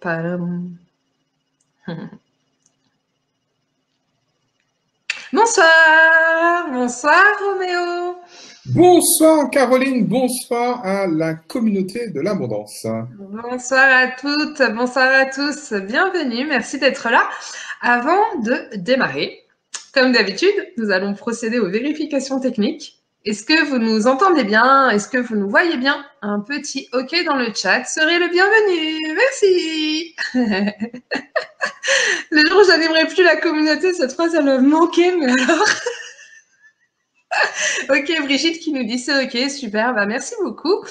Padam. Bonsoir, bonsoir Roméo. Bonsoir Caroline, bonsoir à la communauté de l'abondance. Bonsoir à toutes, bonsoir à tous. Bienvenue, merci d'être là. Avant de démarrer, comme d'habitude, nous allons procéder aux vérifications techniques. Est-ce que vous nous entendez bien? Est-ce que vous nous voyez bien? Un petit OK dans le chat serait le bienvenu. Merci. Le jour où j'animerai plus la communauté, cette phrase, elle me manquait, mais alors... Ok, Brigitte qui nous dit c'est ok, super, bah merci beaucoup.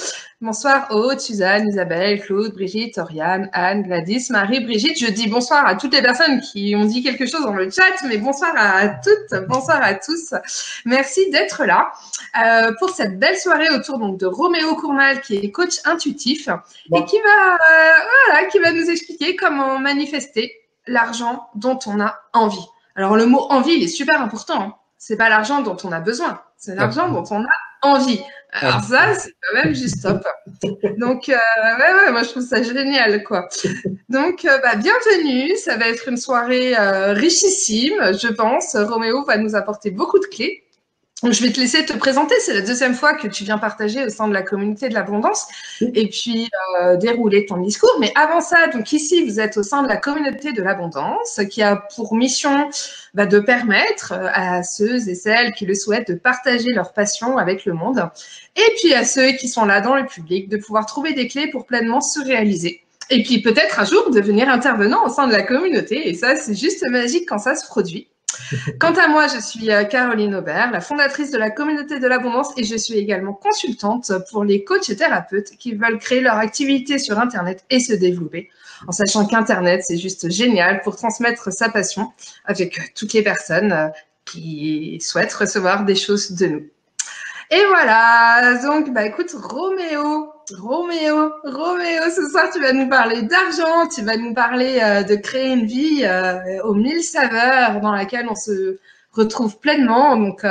Bonsoir Aude, Suzanne, Isabelle, Claude, Brigitte, Oriane, Anne, Gladys, Marie, Brigitte. Je dis bonsoir à toutes les personnes qui ont dit quelque chose dans le chat, mais bonsoir à toutes, bonsoir à tous. Merci d'être là pour cette belle soirée autour donc de Roméo Cournal qui est coach intuitif et qui va nous expliquer comment manifester l'argent dont on a envie. Alors le mot envie, il est super important. Hein. C'est pas l'argent dont on a besoin, c'est l'argent dont on a envie. Alors ça, c'est quand même juste top. Donc, ouais, moi je trouve ça génial, quoi. Donc, bienvenue. Ça va être une soirée richissime, je pense. Roméo va nous apporter beaucoup de clés. Je vais te laisser te présenter. C'est la deuxième fois que tu viens partager au sein de la communauté de l'abondance et puis dérouler ton discours. Mais avant ça, donc ici, vous êtes au sein de la communauté de l'abondance qui a pour mission de permettre à ceux et celles qui le souhaitent de partager leur passion avec le monde et puis à ceux qui sont là dans le public de pouvoir trouver des clés pour pleinement se réaliser. Et puis peut-être un jour devenir intervenant au sein de la communauté. Et ça, c'est juste magique quand ça se produit. Quant à moi, je suis Caroline Aubert, la fondatrice de la communauté de l'abondance et je suis également consultante pour les coachs et thérapeutes qui veulent créer leur activité sur Internet et se développer, en sachant qu'Internet, c'est juste génial pour transmettre sa passion avec toutes les personnes qui souhaitent recevoir des choses de nous. Et voilà, donc écoute, Roméo, ce soir tu vas nous parler d'argent, tu vas nous parler de créer une vie aux mille saveurs dans laquelle on se retrouve pleinement, donc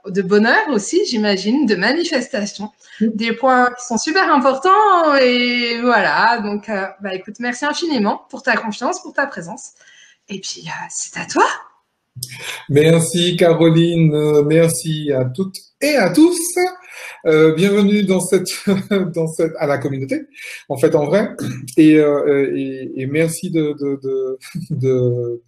de bonheur aussi, j'imagine, de manifestation, des points qui sont super importants et voilà, donc écoute, merci infiniment pour ta confiance, pour ta présence et puis c'est à toi. Merci Caroline, merci à toutes et à tous. Bienvenue dans à la communauté, en fait, en vrai. Et merci de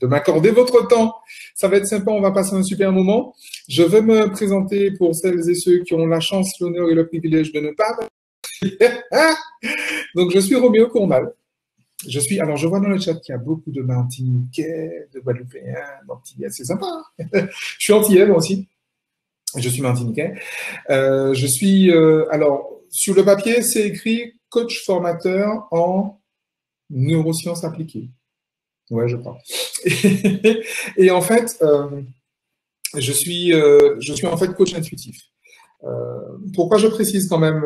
m'accorder votre temps. Ça va être sympa, on va passer un super moment. Je vais me présenter pour celles et ceux qui ont la chance, l'honneur et le privilège de ne pas. Donc, je suis Roméo Cournal. Alors je vois dans le chat qu'il y a beaucoup de Martiniquais, de Guadeloupéens, d'Antillais, c'est sympa. Je suis Antillais moi aussi. Je suis Martiniquais. Alors sur le papier, c'est écrit coach formateur en neurosciences appliquées. Ouais, je crois. Et en fait, je suis en fait coach intuitif. Pourquoi je précise quand même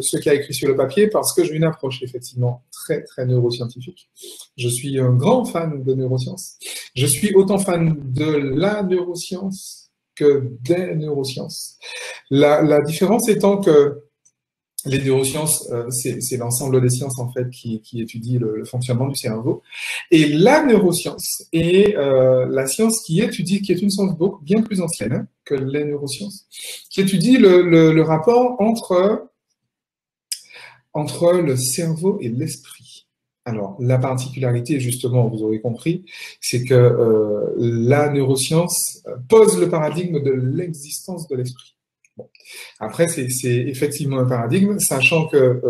ce qui a écrit sur le papier? Parce que j'ai une approche effectivement très très neuroscientifique. Je suis un grand fan de neurosciences. Je suis autant fan de la neuroscience que des neurosciences. La différence étant que les neurosciences, c'est l'ensemble des sciences en fait qui étudient le fonctionnement du cerveau. Et la neuroscience est la science qui est une science bien plus ancienne que les neurosciences, qui étudie le rapport entre le cerveau et l'esprit. Alors, la particularité, justement, vous aurez compris, c'est que la neuroscience pose le paradigme de l'existence de l'esprit. Bon. Après, c'est effectivement un paradigme, sachant que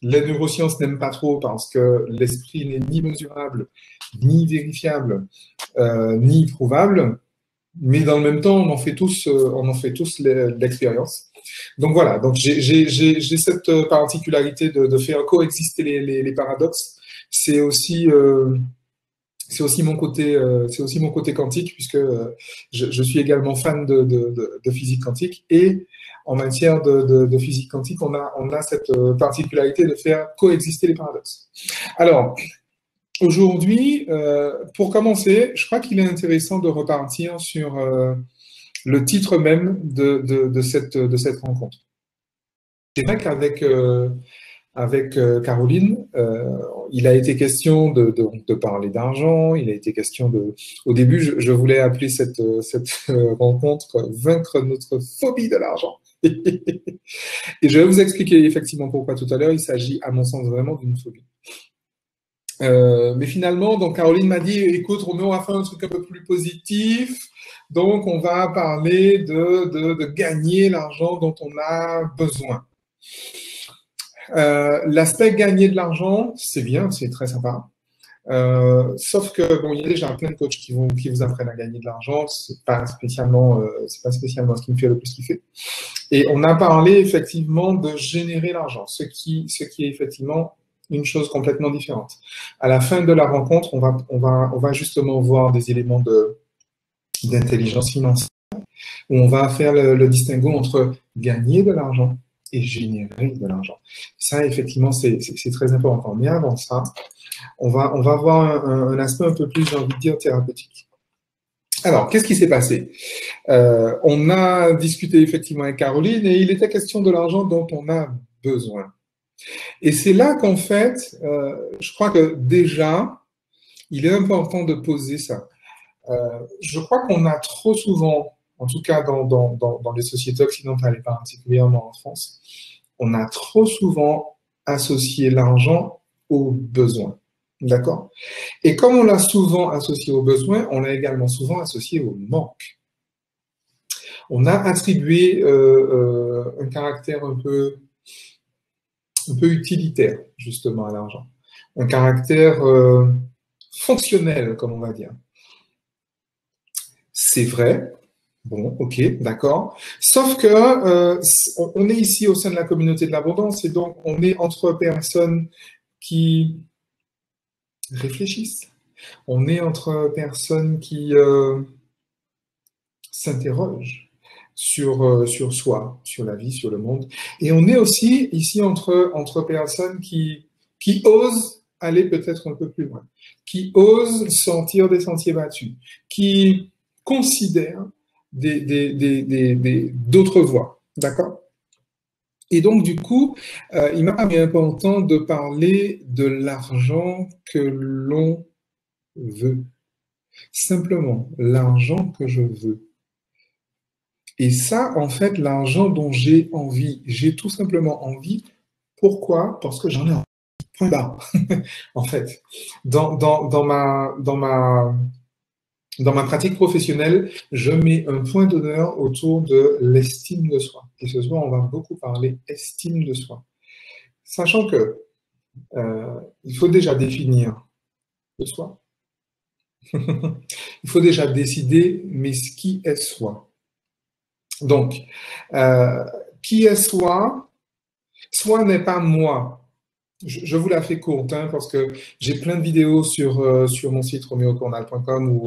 les neurosciences n'aiment pas trop parce que l'esprit n'est ni mesurable, ni vérifiable, ni prouvable, mais dans le même temps, on en fait tous l'expérience. Donc voilà, donc j'ai cette particularité de faire coexister les paradoxes. C'est aussi mon côté quantique puisque je suis également fan de physique quantique et en matière de physique quantique, on a cette particularité de faire coexister les paradoxes. Alors, aujourd'hui, pour commencer, je crois qu'il est intéressant de repartir sur le titre même de cette rencontre. C'est vrai qu'avec avec Caroline, il a été question de parler d'argent, il a été question de... Au début, je voulais appeler cette rencontre «Vaincre notre phobie de l'argent». Et je vais vous expliquer effectivement pourquoi tout à l'heure. Il s'agit, à mon sens, vraiment d'une phobie. Mais finalement, donc Caroline m'a dit, écoute, Roméo, on va faire un truc un peu plus positif. Donc, on va parler de gagner l'argent dont on a besoin. L'aspect gagner de l'argent, c'est bien, c'est très sympa. Sauf que bon, il y a déjà plein de coachs qui vous apprennent à gagner de l'argent. C'est pas spécialement ce qui me fait le plus kiffer. Et on a parlé effectivement de générer l'argent, ce qui est effectivement une chose complètement différente. À la fin de la rencontre, on va justement voir des éléments d'intelligence financière où on va faire le distinguo entre gagner de l'argent et générer de l'argent. Ça, effectivement, c'est très important. Mais avant ça, on va voir un aspect un peu plus, j'ai envie de dire, thérapeutique. Alors, qu'est-ce qui s'est passé? On a discuté effectivement avec Caroline et il était question de l'argent dont on a besoin. Et c'est là qu'en fait, je crois que déjà, il est important de poser ça. Je crois qu'on a trop souvent, en tout cas dans les sociétés occidentales et particulièrement en France, on a trop souvent associé l'argent aux besoins. D'accord? Et comme on l'a souvent associé aux besoins, on l'a également souvent associé au manque. On a attribué un caractère un peu utilitaire, justement, à l'argent. Un caractère fonctionnel, comme on va dire. C'est vrai. Bon, ok, d'accord. Sauf que on est ici au sein de la communauté de l'abondance et donc on est entre personnes qui réfléchissent. On est entre personnes qui s'interrogent sur soi, sur la vie, sur le monde. Et on est aussi ici entre personnes qui osent aller peut-être un peu plus loin, qui osent sortir des sentiers battus, qui considèrent d'autres voies. D'accord? Et donc, du coup, il m'a paru important de parler de l'argent que l'on veut. Simplement, l'argent que je veux. Et ça, en fait, l'argent dont j'ai envie. J'ai tout simplement envie. Pourquoi? Parce que j'en ai envie. Point barre. En fait, dans ma pratique professionnelle, je mets un point d'honneur autour de l'estime de soi. Et ce soir, on va beaucoup parler estime de soi. Sachant que il faut déjà définir le soi. Il faut déjà décider, mais ce qui est soi. Donc, qui est soi? Soi n'est pas moi. Je vous la fais courte, hein, parce que j'ai plein de vidéos sur mon site romeocornal.com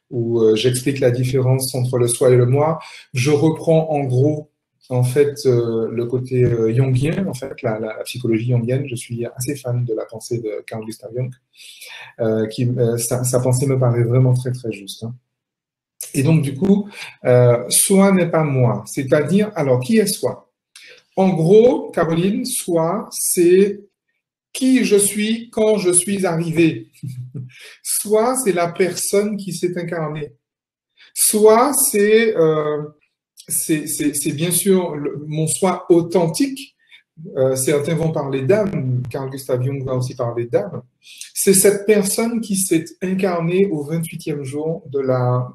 où j'explique la différence entre le soi et le moi. Je reprends en gros, en fait, le côté jungien, en fait, la psychologie jungienne. Je suis assez fan de la pensée de Carl Gustav Jung. Sa pensée me paraît vraiment très, très juste. Hein. Et donc, du coup, soi n'est pas moi. C'est-à-dire, alors, qui est soi? En gros, Caroline, soi, c'est qui je suis quand je suis arrivé. Soi, c'est la personne qui s'est incarnée. Soi, c'est bien sûr mon soi authentique. Certains vont parler d'âme, Carl Gustav Jung va aussi parler d'âme. C'est cette personne qui s'est incarnée au 28e jour de la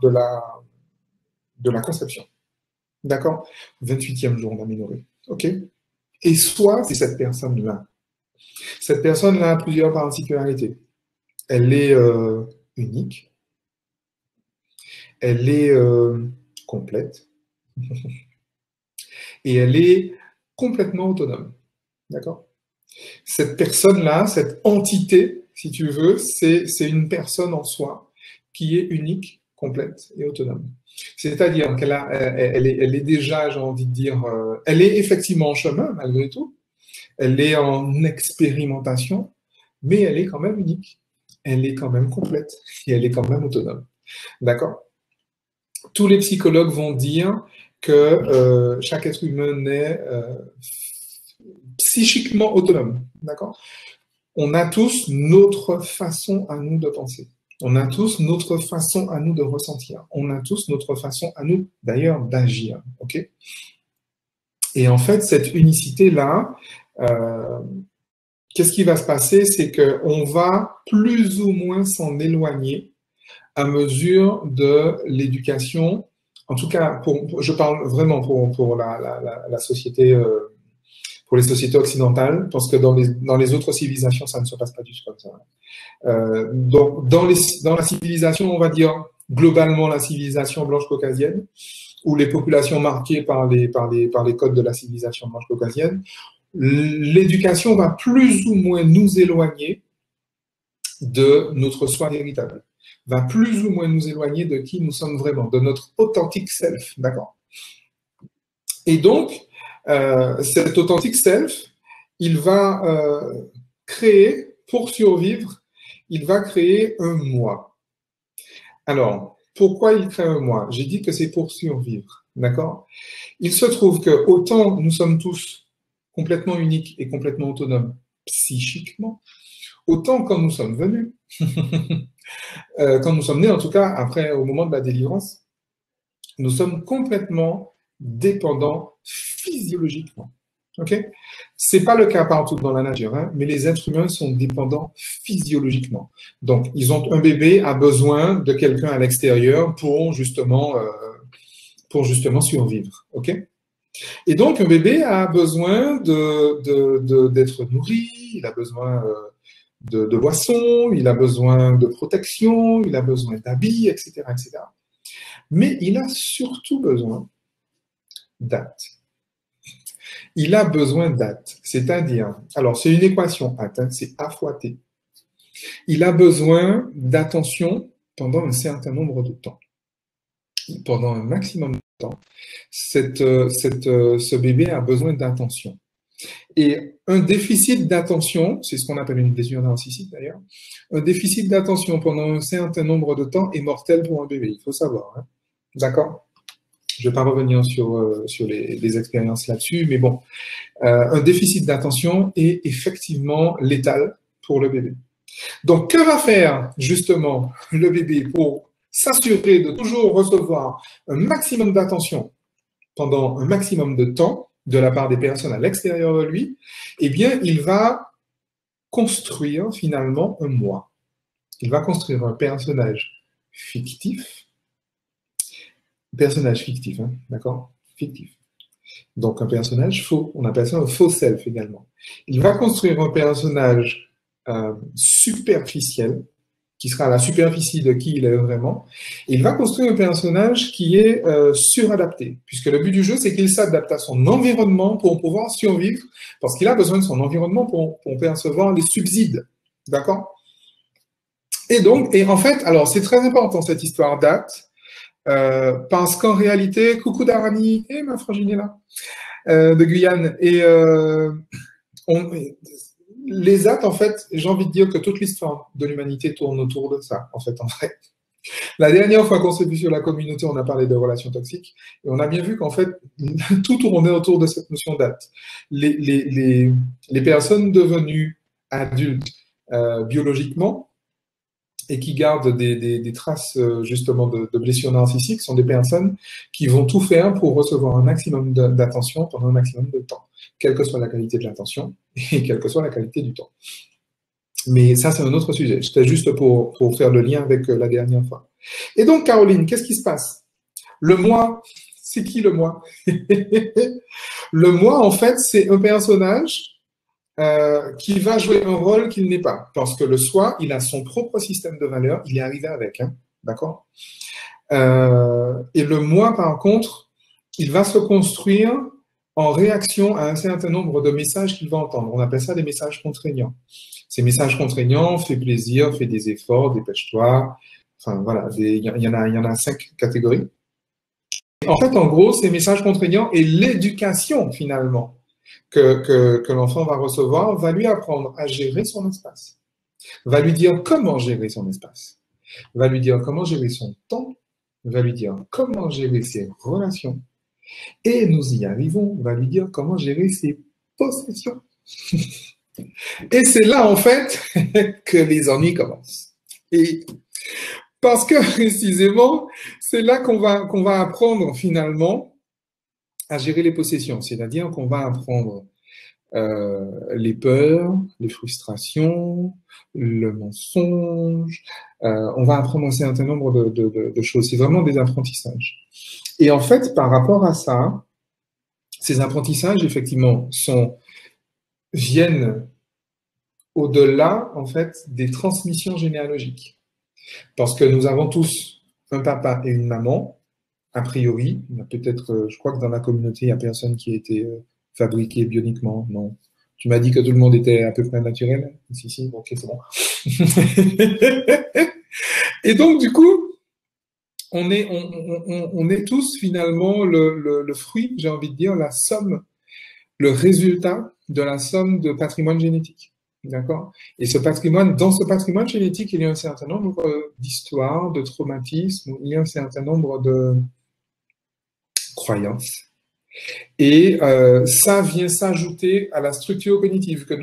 conception. D'accord? 28e jour d'aménorrhée. OK? Et soi, c'est cette personne-là. Cette personne-là a plusieurs particularités. Elle est unique. Elle est complète. Et elle est complètement autonome. D'accord? Cette personne-là, cette entité, si tu veux, c'est une personne en soi qui est unique, complète et autonome. C'est-à-dire qu'elle est déjà, j'ai envie de dire, elle est effectivement en chemin, malgré tout. Elle est en expérimentation, mais elle est quand même unique. Elle est quand même complète et elle est quand même autonome. D'accord? Tous les psychologues vont dire que chaque être humain naît psychiquement autonome, d'accord? On a tous notre façon à nous de penser. On a tous notre façon à nous de ressentir. On a tous notre façon à nous, d'ailleurs, d'agir, ok? Et en fait, cette unicité-là, qu'est-ce qui va se passer? C'est qu'on va plus ou moins s'en éloigner à mesure de l'éducation. En tout cas, je parle vraiment pour la société, pour les sociétés occidentales, parce que dans les autres civilisations, ça ne se passe pas du tout comme ça. Donc, dans la civilisation, on va dire globalement la civilisation blanche caucasienne, ou les populations marquées par les codes de la civilisation blanche caucasienne, l'éducation va plus ou moins nous éloigner de notre soi véritable, va plus ou moins nous éloigner de qui nous sommes vraiment, de notre authentique self, d'accord? Et donc, cet authentique self, il va créer, pour survivre, il va créer un moi. Alors, pourquoi il crée un moi? J'ai dit que c'est pour survivre, d'accord? Il se trouve que autant nous sommes tous complètement uniques et complètement autonomes psychiquement, autant quand nous sommes venus, quand nous sommes nés, en tout cas, après, au moment de la délivrance, nous sommes complètement dépendants physiologiquement. Ok? C'est pas le cas partout dans la nature, hein, mais les êtres humains sont dépendants physiologiquement. Donc, un bébé a besoin de quelqu'un à l'extérieur pour justement survivre. Ok? Et donc, un bébé a besoin d'être nourri, il a besoin de boissons, il a besoin de protection, il a besoin d'habits, etc., etc. Mais il a surtout besoin d'actes. Il a besoin d'actes, c'est-à-dire, alors c'est une équation acte, hein, c'est A fois T. Il a besoin d'attention pendant un certain nombre de temps. Pendant un maximum de temps, ce bébé a besoin d'attention. Et un déficit d'attention, c'est ce qu'on appelle une blessure narcissique d'ailleurs, un déficit d'attention pendant un certain nombre de temps est mortel pour un bébé, il faut savoir. Hein. D'accord? Je ne vais pas revenir sur les expériences là-dessus, mais bon, un déficit d'attention est effectivement létal pour le bébé. Donc, que va faire justement le bébé pour s'assurer de toujours recevoir un maximum d'attention pendant un maximum de temps de la part des personnes à l'extérieur de lui? Eh bien, il va construire finalement un moi. Il va construire un personnage fictif. Personnage fictif, hein, d'accord? Fictif. Donc, un personnage faux. On appelle ça un faux self également. Il va construire un personnage superficiel, qui sera à la superficie de qui il est vraiment. Et il va construire un personnage qui est suradapté, puisque le but du jeu, c'est qu'il s'adapte à son environnement pour pouvoir survivre, parce qu'il a besoin de son environnement pour percevoir les subsides. D'accord? Et en fait, alors c'est très important cette histoire d'acte, parce qu'en réalité, coucou Darani, et ma frangine est là, de Guyane, et les actes, en fait, j'ai envie de dire que toute l'histoire de l'humanité tourne autour de ça, en fait, en vrai. La dernière fois qu'on s'est vu sur la communauté, on a parlé de relations toxiques, et on a bien vu qu'en fait, tout tournait autour de cette notion d'acte. Les personnes devenues adultes biologiquement, et qui gardent des traces justement de blessures narcissiques, sont des personnes qui vont tout faire pour recevoir un maximum d'attention pendant un maximum de temps, quelle que soit la qualité de l'attention et quelle que soit la qualité du temps. Mais ça, c'est un autre sujet. C'était juste pour faire le lien avec la dernière fois. Et donc, Caroline, qu'est-ce qui se passe? Le moi, c'est qui le moi? Le moi, en fait, c'est un personnage qui va jouer un rôle qu'il n'est pas. Parce que le soi, il a son propre système de valeurs, il est arrivé avec, hein, d'accord? Et le moi, par contre, il va se construire en réaction à un certain nombre de messages qu'il va entendre. On appelle ça des messages contraignants. Ces messages contraignants, fais plaisir, fais des efforts, dépêche-toi. Enfin, voilà, il y en a 5 catégories. Et en fait, en gros, ces messages contraignants et l'éducation, finalement, que l'enfant va recevoir, va lui apprendre à gérer son espace, va lui dire comment gérer son espace, va lui dire comment gérer son temps, va lui dire comment gérer ses relations, et nous y arrivons, va lui dire comment gérer ses possessions. Et c'est là, en fait, que les ennuis commencent. Et parce que, précisément, c'est là qu'on va apprendre, finalement, à gérer les possessions. C'est-à-dire qu'on va apprendre les peurs, les frustrations, le mensonge. On va apprendre un certain nombre de choses. C'est vraiment des apprentissages. Et en fait, par rapport à ça, ces apprentissages, effectivement, viennent au-delà, en fait, des transmissions généalogiques. Parce que nous avons tous un papa et une maman, a priori. Il y a peut-être, je crois que dans la communauté, il n'y a personne qui a été fabriqué bioniquement. Non. Tu m'as dit que tout le monde était à peu près naturel. Si, ok, c'est bon. Et donc, du coup, on est tous finalement le fruit, j'ai envie de dire, la somme, le résultat de la somme de patrimoine génétique. D'accord? Et dans ce patrimoine génétique, il y a un certain nombre d'histoires, de traumatismes, il y a un certain nombre de croyances. Et ça vient s'ajouter à la structure cognitive que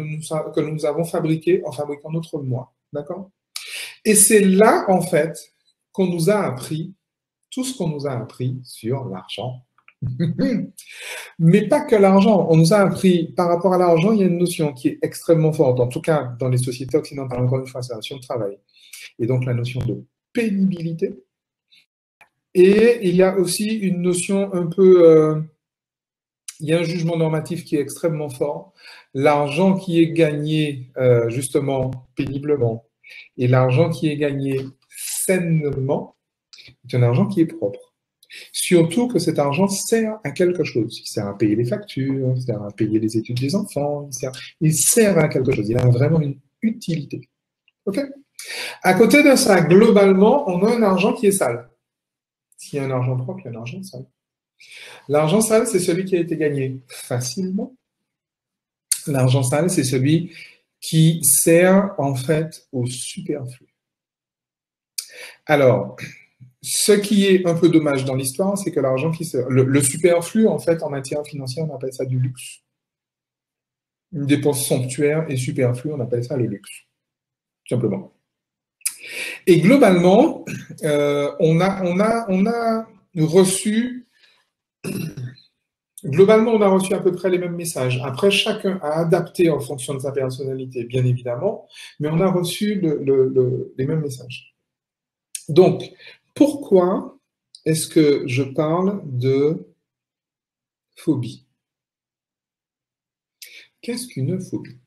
nous avons fabriquée en fabriquant notre moi. D'accord? Et c'est là, en fait, qu'on nous a appris tout ce qu'on nous a appris sur l'argent. Mais pas que l'argent. On nous a appris, par rapport à l'argent, il y a une notion qui est extrêmement forte, en tout cas dans les sociétés occidentales, encore une fois, c'est la notion de travail. Et donc la notion de pénibilité. Et il y a aussi une notion un peu... il y a un jugement normatif qui est extrêmement fort. L'argent qui est gagné justement péniblement et l'argent qui est gagné sainement est un argent qui est propre. Surtout que cet argent sert à quelque chose. Il sert à payer les factures, il sert à payer les études des enfants, il sert à quelque chose. Il a vraiment une utilité. OK? À côté de ça, globalement, on a un argent qui est sale. S'il y a un argent propre, il y a un argent sale. L'argent sale, c'est celui qui a été gagné facilement. L'argent sale, c'est celui qui sert en fait au superflu. Alors, ce qui est un peu dommage dans l'histoire, c'est que l'argent qui sert, le superflu, en fait, en matière financière, on appelle ça du luxe. Une dépense somptuaire et superflue, on appelle ça le luxe, tout simplement. Et globalement, on a reçu à peu près les mêmes messages. Après, chacun a adapté en fonction de sa personnalité, bien évidemment, mais on a reçu les mêmes messages. Donc, pourquoi est-ce que je parle de phobie? Qu'est-ce qu'une phobie?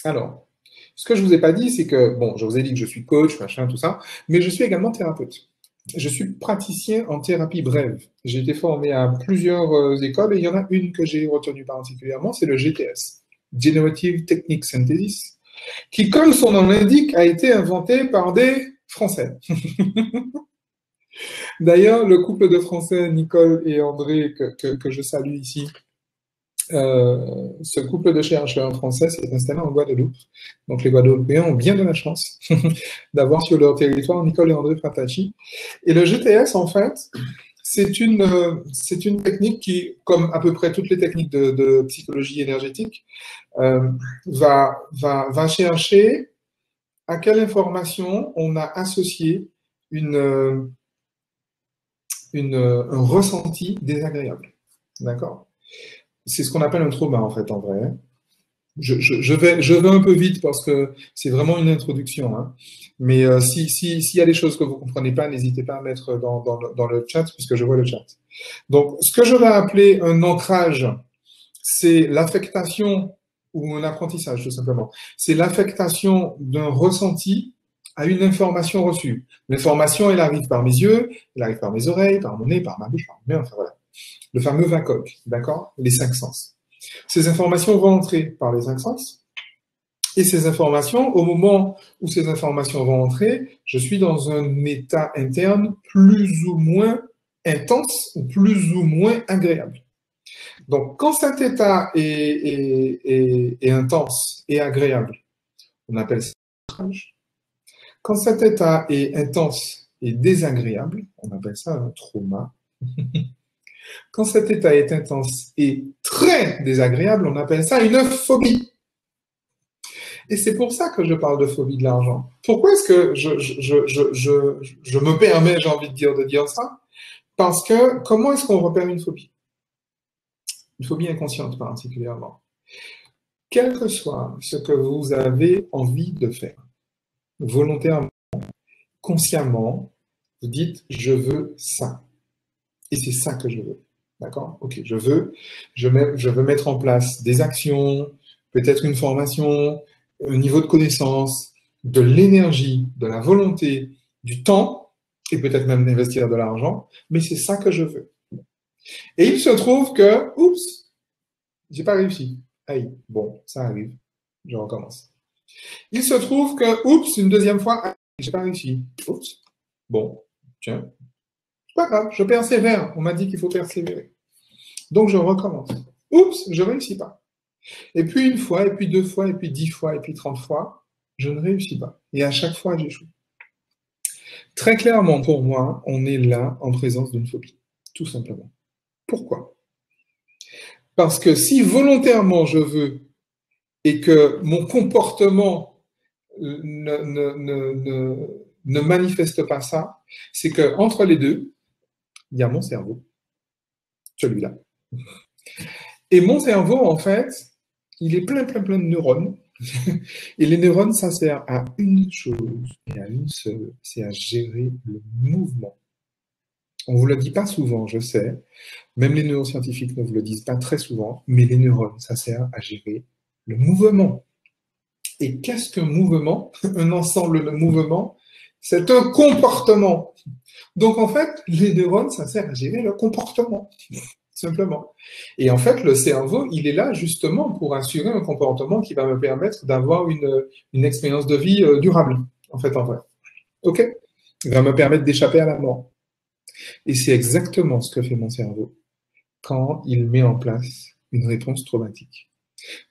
Alors, ce que je ne vous ai pas dit, c'est que, bon, je vous ai dit que je suis coach, machin, tout ça, mais je suis également thérapeute. Je suis praticien en thérapie brève. J'ai été formé à plusieurs écoles et il y en a une que j'ai retenue particulièrement, c'est le GTS, Generative Technique Synthesis, qui, comme son nom l'indique, a été inventé par des Français. D'ailleurs, le couple de Français, Nicole et André, que je salue ici, ce couple de chercheurs français s'est installé en Guadeloupe. Donc les Guadeloupéens ont bien de la chance d'avoir sur leur territoire Nicole et André Fratachi. Et le GTS, en fait, c'est une technique qui, comme à peu près toutes les techniques de psychologie énergétique, va chercher à quelle information on a associé un ressenti désagréable. D'accord? C'est ce qu'on appelle un trauma, en fait, en vrai. Je vais un peu vite parce que c'est vraiment une introduction. Hein. Mais s'il y a des choses que vous ne comprenez pas, n'hésitez pas à mettre dans le chat, puisque je vois le chat. Donc, ce que je vais appeler un ancrage, c'est l'affectation ou un apprentissage, tout simplement. C'est l'affectation d'un ressenti à une information reçue. L'information, elle arrive par mes yeux, elle arrive par mes oreilles, par mon nez, par ma bouche, par ma main, enfin voilà. Le fameux VACOG, d'accord? Les 5 sens. Ces informations vont entrer par les 5 sens. Et ces informations, au moment où ces informations vont entrer, je suis dans un état interne plus ou moins intense ou plus ou moins agréable. Donc, quand cet état est intense et agréable, on appelle ça un ancrage. Quand cet état est intense et désagréable, on appelle ça un trauma. Quand cet état est intense et très désagréable, on appelle ça une phobie. Et c'est pour ça que je parle de phobie de l'argent. Pourquoi est-ce que je me permets, j'ai envie de dire ça? Parce que comment est-ce qu'on repère une phobie? Une phobie inconsciente particulièrement. Quel que soit ce que vous avez envie de faire, volontairement, consciemment, vous dites « je veux ça ». Et c'est ça que je veux. D'accord? Ok, je veux mettre en place des actions, peut-être une formation, un niveau de connaissance, de l'énergie, de la volonté, du temps, et peut-être même d'investir de l'argent, mais c'est ça que je veux. Et il se trouve que, oups, j'ai pas réussi. Aïe, bon, ça arrive, je recommence. Il se trouve que, oups, une deuxième fois, aïe, j'ai pas réussi. Oups, bon, tiens, c'est pas grave, je persévère. On m'a dit qu'il faut persévérer. Donc, je recommence. Oups, je ne réussis pas. Et puis une fois, et puis 2 fois, et puis 10 fois, et puis 30 fois, je ne réussis pas. Et à chaque fois, j'échoue. Très clairement, pour moi, on est là en présence d'une phobie. Tout simplement. Pourquoi? Parce que si volontairement je veux et que mon comportement ne manifeste pas ça, c'est qu'entre les deux, il y a mon cerveau, celui-là. Et mon cerveau, en fait, il est plein de neurones. Et les neurones, ça sert à une chose et à une seule, c'est à gérer le mouvement. On ne vous le dit pas souvent, je sais. Même les neuroscientifiques ne vous le disent pas très souvent, mais les neurones, ça sert à gérer le mouvement. Et qu'est-ce qu'un mouvement? Un ensemble de mouvements, c'est un comportement. Donc en fait, les neurones, ça sert à gérer le comportement. Simplement. Et en fait, le cerveau, il est là justement pour assurer un comportement qui va me permettre d'avoir une expérience de vie durable, en fait. OK? Il va me permettre d'échapper à la mort. Et c'est exactement ce que fait mon cerveau quand il met en place une réponse traumatique,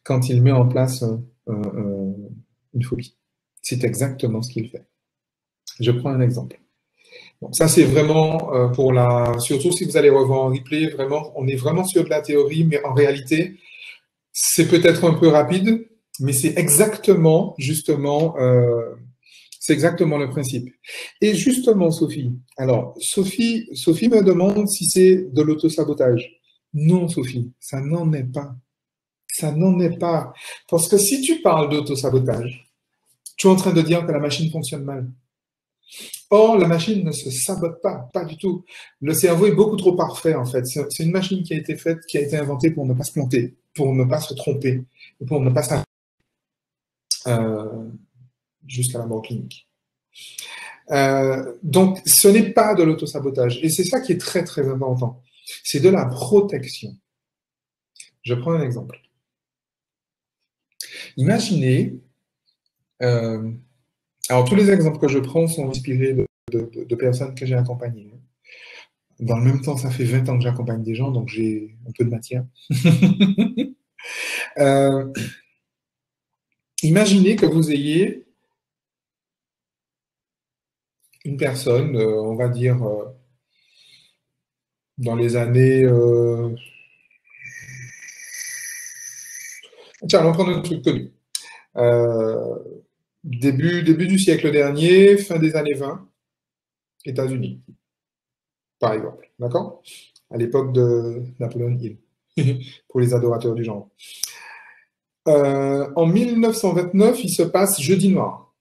quand il met en place une phobie. C'est exactement ce qu'il fait. Je prends un exemple. Bon, ça, c'est vraiment pour surtout si vous allez revoir en replay, vraiment, on est vraiment sur de la théorie, mais en réalité, c'est peut-être un peu rapide, mais c'est exactement, justement, c'est exactement le principe. Et justement, Sophie, alors, Sophie me demande si c'est de l'autosabotage. Non, Sophie, ça n'en est pas. Ça n'en est pas. Parce que si tu parles d'autosabotage, tu es en train de dire que la machine fonctionne mal. Or, la machine ne se sabote pas, pas du tout. Le cerveau est beaucoup trop parfait, en fait. C'est une machine qui a été faite, qui a été inventée pour ne pas se planter, pour ne pas se tromper, pour ne pas s'arrêter jusqu'à la mort clinique. Donc, ce n'est pas de l'autosabotage. Et c'est ça qui est très, très important. C'est de la protection. Je prends un exemple. Imaginez, alors tous les exemples que je prends sont inspirés de personnes que j'ai accompagnées. Dans le même temps, ça fait 20 ans que j'accompagne des gens, donc j'ai un peu de matière. Imaginez que vous ayez une personne, on va dire, dans les années... Tiens, allons prendre un truc connu. Début du siècle dernier, fin des années 20, États-Unis, par exemple. D'accord? À l'époque de Napoléon Hill, pour les adorateurs du genre. En 1929, il se passe Jeudi Noir.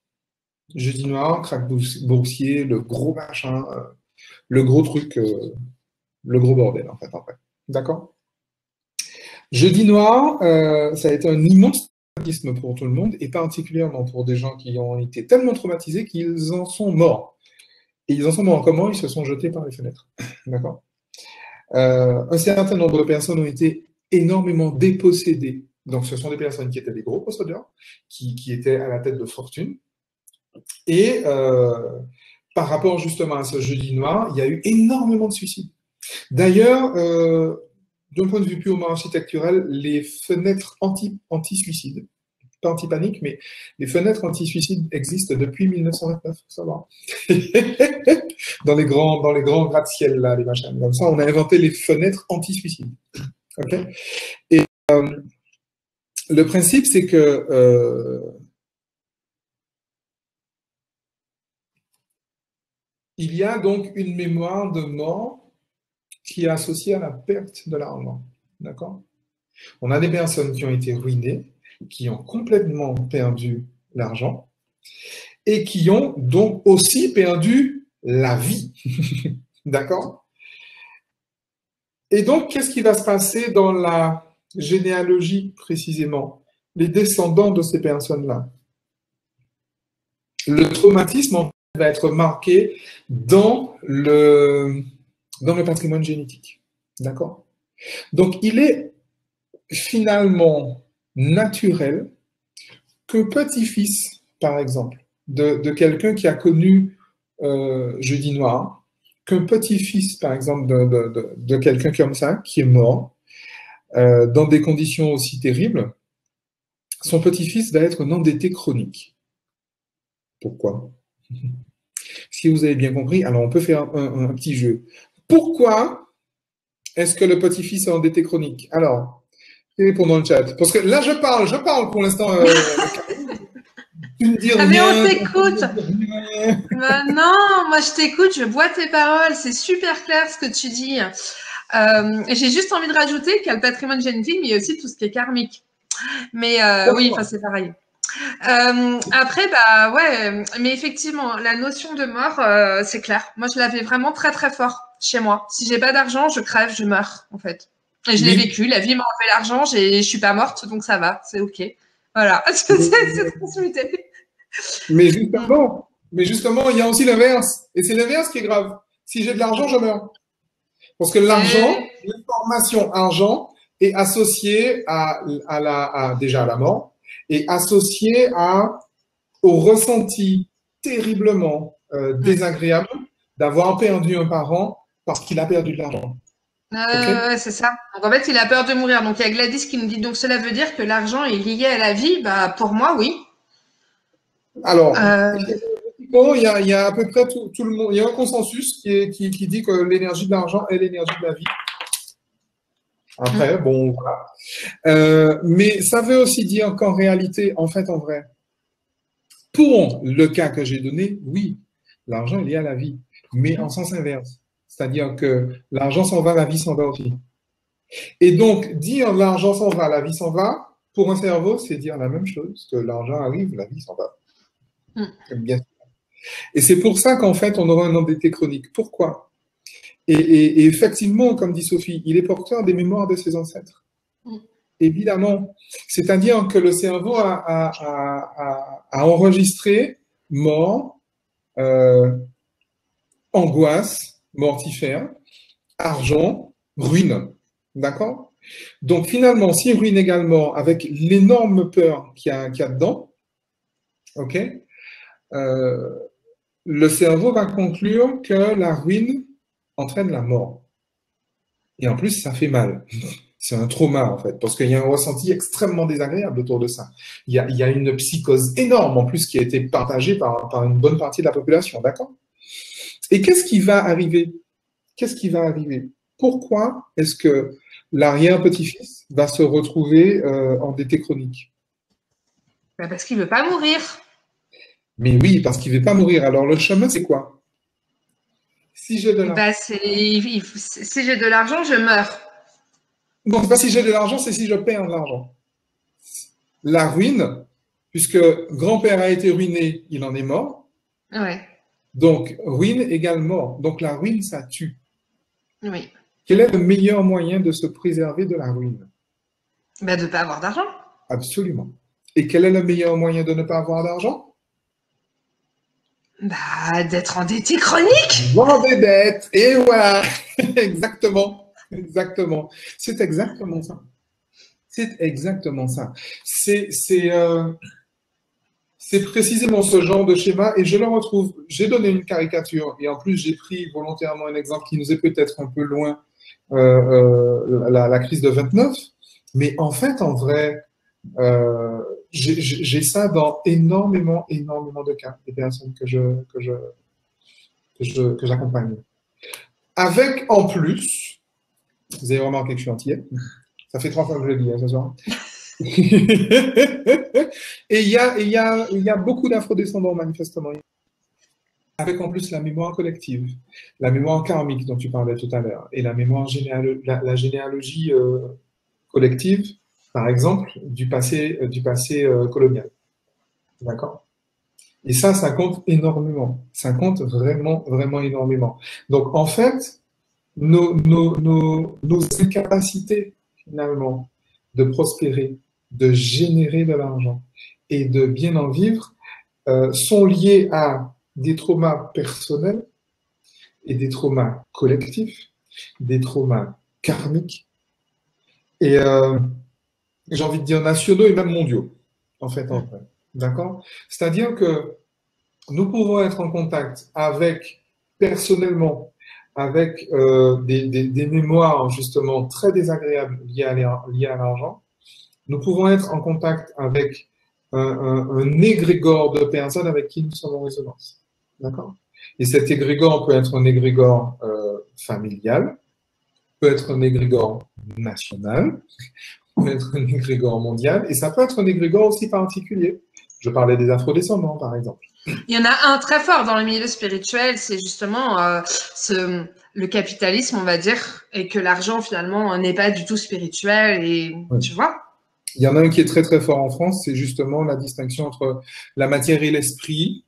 Jeudi Noir, krach boursier, le gros machin, le gros truc, le gros bordel, en fait. D'accord? Jeudi Noir, ça a été un immense traumatisme pour tout le monde, et particulièrement pour des gens qui ont été tellement traumatisés qu'ils en sont morts. Et ils en sont morts comment? Ils se sont jetés par les fenêtres. D'accord? Un certain nombre de personnes ont été énormément dépossédées. Donc, ce sont des personnes qui étaient des gros possédeurs, qui étaient à la tête de fortune. Et par rapport justement à ce jeudi noir, il y a eu énormément de suicides. D'ailleurs, d'un point de vue purement architectural, les fenêtres anti-suicide, pas anti-panique, mais les fenêtres anti-suicide existent depuis 1929, faut savoir. dans les grands gratte-ciel, là, les machins. Comme ça, on a inventé les fenêtres anti-suicide. Okay? Et le principe, c'est que il y a donc une mémoire de mort qui est associée à la perte de l'argent. D'accord? On a des personnes qui ont été ruinées, qui ont complètement perdu l'argent et qui ont donc aussi perdu la vie. D'accord? Et donc, qu'est-ce qui va se passer dans la généalogie précisément? Les descendants de ces personnes-là. Le traumatisme en fait, va être marqué dans le patrimoine génétique. D'accord? Donc, il est finalement naturel qu'un petit-fils, par exemple, de quelqu'un qui a connu Jeudi Noir, qu'un petit-fils, par exemple, de quelqu'un comme ça, qui est mort, dans des conditions aussi terribles, son petit-fils va être un endetté chronique. Pourquoi? Si vous avez bien compris, alors on peut faire un petit jeu. Pourquoi est-ce que le petit-fils est endetté chronique? Alors, répondez dans le chat. Parce que là, je parle pour l'instant. Tu ne dis rien. Ah mais on t'écoute. Bah non, moi je t'écoute, je bois tes paroles, c'est super clair ce que tu dis. J'ai juste envie de rajouter qu'il y a le patrimoine génétique, mais il y a aussi tout ce qui est karmique. Mais oui, enfin c'est pareil. Après, bah ouais, mais effectivement, la notion de mort, c'est clair. Moi, je l'avais vraiment très très fort chez moi. Si j'ai pas d'argent, je crève, je meurs en fait. Et je l'ai vécu. La vie m'a enlevé l'argent, je suis pas morte, donc ça va, c'est ok. Voilà, c'est transmuté. Mais justement, il y a aussi l'inverse. Et c'est l'inverse qui est grave. Si j'ai de l'argent, je meurs. Parce que l'argent, l'information argent est associée déjà à la mort et associée au ressenti terriblement désagréable d'avoir perdu un parent parce qu'il a perdu de l'argent. Okay. C'est ça. Donc en fait, il a peur de mourir. Donc il y a Gladys qui nous dit, donc cela veut dire que l'argent est lié à la vie. Bah pour moi, oui. Alors, bon, il y a à peu près tout le monde. Il y a un consensus qui dit que l'énergie de l'argent est l'énergie de la vie. Après, bon, voilà. Mais ça veut aussi dire qu'en réalité, en vrai, pour le cas que j'ai donné, oui, l'argent est lié à la vie, mais en sens inverse. C'est-à-dire que l'argent s'en va, la vie s'en va aussi. Et donc, dire l'argent s'en va, la vie s'en va, pour un cerveau, c'est dire la même chose, que l'argent arrive, la vie s'en va. Bien sûr. Et c'est pour ça qu'en fait, on aura un endetté chronique. Pourquoi? Et effectivement, comme dit Sophie, il est porteur des mémoires de ses ancêtres. Évidemment. C'est-à-dire que le cerveau a enregistré mort, angoisse, mortifère, argent, ruine. D'accord? Donc finalement, s'il ruine également avec l'énorme peur qu'il y a dedans, ok, le cerveau va conclure que la ruine entraîne la mort. Et en plus, ça fait mal. C'est un trauma, en fait, parce qu'il y a un ressenti extrêmement désagréable autour de ça. Il y a une psychose énorme, en plus, qui a été partagée par une bonne partie de la population, d'accord? Et qu'est-ce qui va arriver? Qu'est-ce qui va arriver? Pourquoi est-ce que l'arrière-petit-fils va se retrouver endetté chronique? Parce qu'il ne veut pas mourir. Mais oui, parce qu'il ne veut pas mourir. Alors, le chemin, c'est quoi? Si j'ai de l'argent. Si j'ai de l'argent, je meurs. Non, c'est pas si j'ai de l'argent, c'est si je perds de l'argent. La ruine, puisque grand-père a été ruiné, il en est mort. Ouais. Donc, ruine égale mort. Donc, la ruine, ça tue. Oui. Quel est le meilleur moyen de se préserver de la ruine? De ne pas avoir d'argent. Absolument. Et quel est le meilleur moyen de ne pas avoir d'argent? D'être endetté chronique. Vendre des dettes. Et voilà. Exactement. Exactement. C'est exactement ça. C'est exactement ça. C'est précisément ce genre de schéma et je le retrouve. J'ai donné une caricature et en plus j'ai pris volontairement un exemple qui nous est peut-être un peu loin, la crise de 29. Mais en fait, en vrai, j'ai ça dans énormément de cas, des personnes que j'accompagne. Avec en plus, vous avez remarqué que je suis entier. Ça fait 3 fois que je le dis ce soir. Et il y a beaucoup d'afro-descendants manifestement. avec en plus la mémoire collective, la mémoire karmique dont tu parlais tout à l'heure, et la mémoire la généalogie collective, par exemple, du passé colonial. D'accord? Et ça compte énormément. Ça compte vraiment, vraiment énormément. Donc, en fait, nos incapacités, finalement, de prospérer, de générer de l'argent et de bien en vivre, sont liées à des traumas personnels et des traumas collectifs, des traumas karmiques, et j'ai envie de dire nationaux et même mondiaux, en fait. D'accord? C'est-à-dire que nous pouvons être en contact avec, personnellement, avec des mémoires justement très désagréables liées à l'argent. Nous pouvons être en contact avec un égrégore de personnes avec qui nous sommes en résonance. D'accord? Et cet égrégore peut être un égrégore familial, peut être un égrégore national, peut être un égrégore mondial, et ça peut être un égrégore aussi particulier. Je parlais des afrodescendants, par exemple. Il y en a un très fort dans le milieu spirituel, c'est justement le capitalisme, on va dire, et que l'argent, finalement, n'est pas du tout spirituel, et Oui. tu vois? Il y en a un qui est très très fort en France, c'est justement la distinction entre la matière et l'esprit.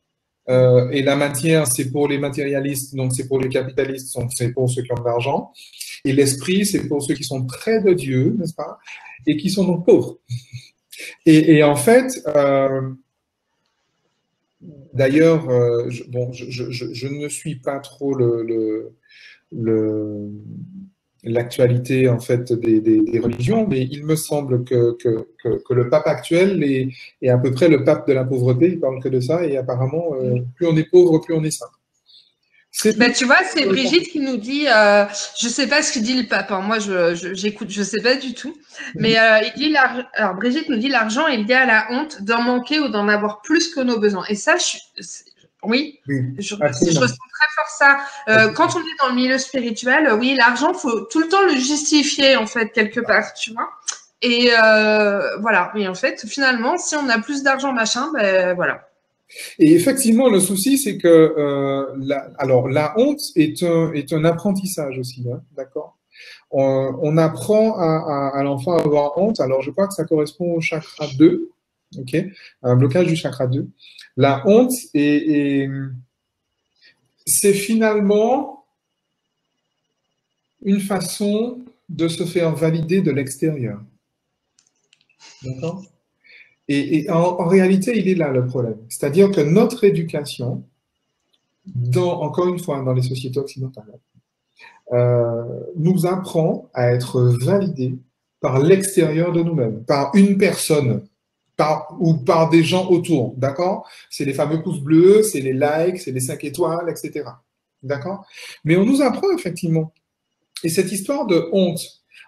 Et la matière, c'est pour les matérialistes, donc c'est pour les capitalistes, donc c'est pour ceux qui ont de l'argent. Et l'esprit, c'est pour ceux qui sont près de Dieu, n'est-ce pas? Et qui sont donc pauvres. Et en fait, d'ailleurs, je ne suis pas trop l'actualité en fait des religions, mais il me semble que le pape actuel est à peu près le pape de la pauvreté, il parle que de ça, et apparemment, plus on est pauvre, plus on est saint. Ben, tu vois, c'est Brigitte qui nous dit, je sais pas ce que dit le pape, hein, moi j'écoute, je sais pas du tout, mais il dit alors Brigitte nous dit l'argent est lié à la honte d'en manquer ou d'en avoir plus que nos besoins. Et ça, oui, je ressens très fort ça. Quand on est dans le milieu spirituel, oui, l'argent, faut tout le temps le justifier en fait quelque part, tu vois. Et voilà. Et en fait, finalement, si on a plus d'argent, machin, ben voilà. Et effectivement, le souci, c'est que la honte est un apprentissage aussi, hein, d'accord? On apprend à l'enfant à avoir honte. Alors, je crois que ça correspond au chakra 2, ok? Un blocage du chakra 2. La honte c'est finalement une façon de se faire valider de l'extérieur. D'accord? Et en réalité, il est là le problème. C'est-à-dire que notre éducation, encore une fois, dans les sociétés occidentales, nous apprend à être validés par l'extérieur de nous-mêmes, par une personne, ou par des gens autour, d'accord? C'est les fameux pouces bleus, c'est les likes, c'est les 5 étoiles, etc. D'accord? Mais on nous apprend effectivement. Et cette histoire de honte,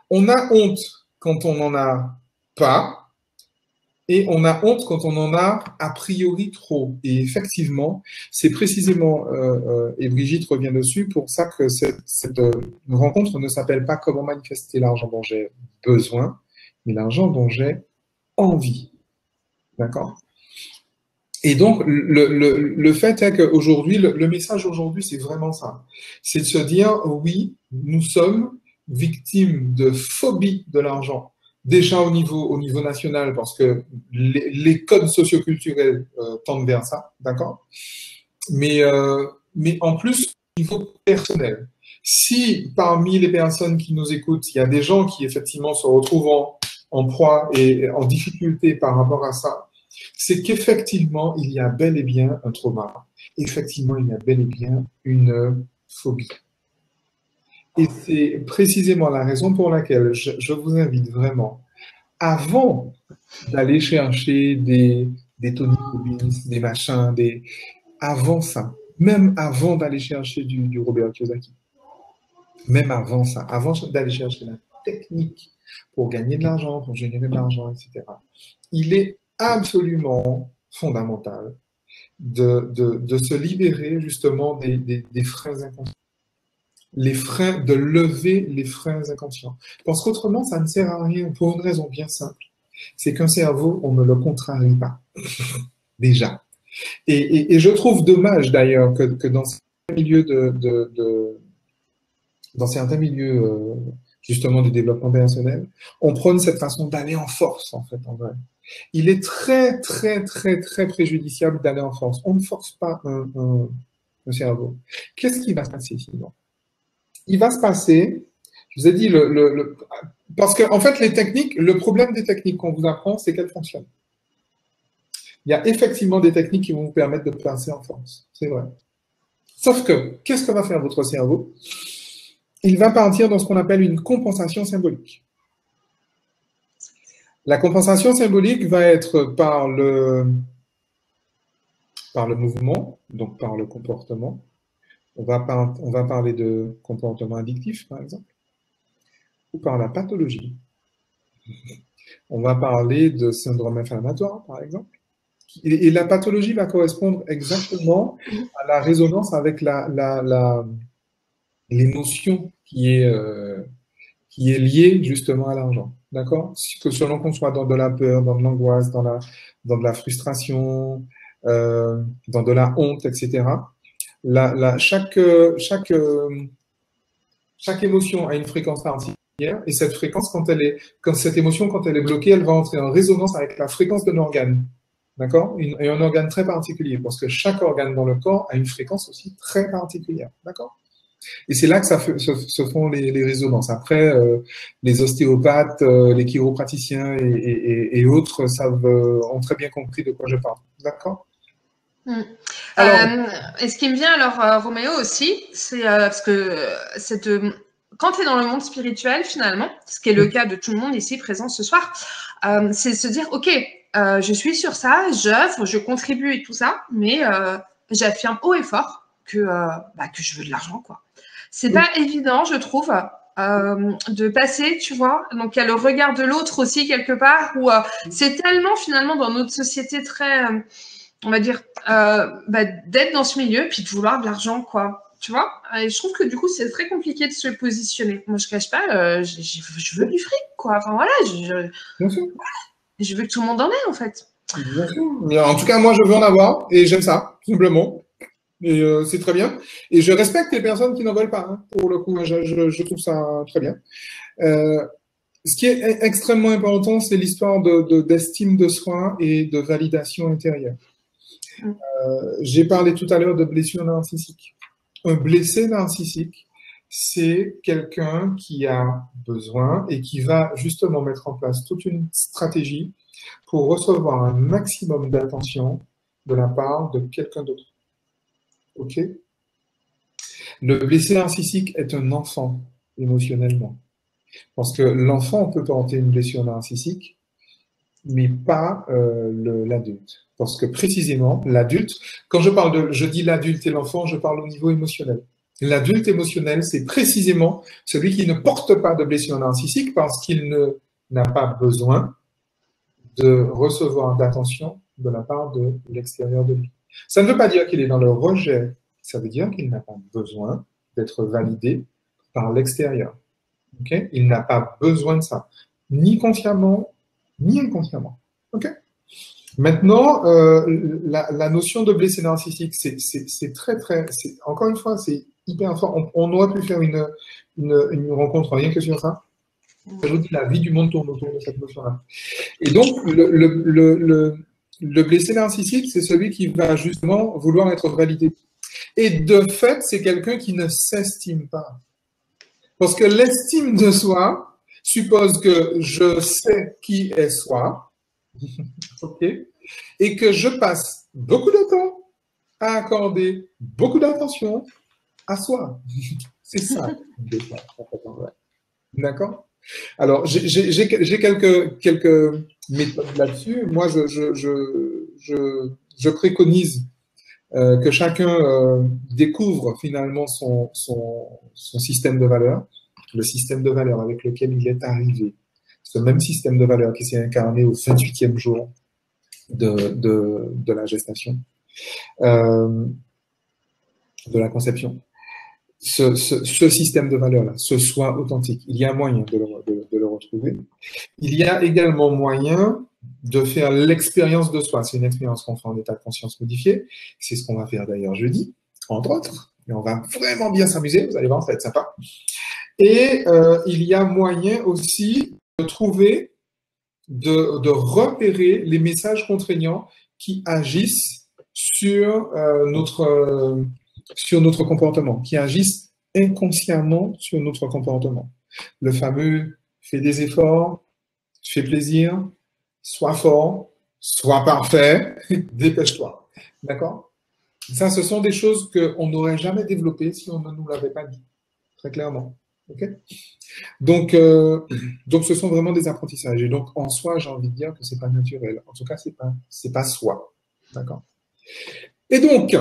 on a honte quand on n'en a pas, et on a honte quand on en a a priori trop. Et effectivement, c'est précisément, et Brigitte revient dessus, pour ça que cette rencontre ne s'appelle pas comment manifester l'argent dont j'ai besoin, mais l'argent dont j'ai envie. D'accord? Et donc, le fait est qu'aujourd'hui, le message aujourd'hui, c'est vraiment ça. C'est de se dire, oui, nous sommes victimes de phobie de l'argent. Déjà au niveau national, parce que les codes socioculturels tendent vers ça, d'accord? Mais en plus, au niveau personnel. Si parmi les personnes qui nous écoutent, il y a des gens qui effectivement se retrouvent en proie et en difficulté par rapport à ça, c'est qu'effectivement, il y a bel et bien un trauma. Effectivement, il y a bel et bien une phobie. Et c'est précisément la raison pour laquelle je vous invite vraiment, avant d'aller chercher des Tony Robbins, des machins, avant ça, même avant d'aller chercher du Robert Kiyosaki, même avant ça, avant d'aller chercher la technique pour gagner de l'argent, pour générer de l'argent, etc., il est absolument fondamental de se libérer justement des freins inconscients. De lever les freins inconscients. Parce qu'autrement, ça ne sert à rien pour une raison bien simple. C'est qu'un cerveau, on ne le contrarie pas. Déjà. Et je trouve dommage d'ailleurs que dans certains milieux dans certains milieux justement du développement personnel, on prône cette façon d'aller en force en fait en vrai. Il est très très très très préjudiciable d'aller en force. On ne force pas un cerveau. Qu'est-ce qui va se passer sinon? Il va se passer, je vous ai dit parce que en fait les techniques, le problème des techniques qu'on vous apprend, c'est qu'elles fonctionnent. Il y a effectivement des techniques qui vont vous permettre de passer en force. C'est vrai. Sauf que, qu'est-ce que va faire votre cerveau? Il va partir dans ce qu'on appelle une compensation symbolique. La compensation symbolique va être par le mouvement, donc par le comportement. On va parler de comportement addictif, par exemple, ou par la pathologie. On va parler de syndrome inflammatoire, par exemple. Et la pathologie va correspondre exactement à la résonance avec l'émotion qui est liée justement à l'argent. D'accord? Que selon qu'on soit dans de la peur, dans de l'angoisse, dans de la frustration, dans de la honte, etc. Chaque émotion a une fréquence particulière et cette fréquence, quand cette émotion, quand elle est bloquée, elle va entrer en résonance avec la fréquence d'un organe. D'accord? Et un organe très particulier, parce que chaque organe dans le corps a une fréquence aussi très particulière. D'accord? Et c'est là que se font les résonances. Après, les ostéopathes, les chiropraticiens et autres ont très bien compris de quoi je parle. D'accord? Et ce qui me vient alors, Roméo aussi, c'est parce que quand tu es dans le monde spirituel, finalement, ce qui est le cas de tout le monde ici présent ce soir, c'est se dire, OK, je suis sur ça, j'œuvre, je contribue et tout ça, mais j'affirme haut et fort que je veux de l'argent, quoi. C'est pas évident, je trouve, de passer, tu vois. Donc, il y a le regard de l'autre aussi, quelque part, où c'est tellement, finalement, dans notre société très, on va dire, d'être dans ce milieu, puis de vouloir de l'argent, quoi. Tu vois? Et je trouve que, du coup, c'est très compliqué de se positionner. Moi, je cache pas, je veux du fric, quoi. Enfin, voilà, je veux que tout le monde en ait, en fait. Bien sûr. Mais en tout cas, moi, je veux en avoir, et j'aime ça, simplement. Et c'est très bien. Et je respecte les personnes qui n'en veulent pas, hein, pour le coup. Je trouve ça très bien. Ce qui est extrêmement important, c'est l'histoire d'estime de soi et de validation intérieure. J'ai parlé tout à l'heure de blessure narcissique. Un blessé narcissique, c'est quelqu'un qui a besoin et qui va justement mettre en place toute une stratégie pour recevoir un maximum d'attention de la part de quelqu'un d'autre. Ok? Le blessé narcissique est un enfant émotionnellement. Parce que l'enfant peut porter une blessure narcissique, mais pas l'adulte. Parce que précisément, l'adulte, quand je dis l'adulte et l'enfant, je parle au niveau émotionnel. L'adulte émotionnel, c'est précisément celui qui ne porte pas de blessure narcissique parce qu'il n'a pas besoin de recevoir d'attention de la part de l'extérieur de lui. Ça ne veut pas dire qu'il est dans le rejet, ça veut dire qu'il n'a pas besoin d'être validé par l'extérieur. Okay? Il n'a pas besoin de ça, ni consciemment, ni inconsciemment. Okay? Maintenant, la notion de blessé narcissique, c'est très, très... Encore une fois, c'est hyper fort. On aurait pu faire une rencontre rien que sur ça. Je vous dis, la vie du monde tourne autour de cette notion-là. Et donc, le blessé narcissique, c'est celui qui va justement vouloir être validé. Et de fait, c'est quelqu'un qui ne s'estime pas. Parce que l'estime de soi suppose que je sais qui est soi, okay, et que je passe beaucoup de temps à accorder beaucoup d'attention à soi. C'est ça. D'accord? Alors, j'ai quelques méthodes là-dessus. Moi, je préconise que chacun découvre finalement son système de valeurs, le système de valeurs avec lequel il est arrivé. Ce même système de valeurs qui s'est incarné au 28e jour de la gestation, de la conception. Ce système de valeurs-là, ce soi authentique, il y a moyen de le retrouver. Il y a également moyen de faire l'expérience de soi. C'est une expérience qu'on fait en état de conscience modifié. C'est ce qu'on va faire d'ailleurs jeudi, entre autres. Et on va vraiment bien s'amuser, vous allez voir, ça va être sympa. Et il y a moyen aussi de trouver, de repérer les messages contraignants qui agissent sur notre comportement, qui agissent inconsciemment sur notre comportement. Le fameux « fais des efforts, fais plaisir », sois fort, sois parfait, dépêche-toi. D'accord? Ça, ce sont des choses qu'on n'aurait jamais développées si on ne nous l'avait pas dit, très clairement. Okay? Donc, ce sont vraiment des apprentissages. Et donc, en soi, j'ai envie de dire que c'est pas naturel. En tout cas, c'est pas soi. D'accord? Et donc,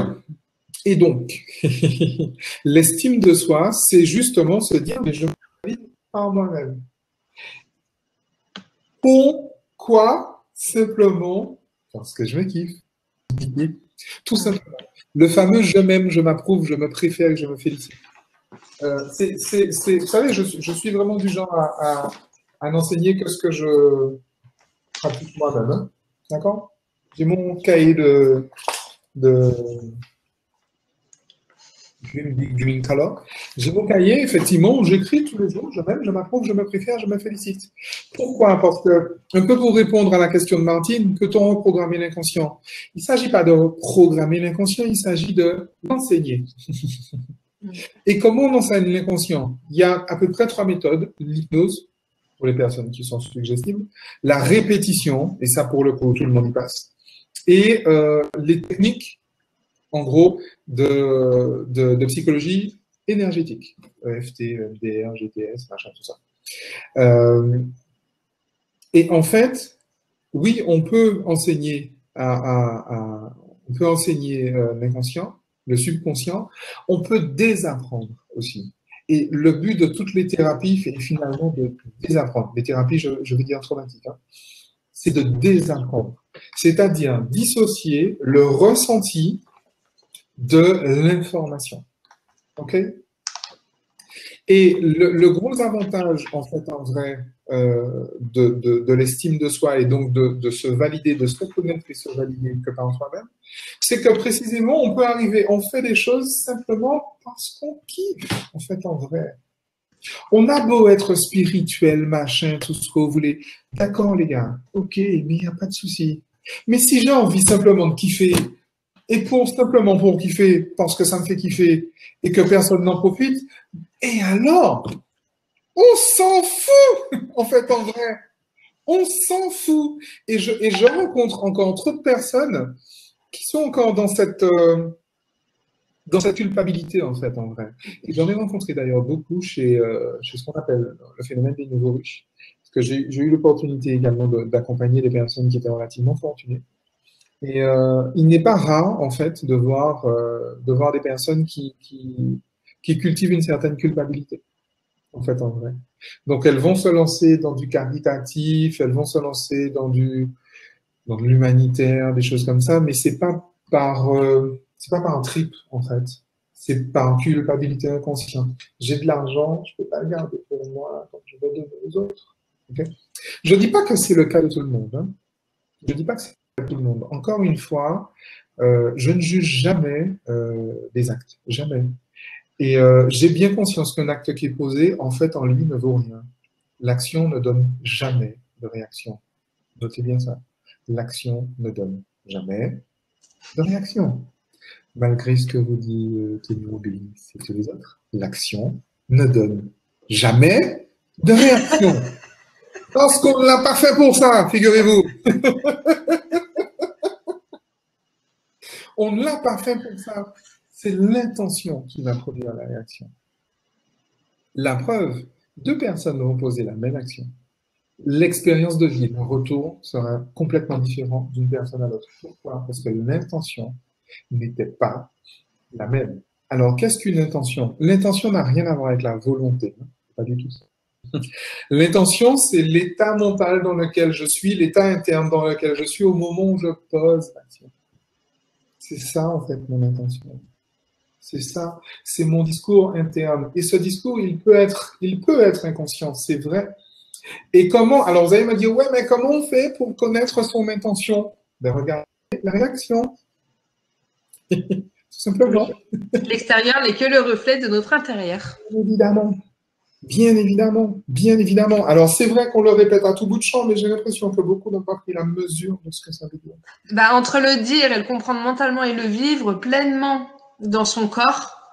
l'estime de soi, c'est justement se dire, mais je vis par moi-même. Pourquoi? Simplement parce que je me kiffe. Tout simplement. Le fameux je m'aime, je m'approuve, je me préfère et je me félicite. Vous savez, je suis vraiment du genre à n'enseigner que ce que je pratique moi-même. Hein. D'accord? J'ai mon cahier de Green Color. J'ai mon cahier, effectivement, où j'écris tous les jours, je m'aime, je m'approuve, je me préfère, je me félicite. Pourquoi? Parce que, un peu pour répondre à la question de Martine, peut-on reprogrammer l'inconscient? Il ne s'agit pas de reprogrammer l'inconscient, il s'agit de l'enseigner. Et comment on enseigne l'inconscient? Il y a à peu près 3 méthodes. L'hypnose, pour les personnes qui sont suggestibles, la répétition, et ça pour le coup, tout le monde y passe, et les techniques, en gros, de psychologie énergétique. EFT, EMDR, GTS, machin, tout ça. Et en fait, oui, on peut enseigner l'inconscient, le subconscient, on peut désapprendre aussi. Et le but de toutes les thérapies, c'est finalement de désapprendre. Les thérapies, je veux dire traumatiques, hein, c'est de désapprendre. C'est-à-dire dissocier le ressenti de l'information. OK? Et le gros avantage, en fait, en vrai, de l'estime de soi et donc de se valider, de se reconnaître et se valider que par soi-même, c'est que précisément, on peut arriver, on fait des choses simplement parce qu'on kiffe, en fait, en vrai. On a beau être spirituel, machin, tout ce que vous voulez. D'accord, les gars, ok, mais il n'y a pas de souci. Mais si j'ai envie simplement de kiffer, et simplement pour kiffer, parce que ça me fait kiffer, et que personne n'en profite, et alors, on s'en fout, en fait, en vrai. On s'en fout. Et je rencontre encore trop de personnes qui sont encore dans cette culpabilité, en fait, en vrai. Et j'en ai rencontré d'ailleurs beaucoup chez ce qu'on appelle le phénomène des nouveaux riches. Parce que j'ai eu l'opportunité également d'accompagner des personnes qui étaient relativement fortunées. Et il n'est pas rare, en fait, de voir des personnes qui cultivent une certaine culpabilité, en fait, en vrai. Donc, elles vont se lancer dans du caritatif, elles vont se lancer dans de l'humanitaire, des choses comme ça, mais c'est pas par un trip, en fait. C'est par culpabilité inconsciente. J'ai de l'argent, je peux pas le garder pour moi, donc je vais donner aux autres. Okay? Je dis pas que c'est le cas de tout le monde. Hein. Je dis pas que c'est le cas de tout le monde. Encore une fois, je ne juge jamais des actes. Jamais. Et j'ai bien conscience qu'un acte qui est posé, en fait, en lui, ne vaut rien. L'action ne donne jamais de réaction. Notez bien ça. L'action ne donne jamais de réaction. Malgré ce que vous dit Tony Robbins et tous les autres, l'action ne donne jamais de réaction. Parce qu'on ne l'a pas fait pour ça, figurez-vous. On ne l'a pas fait pour ça. C'est l'intention qui va produire la réaction. La preuve, 2 personnes vont poser la même action. L'expérience de vie, le retour sera complètement différent d'une personne à l'autre. Pourquoi? Parce que l'intention n'était pas la même. Alors, qu'est-ce qu'une intention? L'intention n'a rien à voir avec la volonté. Pas du tout ça. L'intention, c'est l'état mental dans lequel je suis, l'état interne dans lequel je suis au moment où je pose l'action. C'est ça, en fait, mon intention. C'est ça, c'est mon discours interne. Et ce discours, il peut être inconscient, c'est vrai. Et comment, alors vous allez me dire, ouais, mais comment on fait pour connaître son intention? Ben, regardez la réaction, tout simplement. Oui. L'extérieur n'est que le reflet de notre intérieur. Évidemment. Bien évidemment, bien évidemment. Alors, c'est vrai qu'on le répète à tout bout de champ, mais j'ai l'impression que beaucoup n'ont pas pris la mesure de ce que ça veut dire. Bah, entre le dire et le comprendre mentalement et le vivre pleinement dans son corps,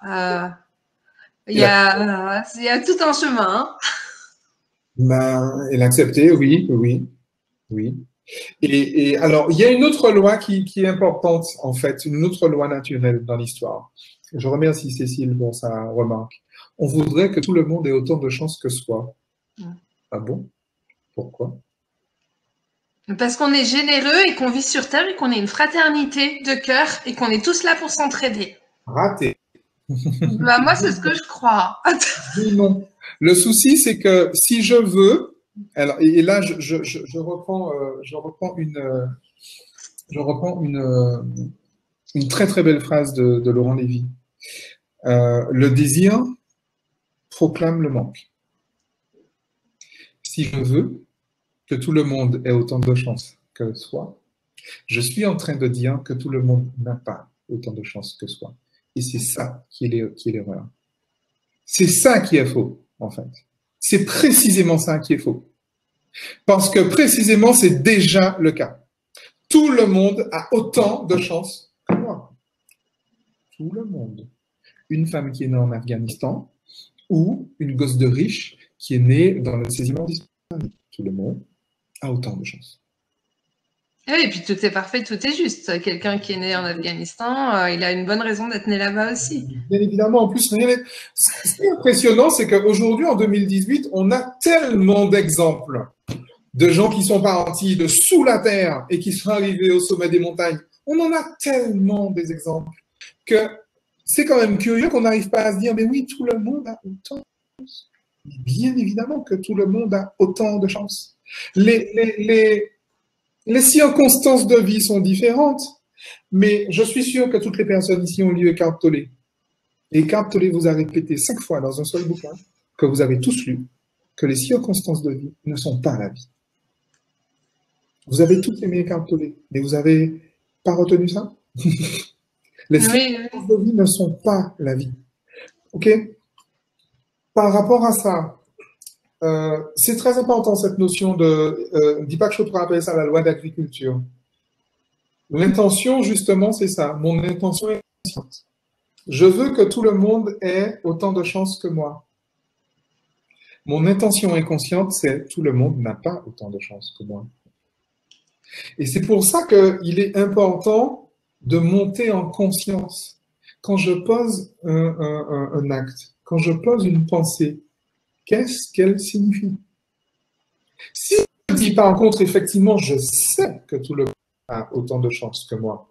il y a tout un chemin. Hein. Ben, et l'accepter, oui, oui, oui. Et alors, il y a une autre loi qui est importante, en fait, une autre loi naturelle dans l'histoire. Je remercie Cécile pour sa remarque. On voudrait que tout le monde ait autant de chances que soi. Ah bon? Pourquoi? Parce qu'on est généreux et qu'on vit sur Terre et qu'on est une fraternité de cœur et qu'on est tous là pour s'entraider. Raté. Bah, moi, c'est ce que je crois. Oui, non. Le souci, c'est que si je veux, alors, et là, je reprends, une très très belle phrase de Laurent Lévy. Le désir proclame le manque. Si je veux que tout le monde ait autant de chances que soi, je suis en train de dire que tout le monde n'a pas autant de chances que soi. Et c'est ça qui est l'erreur. C'est ça qui est faux, en fait. C'est précisément ça qui est faux. Parce que précisément, c'est déjà le cas. Tout le monde a autant de chances que moi. Tout le monde. Une femme qui est née en Afghanistan ou une gosse de riche qui est née dans le 16e arrondissement. Tout le monde a autant de chances. Et puis tout est parfait, tout est juste. Quelqu'un qui est né en Afghanistan, il a une bonne raison d'être né là-bas aussi. Bien évidemment, en plus, ce qui est impressionnant, c'est qu'aujourd'hui, en 2018, on a tellement d'exemples de gens qui sont partis de sous la terre et qui sont arrivés au sommet des montagnes. On en a tellement des exemples que c'est quand même curieux qu'on n'arrive pas à se dire, mais oui, tout le monde a autant de chances. Bien évidemment que tout le monde a autant de chances. Les circonstances de vie sont différentes, mais je suis sûr que toutes les personnes ici ont lu Eckhart Tolle. Et Eckhart Tolle vous a répété 5 fois dans un seul bouquin que vous avez tous lu, que les circonstances de vie ne sont pas la vie. Vous avez tous aimé Eckhart Tolle, mais vous n'avez pas retenu ça? Les circonstances de vie ne sont pas la vie. OK? Par rapport à ça, c'est très important cette notion de... Deepak Chopra appelle ça la loi d'agriculture. L'intention, justement, c'est ça. Mon intention est consciente. Je veux que tout le monde ait autant de chances que moi. Mon intention inconsciente, c'est tout le monde n'a pas autant de chances que moi. Et c'est pour ça qu'il est important de monter en conscience. Quand je pose un acte, quand je pose une pensée, qu'est-ce qu'elle signifie? Si je dis par contre, effectivement, je sais que tout le monde a autant de chances que moi,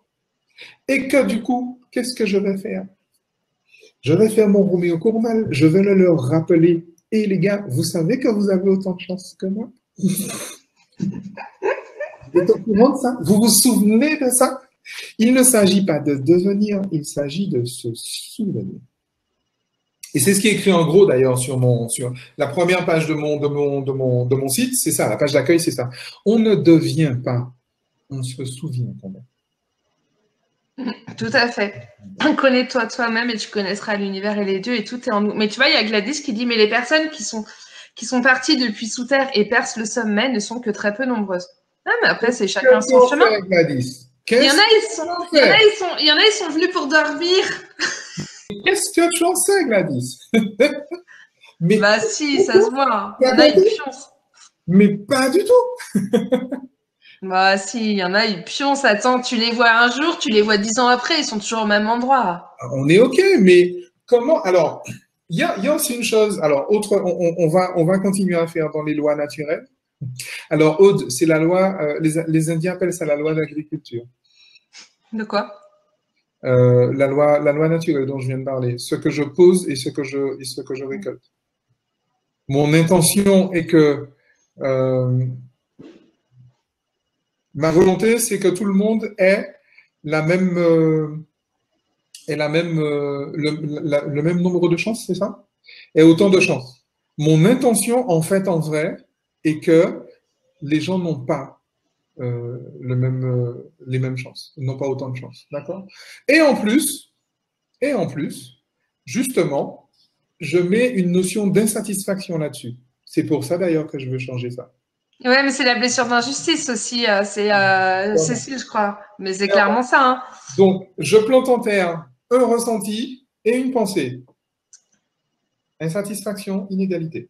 et que du coup, qu'est-ce que je vais faire? Je vais faire mon Roméo Courmal, je vais le leur rappeler. Et les gars, vous savez que vous avez autant de chances que moi? Vous êtes au courant de ça? Vous vous souvenez de ça? Il ne s'agit pas de devenir, il s'agit de se souvenir. Et c'est ce qui est écrit en gros d'ailleurs sur la première page de mon site, c'est ça, la page d'accueil, c'est ça. On ne devient pas, on se souvient quand même. Tout à fait. Connais-toi toi-même et tu connaîtras l'univers et les dieux et tout est en nous. Mais tu vois, il y a Gladys qui dit, mais les personnes qui sont parties depuis sous terre et percent le sommet ne sont que très peu nombreuses. Ah, mais après, c'est chacun son chemin. Gladys, il y en a, ils sont venus pour dormir. Qu'est-ce que tu en sais, Gladys? Mais bah si, ça se voit. Il y en a, ils pioncent. Mais pas du tout. Bah si, il y en a, ils pioncent. Attends, tu les vois un jour, tu les vois 10 ans après, ils sont toujours au même endroit. On est OK, mais comment? Alors, il y a aussi une chose. Alors, on va continuer à faire dans les lois naturelles. Alors, Aude, c'est la loi, les Indiens appellent ça la loi d'agriculture. De quoi? La loi naturelle dont je viens de parler. Ce que je pose et ce que je récolte. Mon intention est que ma volonté, c'est que tout le monde ait le même nombre de chances, c'est ça? Et autant de chances. Mon intention, en fait, en vrai, et que les gens n'ont pas les mêmes chances, n'ont pas autant de chances. D'accord? Et en plus, justement, je mets une notion d'insatisfaction là-dessus. C'est pour ça d'ailleurs que je veux changer ça. Ouais, mais c'est la blessure d'injustice aussi. C'est Voilà. Cécile, je crois. Mais c'est clairement ça. Hein. Donc, je plante en terre un ressenti et une pensée. Insatisfaction, inégalité.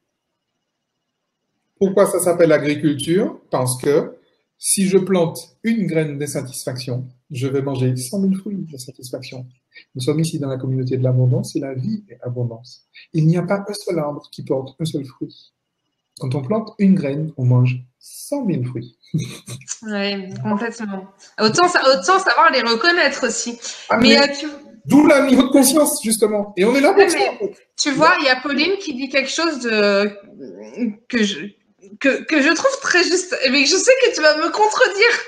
Pourquoi ça s'appelle agriculture? Parce que si je plante une graine d'insatisfaction, je vais manger 100 000 fruits de satisfaction. Nous sommes ici dans la communauté de l'abondance et la vie est abondance. Il n'y a pas un seul arbre qui porte un seul fruit. Quand on plante une graine, on mange 100 000 fruits. Oui, complètement. Autant savoir les reconnaître aussi. Ah, mais d'où le niveau de conscience, justement. Et on est là pour ça, en fait. Tu vois, il y a Pauline qui dit quelque chose que je trouve très juste, mais je sais que tu vas me contredire.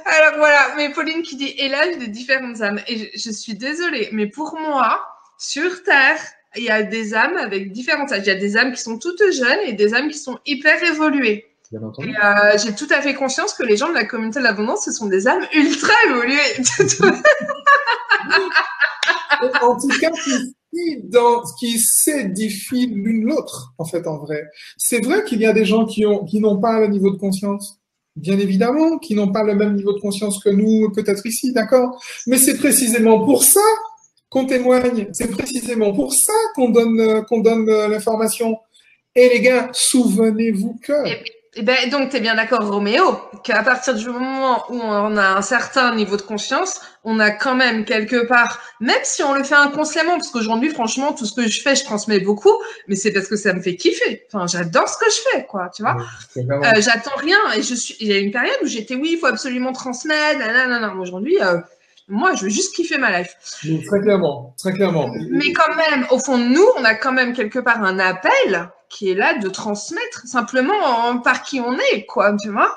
Alors voilà, mais Pauline qui dit élève de différentes âmes. Et je suis désolée, mais pour moi, sur Terre, il y a des âmes avec différentes âges. Il y a des âmes qui sont toutes jeunes et des âmes qui sont hyper évoluées. Bien entendu. Et j'ai tout à fait conscience que les gens de la communauté de l'abondance, ce sont des âmes ultra évoluées. En tout cas, qui s'édifient l'une l'autre, en fait, en vrai. C'est vrai qu'il y a des gens qui n'ont pas le niveau de conscience, bien évidemment, qui n'ont pas le même niveau de conscience que nous, peut-être ici, d'accord? Mais c'est précisément pour ça qu'on témoigne, c'est précisément pour ça qu'on donne l'information. Et les gars, souvenez-vous que... Et ben, donc, tu es bien d'accord, Roméo, qu'à partir du moment où on a un certain niveau de conscience, on a quand même quelque part, même si on le fait inconsciemment, parce qu'aujourd'hui, franchement, tout ce que je fais, je transmets beaucoup, mais c'est parce que ça me fait kiffer. Enfin, j'adore ce que je fais, quoi, tu vois. J'attends rien. Et il y a une période où j'étais, oui, il faut absolument transmettre, non. Aujourd'hui, moi, je veux juste kiffer ma life. Oui, très clairement, très clairement. Mais quand même, au fond de nous, on a quand même quelque part un appel qui est là de transmettre simplement par qui on est, quoi, tu vois.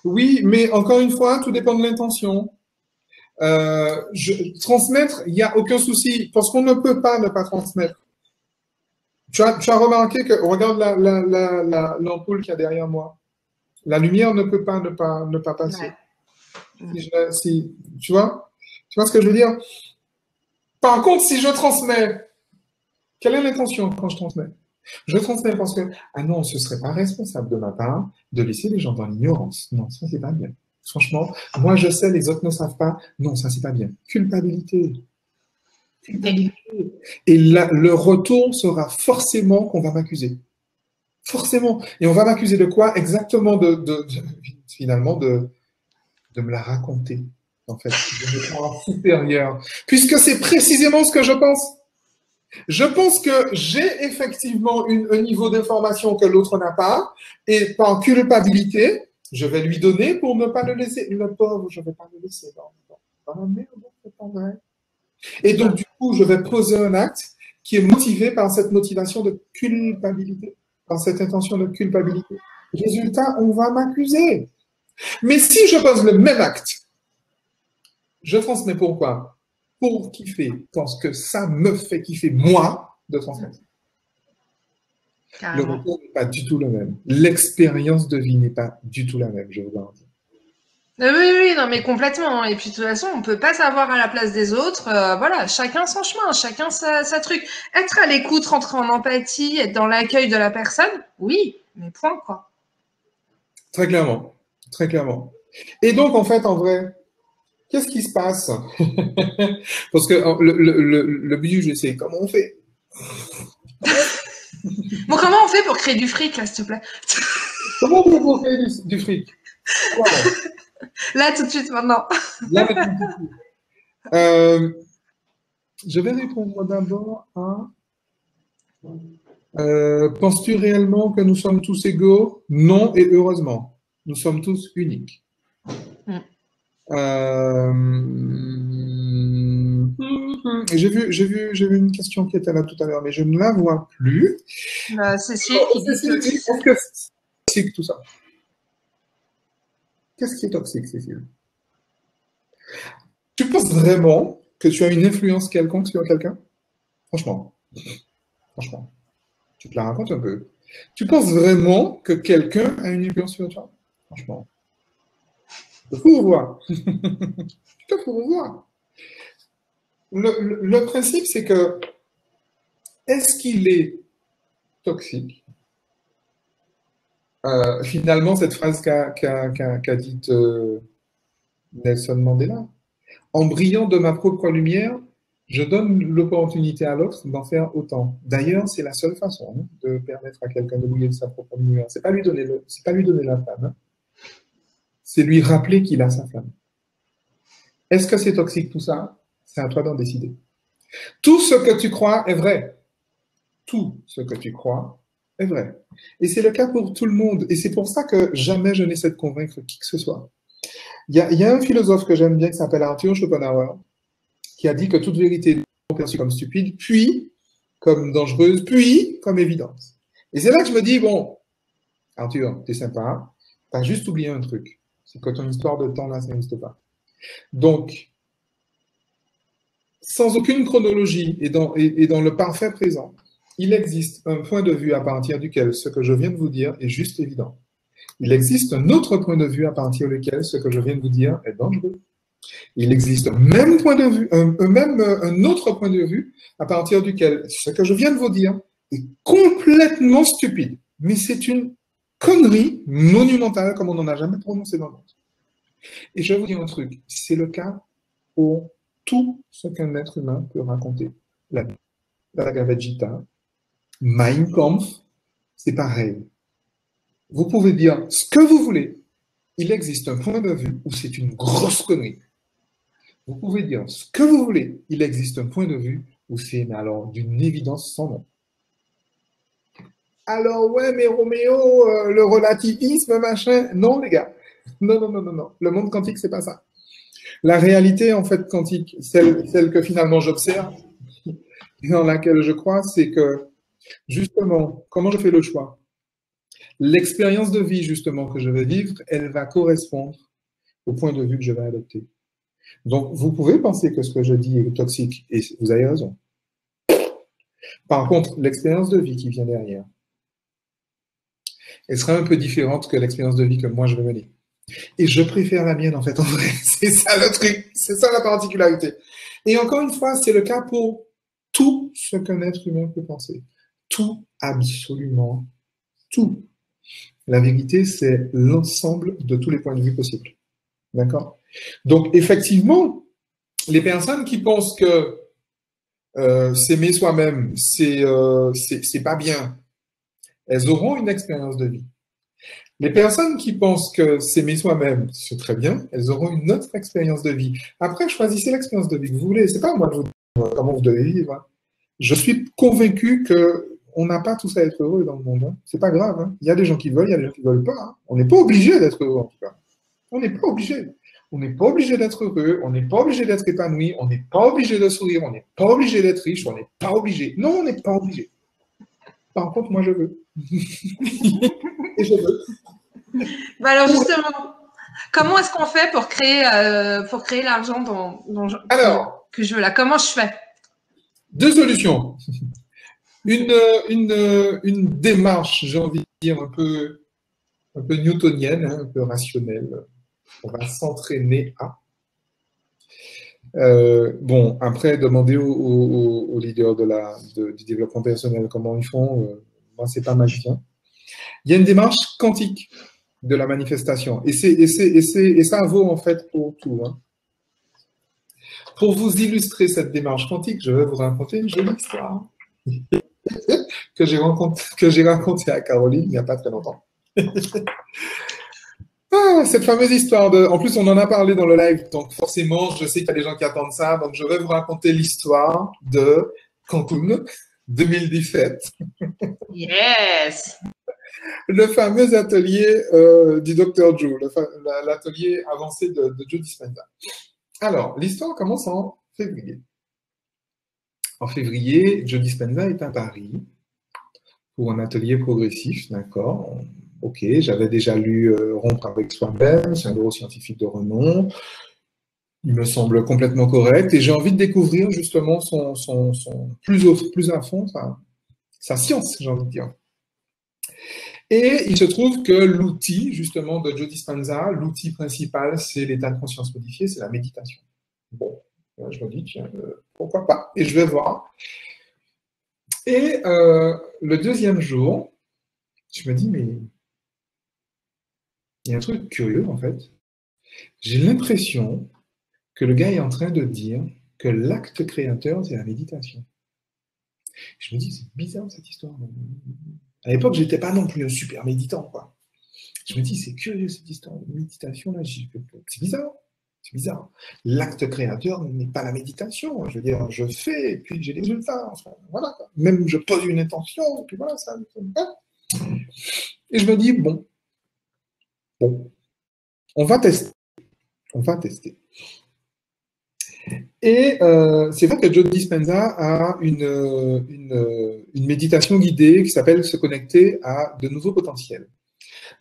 Oui, mais encore une fois, tout dépend de l'intention. Transmettre, il n'y a aucun souci, parce qu'on ne peut pas ne pas transmettre. Tu as remarqué que, regarde l'ampoule qu'il y a derrière moi. La lumière ne peut pas ne pas passer. Ouais. Tu vois ce que je veux dire? Par contre, si je transmets, quelle est l'intention quand je transmets? Je transmets parce que, ah non, ce ne serait pas responsable de ma part de laisser les gens dans l'ignorance. Non, ça, c'est pas bien. Franchement, moi, je sais, les autres ne savent pas. Non, ça, c'est pas bien. Culpabilité. Et là, le retour sera forcément qu'on va m'accuser. Forcément. Et on va m'accuser de quoi? Exactement finalement, de me la raconter. En fait, de me croire supérieur. Puisque c'est précisément ce que je pense. Je pense que j'ai effectivement un niveau d'information que l'autre n'a pas, et par culpabilité, je vais lui donner pour ne pas le laisser. Le pauvre, je ne vais pas le laisser dans la merde, c'est pas vrai. Et donc, du coup, je vais poser un acte qui est motivé par cette motivation de culpabilité, par cette intention de culpabilité. Résultat, on va m'accuser. Mais si je pose le même acte, je transmets pourquoi? Pour kiffer, parce que ça me fait kiffer, moi, de transmettre. Carrément. Le retour n'est pas du tout le même. L'expérience de vie n'est pas du tout la même, je vous garantis. Oui, non, mais complètement. Et puis, de toute façon, on peut pas savoir à la place des autres. Voilà, chacun son chemin, chacun sa truc. Être à l'écoute, rentrer en empathie, être dans l'accueil de la personne, oui, mais point, quoi. Très clairement, très clairement. Et donc, en fait, en vrai, qu'est-ce qui se passe? Parce que le but du jeu, c'est comment on fait? Bon, comment on fait pour créer du fric, là, s'il te plaît? Comment on fait pour créer du fric? Là, tout de suite, maintenant. Là, tout de suite. Je vais répondre d'abord à... penses-tu réellement que nous sommes tous égaux? Non, et heureusement. Nous sommes tous uniques. J'ai vu une question qui était là tout à l'heure, mais je ne la vois plus. Cécile qui dit est-ce que c'est toxique tout ça? Qu'est-ce qui est toxique, Cécile? Tu penses vraiment que tu as une influence quelconque sur quelqu'un? Franchement. Tu te la racontes un peu. Tu penses vraiment que quelqu'un a une influence sur toi? Franchement. Il faut revoir. Il faut revoir. Le principe, c'est que est-ce qu'il est toxique? Finalement, cette phrase qu'a dite Nelson Mandela, en brillant de ma propre lumière, je donne l'opportunité à l'autre d'en faire autant. D'ailleurs, c'est la seule façon de permettre à quelqu'un de briller de sa propre lumière. C'est pas lui donner la flamme, hein. C'est lui rappeler qu'il a sa flamme. Est-ce que c'est toxique tout ça? C'est à toi d'en décider. Tout ce que tu crois est vrai. Tout ce que tu crois est vrai. Et c'est le cas pour tout le monde. Et c'est pour ça que jamais je n'essaie de convaincre qui que ce soit. Il y a un philosophe que j'aime bien qui s'appelle Arthur Schopenhauer, qui a dit que toute vérité est perçue comme stupide, puis comme dangereuse, puis comme évidente. Et c'est là que je me dis, bon, Arthur, t'es sympa, t'as juste oublié un truc. C'est que ton histoire de temps là, ça n'existe pas. Donc, sans aucune chronologie et dans le parfait présent, il existe un point de vue à partir duquel ce que je viens de vous dire est juste évident. Il existe un autre point de vue à partir duquel ce que je viens de vous dire est dangereux. Il existe un même point de vue, un autre point de vue à partir duquel ce que je viens de vous dire est complètement stupide. Mais c'est une connerie monumentale comme on n'en a jamais prononcé dans le monde. Et je vais vous dire un truc, c'est le cas pour tout ce qu'un être humain peut raconter. La Bhagavad Gita, Mein Kampf, c'est pareil. Vous pouvez dire ce que vous voulez. Il existe un point de vue où c'est une grosse connerie. Vous pouvez dire ce que vous voulez. Il existe un point de vue où c'est alors d'une évidence sans nom. Alors ouais, mais Roméo, le relativisme, machin. Non, les gars. Non, non, non, non, non. Le monde quantique, c'est pas ça. La réalité, en fait, quantique, celle que finalement j'observe, dans laquelle je crois, c'est que, justement, comment je fais le choix? L'expérience de vie, justement, que je vais vivre, elle va correspondre au point de vue que je vais adopter. Donc, vous pouvez penser que ce que je dis est toxique, et vous avez raison. Par contre, l'expérience de vie qui vient derrière, elle sera un peu différente que l'expérience de vie que moi je vais mener. Et je préfère la mienne, en fait, en vrai. C'est ça le truc, c'est ça la particularité. Et encore une fois, c'est le cas pour tout ce qu'un être humain peut penser. Tout, absolument tout. La vérité, c'est l'ensemble de tous les points de vue possibles. D'accord? Donc, effectivement, les personnes qui pensent que s'aimer soi-même, c'est pas bien, elles auront une expérience de vie. Les personnes qui pensent que s'aimer soi-même, c'est très bien, elles auront une autre expérience de vie. Après, choisissez l'expérience de vie que vous voulez. C'est pas à moi de vous dire comment vous devez vivre. Je suis convaincu que on n'a pas tous à être heureux dans le monde. Hein. C'est pas grave. Hein. Il y a des gens qui veulent, il y a des gens qui veulent pas. Hein. On n'est pas obligé d'être heureux, en tout cas. On n'est pas obligé. On n'est pas obligé d'être heureux, on n'est pas obligé d'être épanoui, on n'est pas obligé de sourire, on n'est pas obligé d'être riche, on n'est pas obligé. Non, on n'est pas obligé. Par contre, moi, je veux. Et je veux. Bah alors justement, comment est-ce qu'on fait pour créer l'argent que je veux là? Comment je fais? Deux solutions. Une démarche, j'ai envie de dire, un peu newtonienne, hein, un peu rationnelle. On va s'entraîner à. Bon, après, demander aux leaders du développement personnel comment ils font, moi, c'est pas magicien. Il y a une démarche quantique de la manifestation. Et ça vaut en fait pour tout. Hein. Pour vous illustrer cette démarche quantique, je vais vous raconter une jolie histoire que j'ai racontée à Caroline il n'y a pas très longtemps. Ah, cette fameuse histoire de... En plus, on en a parlé dans le live, donc forcément, je sais qu'il y a des gens qui attendent ça, donc je vais vous raconter l'histoire de Cancun 2017. Yes! Le fameux atelier du Dr. Joe, l'atelier avancé de Joe Dispenza. Alors, l'histoire commence en février. En février, Joe Dispenza est à Paris pour un atelier progressif, d'accord. Ok, j'avais déjà lu Rompre avec soi-même, c'est un neuroscientifique de renom. Il me semble complètement correct et j'ai envie de découvrir justement son plus à fond, sa science, j'ai envie de dire. Et il se trouve que l'outil, justement, de Joe Dispenza, l'outil principal, c'est l'état de conscience modifié, c'est la méditation. Bon, je me dis, tiens, pourquoi pas? Et je vais voir. Et le deuxième jour, je me dis, mais il y a un truc curieux, en fait. J'ai l'impression que le gars est en train de dire que l'acte créateur, c'est la méditation. Je me dis, c'est bizarre cette histoire. À l'époque, je n'étais pas non plus un super méditant, quoi. Je me dis, c'est curieux cette histoire de méditation, là. C'est bizarre. C'est bizarre. L'acte créateur n'est pas la méditation. Je veux dire, je fais, et puis j'ai des résultats. Enfin, voilà. Même je pose une intention, et puis voilà, ça. Et je me dis, bon, on va tester. On va tester. Et c'est vrai que Joe Dispenza a une méditation guidée qui s'appelle se connecter à de nouveaux potentiels.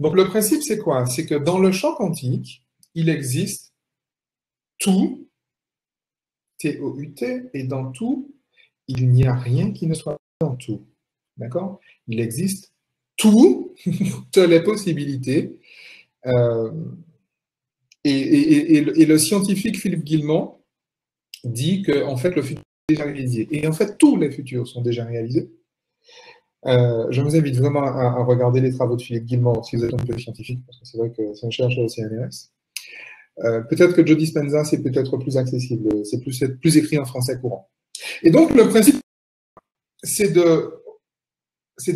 Donc le principe, c'est quoi? C'est que dans le champ quantique, il existe tout, T-O-U-T, et dans tout, il n'y a rien qui ne soit dans tout. D'accord? Il existe toutes les possibilités. Et le scientifique Philippe Guillemont dit que en fait, le futur est déjà réalisé. Et en fait, tous les futurs sont déjà réalisés. Je vous invite vraiment à regarder les travaux de Philippe Guillemont si vous êtes un peu scientifique, parce que c'est vrai que c'est un chercheur au CNRS. Peut-être que Joe Dispenza, c'est peut-être plus accessible, c'est plus écrit en français courant. Et donc, le principe, c'est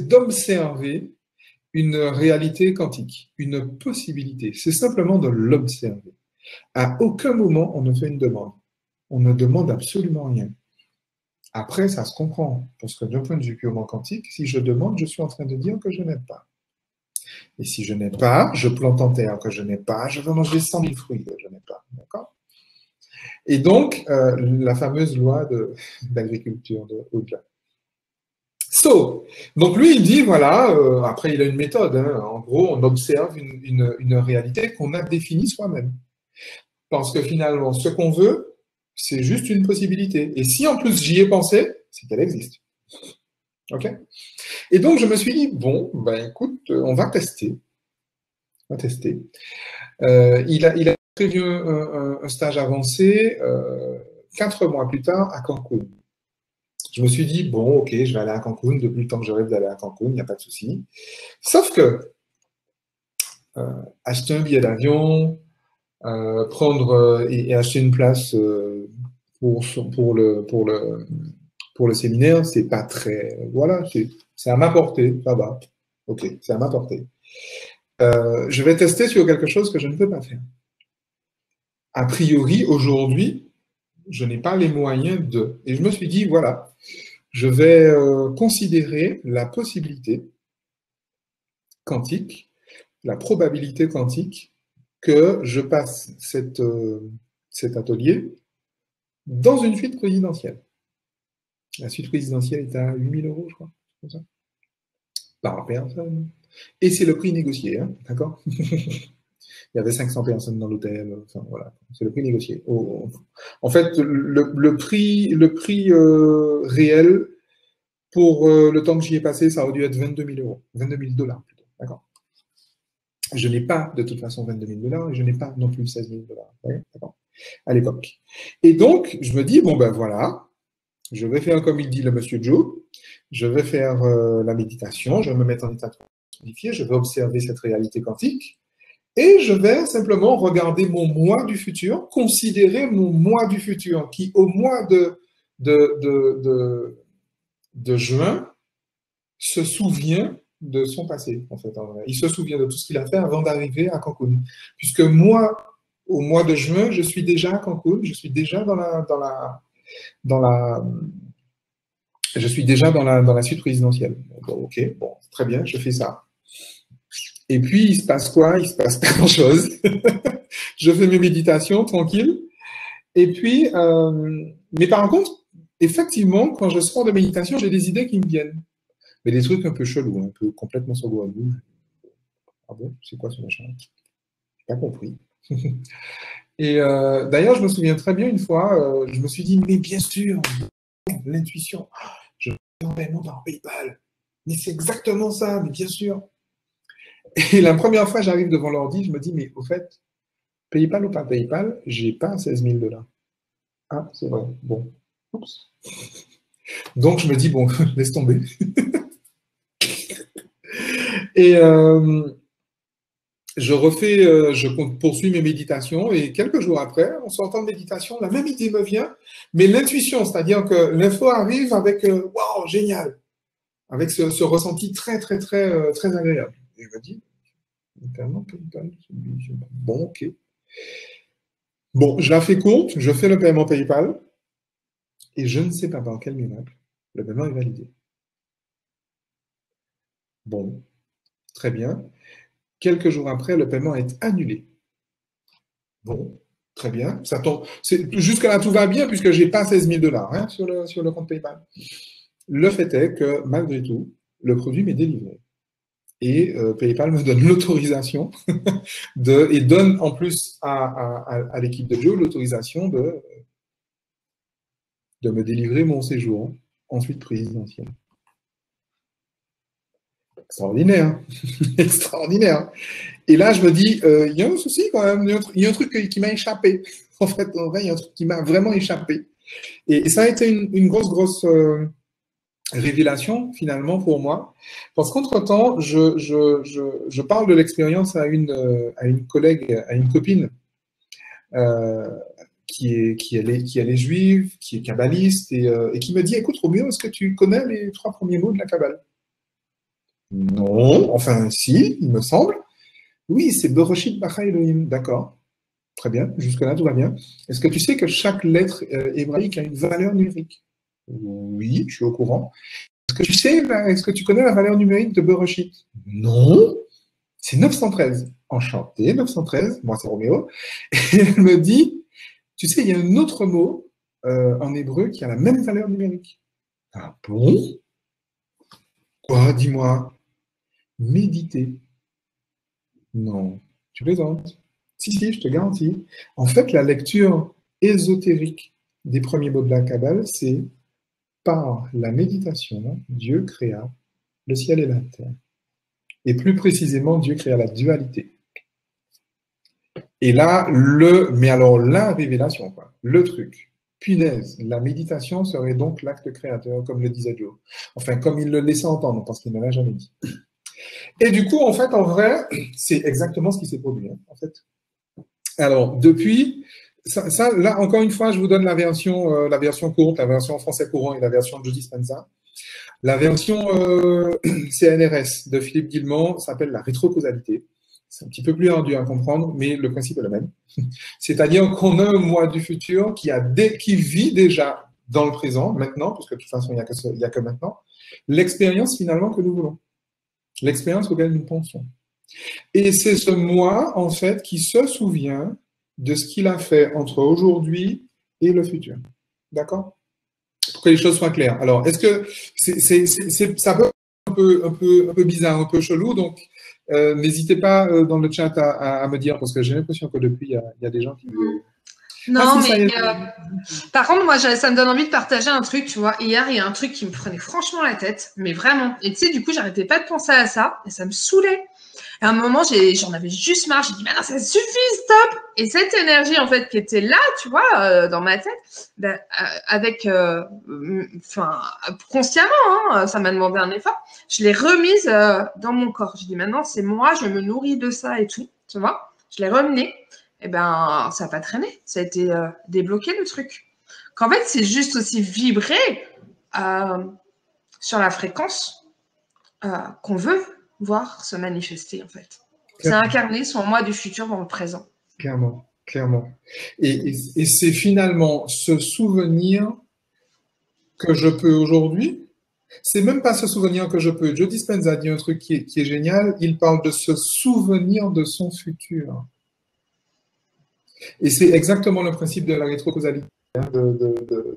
d'observer une réalité quantique, une possibilité. C'est simplement de l'observer. À aucun moment, on ne fait une demande. On ne demande absolument rien. Après, ça se comprend, parce que d'un point de vue purement quantique, si je demande, je suis en train de dire que je n'ai pas. Et si je n'ai pas, je plante en terre que je n'ai pas, je vais manger 100 000 fruits que je n'ai pas. D'accord? Et donc, la fameuse loi d'agriculture de Hodja. Donc lui, il dit, voilà, après il a une méthode, hein, en gros, on observe une réalité qu'on a définie soi-même. Parce que finalement, ce qu'on veut, c'est juste une possibilité. Et si en plus j'y ai pensé, c'est qu'elle existe. OK? Et donc je me suis dit, bon, ben écoute, on va tester. On va tester. Il a prévu un stage avancé 4 mois plus tard à Cancun. Je me suis dit, bon, ok, je vais aller à Cancun. Depuis le temps que je rêve d'aller à Cancun, il n'y a pas de souci. Sauf que acheter un billet d'avion, prendre et acheter une place pour le séminaire, c'est pas très. Voilà, c'est à ma portée, ça va. Ok, c'est à ma portée. Je vais tester sur quelque chose que je ne peux pas faire. A priori, aujourd'hui, je n'ai pas les moyens de. Et je me suis dit, voilà, je vais considérer la possibilité quantique, la probabilité quantique que je passe cet atelier dans une suite présidentielle. La suite présidentielle est à 8 000 €, je crois, comme ça, par personne. Et c'est le prix négocié, hein, d'accord? Il y avait 500 personnes dans l'hôtel, enfin voilà, c'est le prix négocié. En fait, le prix réel pour le temps que j'y ai passé, ça aurait dû être 22 000 €, 22 000 $ plutôt, d'accord? Je n'ai pas de toute façon 22 000 $ et je n'ai pas non plus 16 000 $, d'accord, à l'époque. Et donc, je me dis, bon ben voilà, je vais faire comme il dit le monsieur Joe, je vais faire la méditation, je vais me mettre en état de modifié, je vais observer cette réalité quantique et je vais simplement regarder mon moi du futur, considérer mon moi du futur qui, au mois de juin, se souvient de son passé, en fait. Il se souvient de tout ce qu'il a fait avant d'arriver à Cancun. Puisque moi, au mois de juin, je suis déjà à Cancun, je suis déjà je suis déjà dans la suite présidentielle. Bon, ok, bon, très bien, je fais ça. Et puis, il se passe quoi? Il se passe pas grand-chose. Je fais mes méditations tranquille. Et puis, mais par contre, effectivement, quand je sors de méditation, j'ai des idées qui me viennent. Mais des trucs un peu chelous, un peu complètement saugrenus. Ah bon, c'est quoi ce machin? J'ai pas compris. Et d'ailleurs, je me souviens très bien une fois, je me suis dit, mais bien sûr, l'intuition, je vais en paiement par PayPal. Mais c'est exactement ça, mais bien sûr. Et la première fois, j'arrive devant l'ordi, je me dis, mais au fait, PayPal ou pas PayPal, j'ai pas 16 000 $. Ah, c'est vrai. Bon. Oups. Donc, je me dis, bon, laisse tomber. Et je poursuis mes méditations et quelques jours après, en sortant de méditation, la même idée me vient, mais l'intuition, c'est-à-dire que l'info arrive avec waouh, génial, avec ce ressenti très, très, très, très agréable. Et je me dis, bon, ok. Bon, je la fais courte, je fais le paiement PayPal et je ne sais pas par quel miracle, le paiement est validé. Bon, très bien. Quelques jours après, le paiement est annulé. Bon, très bien. Ça tombe. Jusque-là, tout va bien puisque je n'ai pas 16 000 $ hein, sur le compte PayPal. Le fait est que, malgré tout, le produit m'est délivré. Et PayPal me donne l'autorisation et donne en plus à l'équipe de Joe l'autorisation de me délivrer mon séjour, ensuite présidentiel. Extraordinaire. Extraordinaire. Et là, je me dis, il y a un souci quand même, il y a un truc qui m'a échappé. En fait, il y a un truc qui m'a vraiment échappé. Et ça a été une grosse révélation finalement pour moi. Parce qu'entre-temps, je parle de l'expérience à une collègue, à une copine qui est juive, qui est kabbaliste et qui me dit, écoute Roméo, est-ce que tu connais les 3 premiers mots de la Kabbale? Non, enfin si, il me semble. Oui, c'est Beroshit Bara Elohim, d'accord. Très bien, jusque-là, tout va bien. Est-ce que tu sais que chaque lettre hébraïque a une valeur numérique? Oui, je suis au courant. Est-ce que tu connais la valeur numérique de Beroshit? Non, c'est 913. Enchanté, 913, moi c'est Roméo. Et elle me dit, tu sais, il y a un autre mot en hébreu qui a la même valeur numérique. Ah bon? Quoi? Dis-moi. Méditer. Non, tu plaisantes. Si, je te garantis. En fait, la lecture ésotérique des premiers mots de la Kabbale, c'est par la méditation, Dieu créa le ciel et la terre. Et plus précisément, Dieu créa la dualité. Et là, mais alors la révélation, quoi, le truc, punaise, la méditation serait donc l'acte créateur, comme le disait Joe. Enfin, comme il le laissait entendre, parce qu'il ne l'a jamais dit. Et du coup, en fait, en vrai, c'est exactement ce qui s'est produit, hein, en fait. Alors, depuis, là, encore une fois, je vous donne la version courte, la version français courant et la version Joe Dispenza. La version CNRS de Philippe Guillemont s'appelle la rétrocausalité. C'est un petit peu plus ardu à comprendre, mais le principe est le même. C'est-à-dire qu'on a un moi du futur qui vit déjà dans le présent, maintenant, parce que de toute façon, il n'y a que maintenant, l'expérience finalement que nous voulons, l'expérience auquel nous pensons. Et c'est ce moi, en fait, qui se souvient de ce qu'il a fait entre aujourd'hui et le futur. D'accord? Pour que les choses soient claires. Alors, est-ce que ça peut être un peu bizarre, un peu chelou, donc n'hésitez pas dans le chat à me dire, parce que j'ai l'impression que depuis, il y a des gens qui... Non, mais par contre, moi, ça me donne envie de partager un truc, tu vois. Hier, il y a un truc qui me prenait franchement la tête, mais vraiment. Et tu sais, du coup, j'arrêtais pas de penser à ça, et ça me saoulait. Et à un moment, j'en avais juste marre. J'ai dit, mais non, ça suffit, stop. Et cette énergie, en fait, qui était là, tu vois, dans ma tête, ben, consciemment, hein, ça m'a demandé un effort. Je l'ai remise dans mon corps. J'ai dit, maintenant, c'est moi, je me nourris de ça et tout, tu vois. Je l'ai remené. Eh ben, ça n'a pas traîné. Ça a été débloqué, le truc. Qu'en fait, c'est juste aussi vibrer sur la fréquence qu'on veut voir se manifester, en fait. C'est incarner son moi du futur dans le présent. Clairement, clairement. Et c'est finalement ce souvenir que je peux aujourd'hui. C'est même pas ce souvenir que je peux. Joe Dispenza a dit un truc qui est génial. Il parle de se souvenir de son futur. Et c'est exactement le principe de la rétrocausalité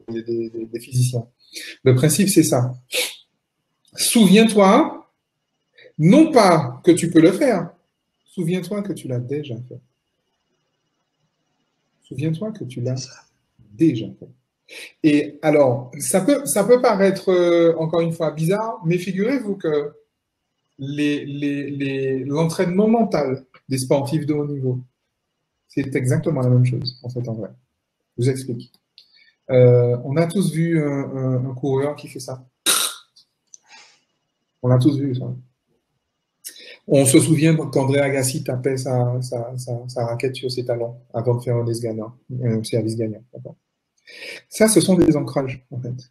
des physiciens. Le principe, c'est ça. Souviens-toi, non pas que tu peux le faire, souviens-toi que tu l'as déjà fait. Souviens-toi que tu l'as déjà fait. Et alors, ça peut paraître, encore une fois, bizarre, mais figurez-vous que l'entraînement mental des sportifs de haut niveau, c'est exactement la même chose, en fait, en vrai. Je vous explique. On a tous vu un coureur qui fait ça. On l'a tous vu, ça. On se souvient qu'André Agassi tapait sa raquette sur ses talons avant de faire un service gagnant. Ça, ce sont des ancrages, en fait.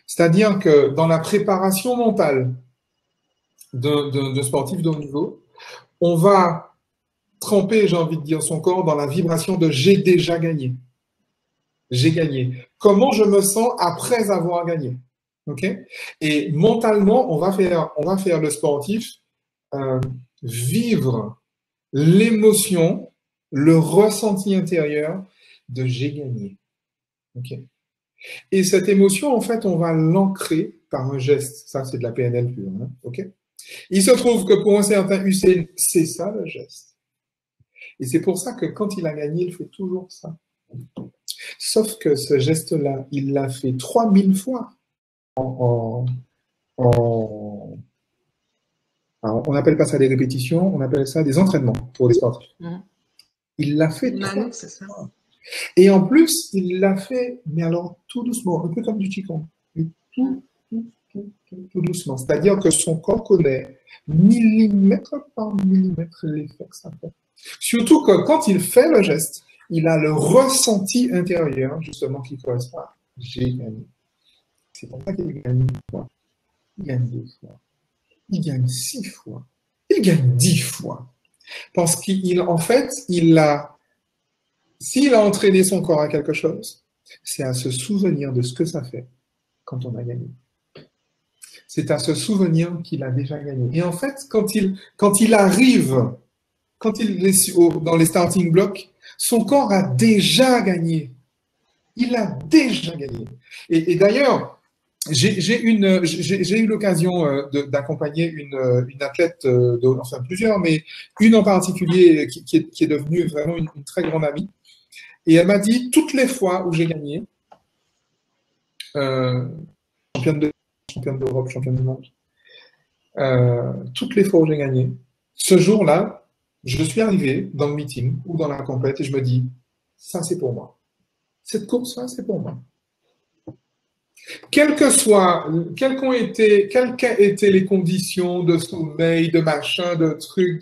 C'est-à-dire que dans la préparation mentale de sportifs de haut niveau, on va tremper, j'ai envie de dire, son corps dans la vibration de j'ai déjà gagné. J'ai gagné. Comment je me sens après avoir gagné? Okay? Et mentalement, on va faire le sportif vivre l'émotion, le ressenti intérieur de j'ai gagné. Okay? Et cette émotion, en fait, on va l'ancrer par un geste. Ça, c'est de la PNL pure. Hein? Okay? Il se trouve que pour un certain Hussein, c'est ça le geste. Et c'est pour ça que quand il a gagné, il fait toujours ça. Sauf que ce geste-là, il l'a fait 3000 fois alors, on n'appelle pas ça des répétitions, on appelle ça des entraînements pour les sportifs. Il l'a fait 3 fois. Et en plus, il l'a fait, mais alors tout doucement, un peu comme du Qigong. Tout doucement. C'est-à-dire que son corps connaît millimètre par millimètre l'effet que ça fait. Surtout que quand il fait le geste, il a le ressenti intérieur, justement, qui correspond à j'ai gagné. C'est pour ça qu'il gagne 1 fois. Il gagne 2 fois. Il gagne 6 fois. Il gagne 10 fois. Parce qu'en fait, s'il a entraîné son corps à quelque chose, c'est à se souvenir de ce que ça fait quand on a gagné. C'est à se souvenir qu'il a déjà gagné. Et en fait, quand il arrive, quand il est dans les starting blocks, son corps a déjà gagné. Il a déjà gagné. Et d'ailleurs, j'ai eu l'occasion d'accompagner une athlète, enfin plusieurs, mais une en particulier qui est devenue vraiment une très grande amie. Et elle m'a dit, toutes les fois où j'ai gagné, championne d'Europe, championne du monde, toutes les fois où j'ai gagné, ce jour-là, je suis arrivé dans le meeting ou dans la compète et je me dis, ça c'est pour moi. Cette course-là, c'est pour moi. Quelles qu'ont été les conditions de sommeil, de machin, de trucs,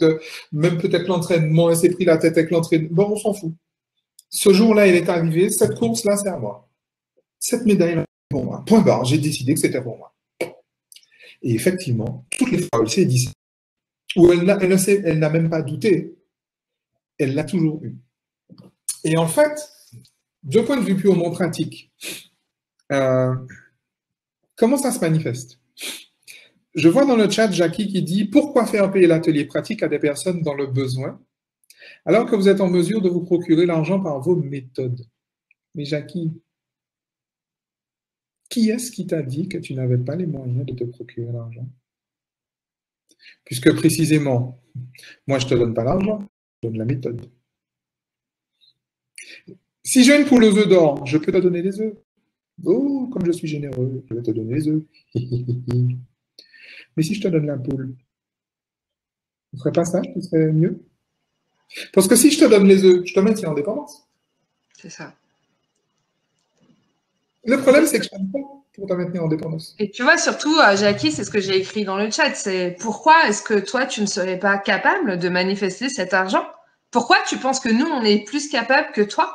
même peut-être l'entraînement, elle s'est pris la tête avec l'entraînement, bon, on s'en fout. Ce jour-là, il est arrivé, cette course-là, c'est à moi. Cette médaille-là, c'est pour moi. Point barre, j'ai décidé que c'était pour moi. Et effectivement, toutes les fois où elle s'est dit ça, où elle n'a même pas douté, elle l'a toujours eu. Et en fait, d'un point de vue purement pratique, comment ça se manifeste? Je vois dans le chat Jackie qui dit « Pourquoi faire payer l'atelier pratique à des personnes dans le besoin alors que vous êtes en mesure de vous procurer l'argent par vos méthodes ?» Mais Jackie, qui est-ce qui t'a dit que tu n'avais pas les moyens de te procurer l'argent? Puisque précisément, moi je ne te donne pas l'argent, je te donne la méthode. Si j'ai une poule aux œufs d'or, je peux te donner des œufs. Oh, comme je suis généreux, je vais te donner les œufs. Mais si je te donne la poule, tu ne ferais pas ça, ce serait mieux? Parce que si je te donne les œufs, je te maintiens en dépendance. C'est ça. Le problème, c'est que je t'aime pas pour te maintenir en dépendance. Et tu vois, surtout, Jackie, c'est ce que j'ai écrit dans le chat, c'est pourquoi est-ce que toi, tu ne serais pas capable de manifester cet argent? Pourquoi tu penses que nous, on est plus capable que toi?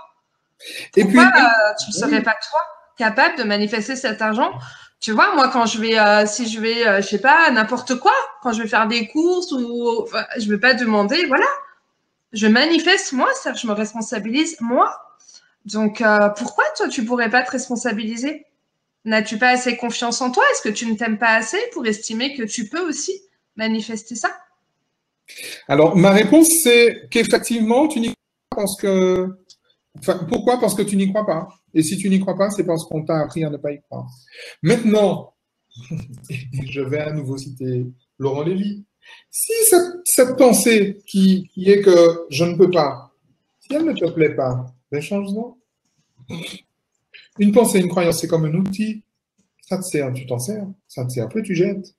Pourquoi tu ne serais pas, toi, capable de manifester cet argent? Tu vois, moi, quand je vais, si je vais, je sais pas, n'importe quoi, quand je vais faire des courses ou, enfin, je vais pas demander, voilà. Je manifeste moi, ça, je me responsabilise moi. Donc, pourquoi toi, tu pourrais pas te responsabiliser? N'as-tu pas assez confiance en toi? Est-ce que tu ne t'aimes pas assez pour estimer que tu peux aussi manifester ça? Alors, ma réponse, c'est qu'effectivement, tu n'y crois pas parce que... Enfin, pourquoi? Parce que tu n'y crois pas. Et si tu n'y crois pas, c'est parce qu'on t'a appris à ne pas y croire. Maintenant, je vais à nouveau citer Laurent Lévy. Si cette pensée qui est que je ne peux pas, si elle ne te plaît pas, ben change-en. Une pensée, une croyance, c'est comme un outil. Ça te sert, tu t'en sers. Ça te sert plus, tu jettes.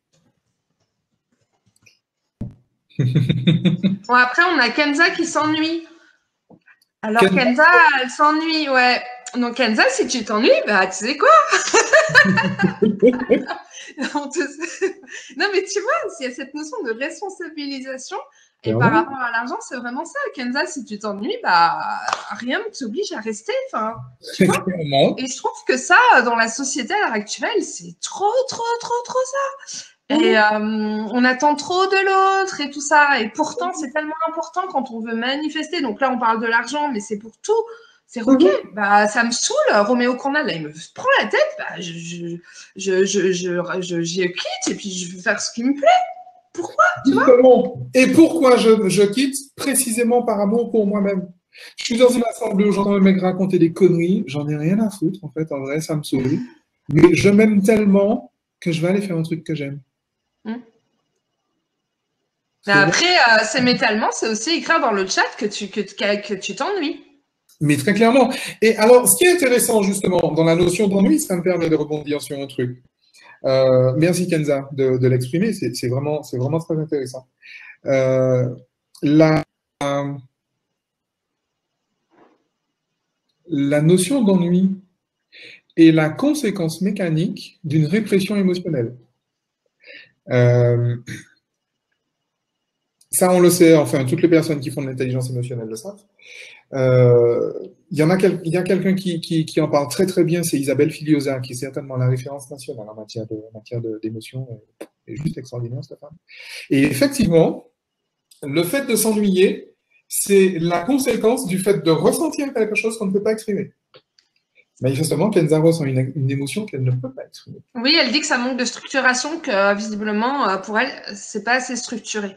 Bon, après, on a Kenza qui s'ennuie. Alors, Kenza, elle s'ennuie, ouais. Donc, Kenza, si tu t'ennuies, bah, tu sais quoi? Non, mais tu vois, il y a cette notion de responsabilisation. Et par rapport à l'argent, c'est vraiment ça. Kenza, si tu t'ennuies, bah, rien ne t'oblige à rester. Enfin, tu vois. Et je trouve que ça, dans la société à l'heure actuelle, c'est trop ça. Et on attend trop de l'autre et tout ça. Et pourtant, c'est tellement important quand on veut manifester. Donc là, on parle de l'argent, mais c'est pour tout. C'est ok, bah ça me saoule, Roméo Cornal, là, il me prend la tête, bah j'y quitte et puis je vais faire ce qui me plaît. Pourquoi, tu vois? Et pourquoi je quitte? Précisément par amour pour moi-même. Je suis dans une assemblée où j'entends un mec raconter des conneries, j'en ai rien à foutre, en fait, en vrai, ça me saoule. Mais je m'aime tellement que je vais aller faire un truc que j'aime. Après, s'aimer tellement, c'est aussi écrire dans le chat que tu t'ennuies. Mais très clairement. Et alors, ce qui est intéressant, justement, dans la notion d'ennui, ça me permet de rebondir sur un truc. Merci Kenza de l'exprimer, c'est vraiment très intéressant. La notion d'ennui est la conséquence mécanique d'une répression émotionnelle. Ça, on le sait, enfin, toutes les personnes qui font de l'intelligence émotionnelle le savent. Il y a quelqu'un qui en parle très très bien, c'est Isabelle Filiosa, qui est certainement la référence nationale en matière d'émotion, est juste extraordinaire cette femme. Et effectivement, le fait de s'ennuyer, c'est la conséquence du fait de ressentir quelque chose qu'on ne peut pas exprimer. Manifestement, Kenza ressent une émotion qu'elle ne peut pas exprimer. Oui, elle dit que ça manque de structuration, que visiblement, pour elle, c'est pas assez structuré.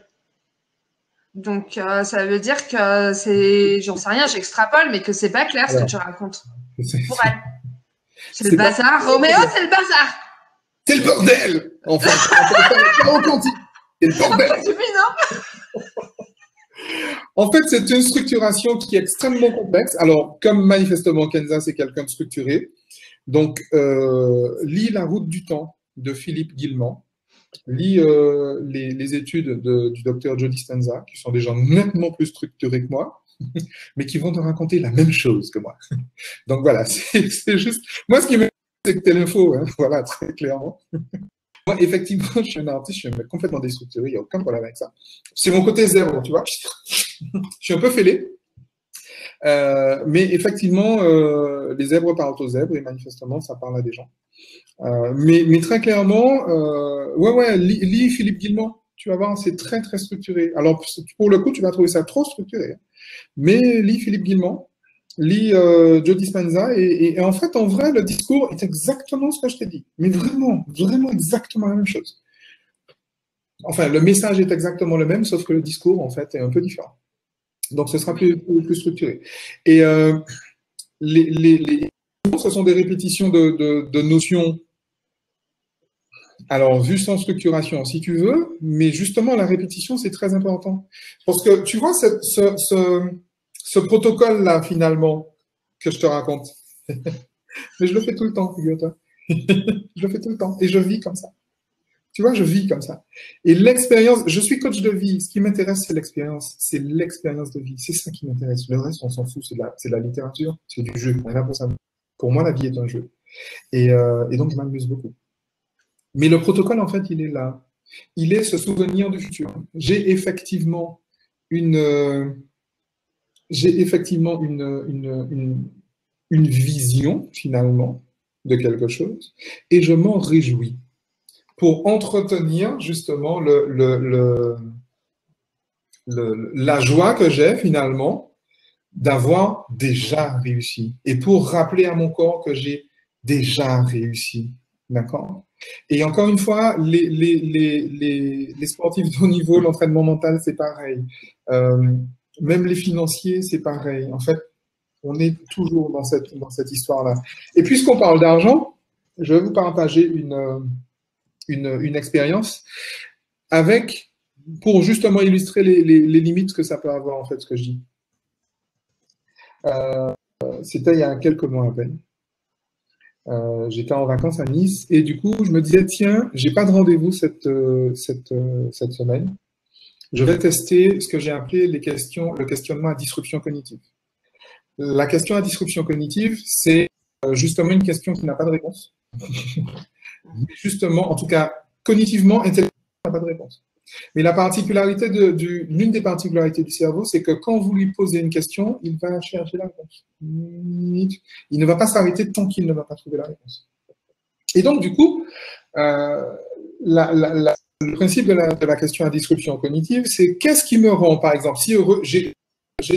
Donc, ça veut dire que c'est, j'en sais rien, j'extrapole, mais que c'est pas clair ce que tu racontes. Pour elle. C'est le bazar. Roméo, c'est le bazar. C'est le bordel. Enfin, c'est le bordel. En fait, c'est une structuration qui est extrêmement complexe. Alors, comme manifestement Kenza, c'est quelqu'un de structuré. Donc, lis La route du temps de Philippe Guillemant. Lis les études du docteur Joe Dispenza, qui sont des gens nettement plus structurés que moi, mais qui vont te raconter la même chose que moi. Donc voilà, c'est juste... Moi, ce qui me c'est que t'es l'info, hein, voilà, très clairement. Moi, effectivement, je suis un artiste, je suis complètement déstructuré, il n'y a aucun problème avec ça. C'est mon côté zéro, tu vois. Je suis un peu fêlé. Mais effectivement, les zèbres parlent aux zèbres et manifestement, ça parle à des gens. Mais très clairement, lis Philippe Guillemant, tu vas voir, c'est très très structuré. Alors pour le coup, tu vas trouver ça trop structuré, hein. Mais lis Philippe Guillemant, lis Joe Dispenza, et en fait, en vrai, le discours est exactement ce que je t'ai dit. Mais vraiment, vraiment exactement la même chose. Enfin, le message est exactement le même, sauf que le discours, en fait, est un peu différent. Donc, ce sera plus structuré. Et ce sont des répétitions de notions. Alors, vu sans structuration, si tu veux, mais justement, la répétition, c'est très important. Parce que, tu vois, ce protocole-là, finalement, que je te raconte, mais je le fais tout le temps, figure-toi. Je le fais tout le temps. Et je vis comme ça. Tu vois, je vis comme ça. Et l'expérience, je suis coach de vie. Ce qui m'intéresse, c'est l'expérience. C'est l'expérience de vie. C'est ça qui m'intéresse. Le reste, on s'en fout. C'est de la littérature. C'est du jeu. On est là pour ça. Pour moi, la vie est un jeu. Et donc, je m'amuse beaucoup. Mais le protocole, en fait, il est là. Il est ce souvenir du futur. J'ai effectivement une vision, finalement, de quelque chose. Et je m'en réjouis. Pour entretenir justement la joie que j'ai finalement d'avoir déjà réussi. Et pour rappeler à mon corps que j'ai déjà réussi. D'accord? Et encore une fois, les sportifs de haut niveau, l'entraînement mental, c'est pareil. Même les financiers, c'est pareil. En fait, on est toujours dans cette histoire-là. Et puisqu'on parle d'argent, je vais vous partager une expérience pour justement illustrer les limites que ça peut avoir, en fait, ce que je dis. C'était il y a quelques mois à peine. J'étais en vacances à Nice et du coup, je me disais, tiens, j'ai pas de rendez-vous cette semaine. Je vais tester ce que j'ai appelé le questionnement à disruption cognitive. La question à disruption cognitive, c'est justement une question qui n'a pas de réponse. Justement, en tout cas, cognitivement, intellectuellement, n'a pas de réponse. Mais la particularité l'une des particularités du cerveau, c'est que quand vous lui posez une question, il va chercher la réponse. Il ne va pas s'arrêter tant qu'il ne va pas trouver la réponse. Et donc, du coup, le principe de la question à disruption cognitive, c'est qu'est-ce qui me rend, par exemple, si heureux, j'ai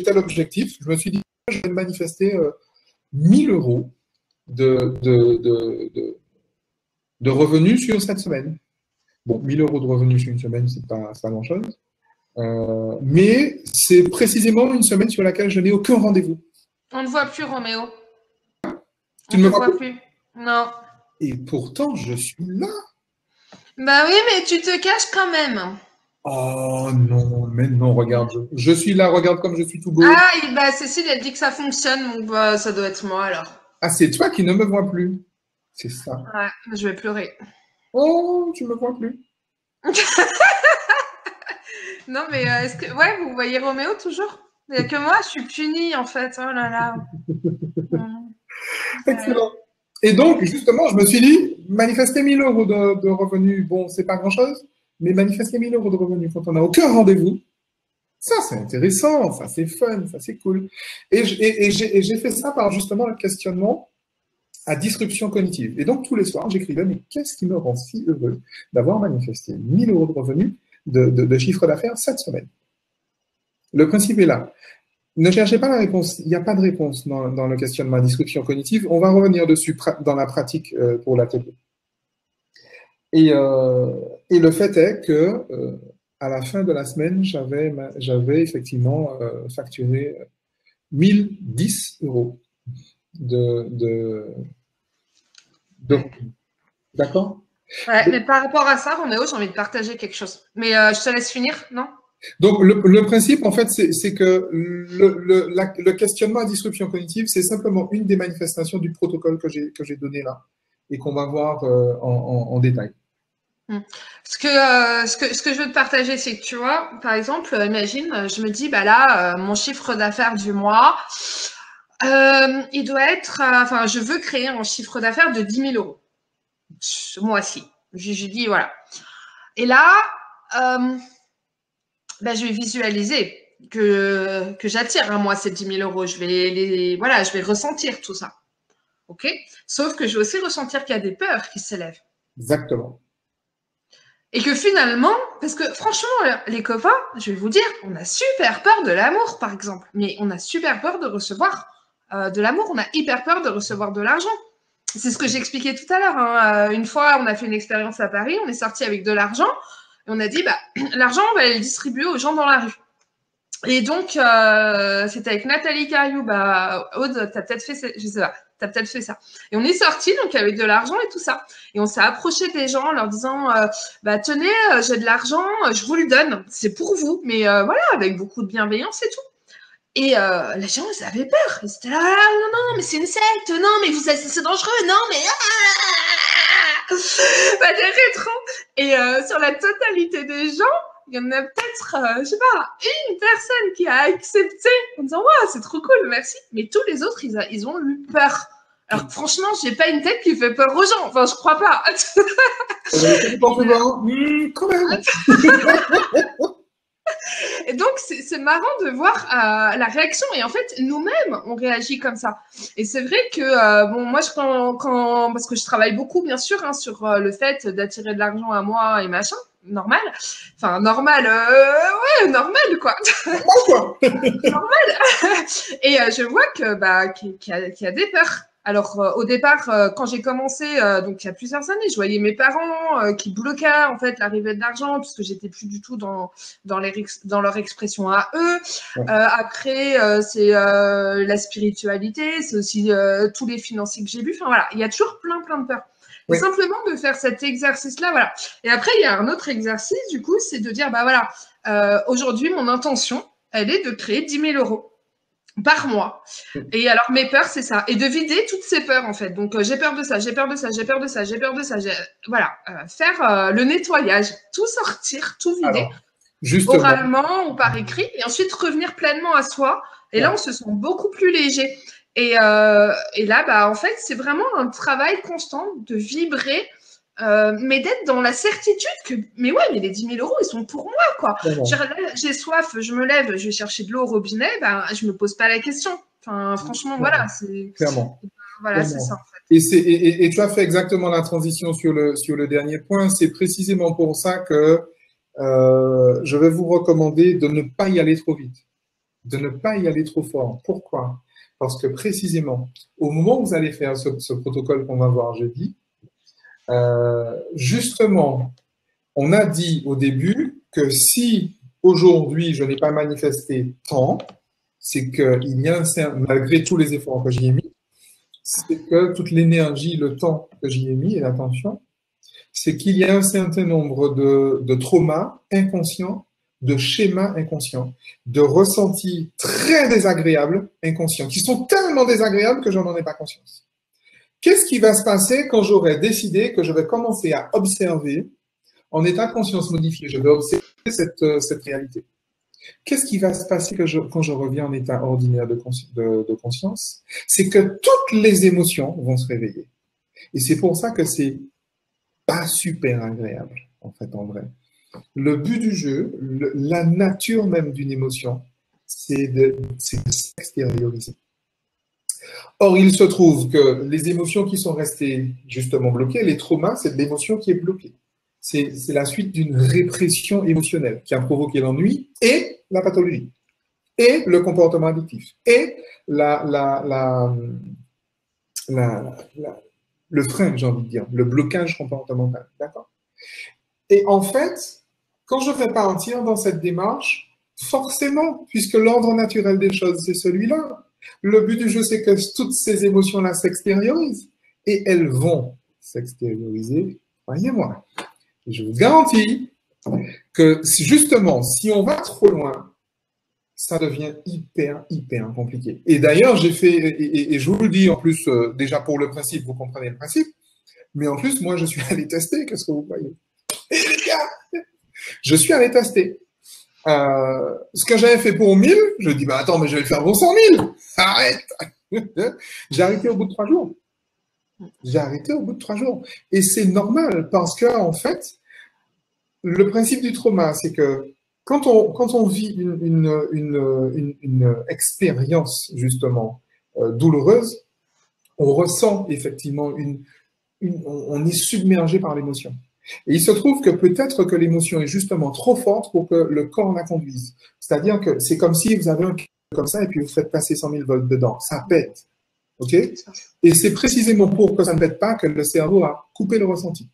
tel objectif, je me suis dit, je vais manifester 1000 euros de revenus sur cette semaine. Bon, 1000 euros de revenus sur une semaine, c'est pas grand-chose. Mais c'est précisément une semaine sur laquelle je n'ai aucun rendez-vous. On ne voit plus, Roméo. Tu ne me vois plus? Non. Et pourtant, je suis là. Bah oui, mais tu te caches quand même. Oh non, mais non, regarde. Je suis là, regarde comme je suis tout beau. Ah, et bah Cécile, elle dit que ça fonctionne, donc bah, ça doit être moi alors. Ah, c'est toi qui ne me vois plus. C'est ça. Ouais, je vais pleurer. Oh, tu me vois plus. Non, mais est-ce que. Ouais, vous voyez Roméo toujours? Il n'y a que moi, je suis punie en fait. Oh là là. Excellent. Et donc, justement, je me suis dit, manifester 1000 euros de revenus, bon, c'est pas grand-chose, mais manifester 1000 euros de revenus quand on n'a aucun rendez-vous, ça, c'est intéressant, ça, c'est fun, ça, c'est cool. Et j'ai fait ça par justement le questionnement à disruption cognitive. Et donc, tous les soirs, j'écrivais, mais qu'est-ce qui me rend si heureux d'avoir manifesté 1000 euros de revenus de chiffre d'affaires cette semaine? Le principe est là. Ne cherchez pas la réponse. Il n'y a pas de réponse dans le questionnement à disruption cognitive. On va revenir dessus dans la pratique pour l'atelier. Et le fait est que à la fin de la semaine, j'avais effectivement facturé 1010 euros D'accord? Ouais, mais par rapport à ça, Roméo, j'ai envie de partager quelque chose. Mais je te laisse finir, non? Donc, le principe, en fait, c'est que le questionnement à disruption cognitive, c'est simplement une des manifestations du protocole que j'ai donné là et qu'on va voir en détail. Ce que je veux te partager, c'est que tu vois, par exemple, imagine, je me dis, bah là, mon chiffre d'affaires du mois, il doit être, enfin, je veux créer un chiffre d'affaires de 10 000 euros ce mois-ci. Je dis, voilà. Et là, ben, je vais visualiser que j'attire, hein, moi, ces 10 000 euros. Je vais ressentir tout ça. OK? Sauf que je vais aussi ressentir qu'il y a des peurs qui s'élèvent. Exactement. Et que finalement, parce que franchement, les copains, je vais vous dire, on a super peur de l'amour, par exemple. Mais on a super peur de recevoir de l'amour. On a hyper peur de recevoir de l'argent. C'est ce que j'expliquais tout à l'heure. Hein. Une fois, on a fait une expérience à Paris, on est sorti avec de l'argent. Et on a dit, bah, l'argent, on va le distribuer aux gens dans la rue. Et donc, c'était avec Nathalie Cariou. Bah, Aude, t'as peut-être fait, je sais pas, t'as peut-être fait ça. Et on est sorti donc avec de l'argent et tout ça. Et on s'est approché des gens en leur disant, bah tenez, j'ai de l'argent, je vous le donne, c'est pour vous, mais voilà, avec beaucoup de bienveillance et tout. Et les gens, ils avaient peur. Ils étaient là, ah, non, non, mais c'est une secte, non, mais c'est dangereux, non, mais bah, des rétros. Et sur la totalité des gens, il y en a peut-être, je sais pas, une personne qui a accepté en disant, ouais, c'est trop cool, merci. Mais tous les autres, ils ont eu peur. Alors franchement, j'ai pas une tête qui fait peur aux gens. Enfin, je crois pas. Quand même. Et donc, c'est marrant de voir la réaction. Et en fait, nous-mêmes, on réagit comme ça. Et c'est vrai que, bon, moi, parce que je travaille beaucoup, bien sûr, hein, sur le fait d'attirer de l'argent à moi et machin, normal. Enfin, normal, ouais, normal, quoi. Normal. Et je vois que, bah, qu'il y a des peurs. Alors, au départ, quand j'ai commencé, donc il y a plusieurs années, je voyais mes parents qui bloquaient en fait l'arrivée de l'argent puisque j'étais plus du tout dans leur expression à eux. Ouais. Après, c'est la spiritualité, c'est aussi tous les financiers que j'ai vus. Enfin voilà, il y a toujours plein de peurs. Oui. Et simplement de faire cet exercice-là, voilà. Et après, il y a un autre exercice, du coup, c'est de dire, bah voilà, aujourd'hui, mon intention, elle est de créer 10 000 euros. par mois. Et alors, mes peurs, c'est ça. Et de vider toutes ces peurs, en fait. Donc, j'ai peur de ça, j'ai peur de ça, j'ai peur de ça, j'ai peur de ça. Voilà. Faire le nettoyage, tout sortir, tout vider, Alors, justement, oralement ou par écrit, et ensuite revenir pleinement à soi. Et là, ouais, on se sent beaucoup plus léger. Et là, bah, en fait, c'est vraiment un travail constant de vibrer, mais d'être dans la certitude que, mais ouais, mais les 10 000 euros, ils sont pour moi, quoi. clairement, J'ai soif, je me lève, je vais chercher de l'eau au robinet, ben, je me pose pas la question. Enfin, franchement, voilà, clairement, clairement. c'est ça, Clairement. en fait. Et tu as fait exactement la transition sur le dernier point. C'est précisément pour ça que je vais vous recommander de ne pas y aller trop vite, de ne pas y aller trop fort. Pourquoi? Parce que précisément, au moment où vous allez faire ce protocole qu'on va voir jeudi, justement, on a dit au début que si aujourd'hui je n'ai pas manifesté tant, c'est qu'il y a malgré tous les efforts que j'y ai mis, c'est que toute l'énergie, le temps que j'y ai mis et l'attention, c'est qu'il y a un certain nombre de traumas inconscients, de schémas inconscients, de ressentis très désagréables inconscients, qui sont tellement désagréables que je n'en ai pas conscience. Qu'est-ce qui va se passer quand j'aurai décidé que je vais commencer à observer en état de conscience modifié? Je vais observer cette réalité. Qu'est-ce qui va se passer quand je reviens en état ordinaire de conscience? C'est que toutes les émotions vont se réveiller. Et c'est pour ça que c'est pas super agréable, en fait, en vrai. Le but du jeu, la nature même d'une émotion, c'est de s'extérioriser. Or, il se trouve que les émotions qui sont restées justement bloquées, les traumas, c'est de l'émotion qui est bloquée. C'est la suite d'une répression émotionnelle qui a provoqué l'ennui et la pathologie, et le comportement addictif, et le frein, j'ai envie de dire, le blocage comportemental. D'accord? Et en fait, quand je vais partir dans cette démarche, forcément, puisque l'ordre naturel des choses, c'est celui-là, le but du jeu, c'est que toutes ces émotions-là s'extériorisent. Et elles vont s'extérioriser, croyez-moi. Je vous garantis que justement, si on va trop loin, ça devient hyper, hyper compliqué. Et d'ailleurs, j'ai fait, et je vous le dis en plus, déjà pour le principe, vous comprenez le principe, mais en plus, moi, je suis allé tester, qu'est-ce que vous croyez? Et les gars, je suis allé tester. Ce que j'avais fait pour 1000, je dis, bah attends, mais je vais le faire pour 100 000. Arrête. J'ai arrêté au bout de 3 jours. J'ai arrêté au bout de 3 jours. Et c'est normal parce que, en fait, le principe du trauma, c'est que quand on vit une expérience, justement, douloureuse, on ressent effectivement on est submergé par l'émotion. Et il se trouve que peut-être que l'émotion est justement trop forte pour que le corps la conduise. C'est-à-dire que c'est comme si vous avez un cœur comme ça et puis vous faites passer 100 000 volts dedans. Ça pète. OK? Et c'est précisément pour que ça ne pète pas que le cerveau a coupé le ressenti.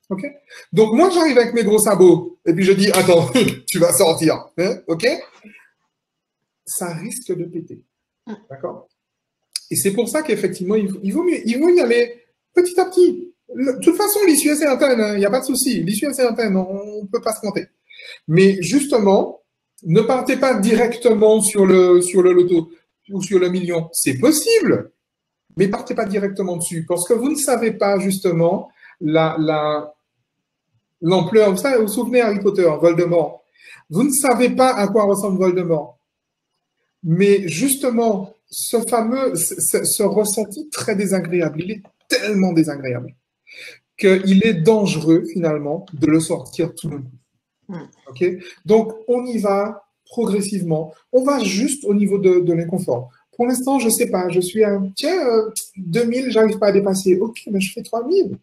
OK? Donc moi, j'arrive avec mes gros sabots et puis je dis, attends, tu vas sortir. Hein? OK? Ça risque de péter. D'accord? Et c'est pour ça qu'effectivement, il vaut y aller petit à petit. De toute façon, l'issue est certaine, il n'y a pas de souci. L'issue est certaine, on ne peut pas se compter. Mais justement, ne partez pas directement sur le loto ou sur le million. C'est possible, mais partez pas directement dessus parce que vous ne savez pas justement l'ampleur. Vous vous souvenez Harry Potter, Voldemort. Vous ne savez pas à quoi ressemble Voldemort. Mais justement, ce ressenti très désagréable, il est tellement désagréable qu'il est dangereux finalement de le sortir tout d'un coup. Okay? Donc, on y va progressivement. On va juste au niveau de l'inconfort. Pour l'instant, je ne sais pas, je suis à, tiens, 2000, j'arrive pas à dépasser. Ok, mais je fais 3000. Il n'y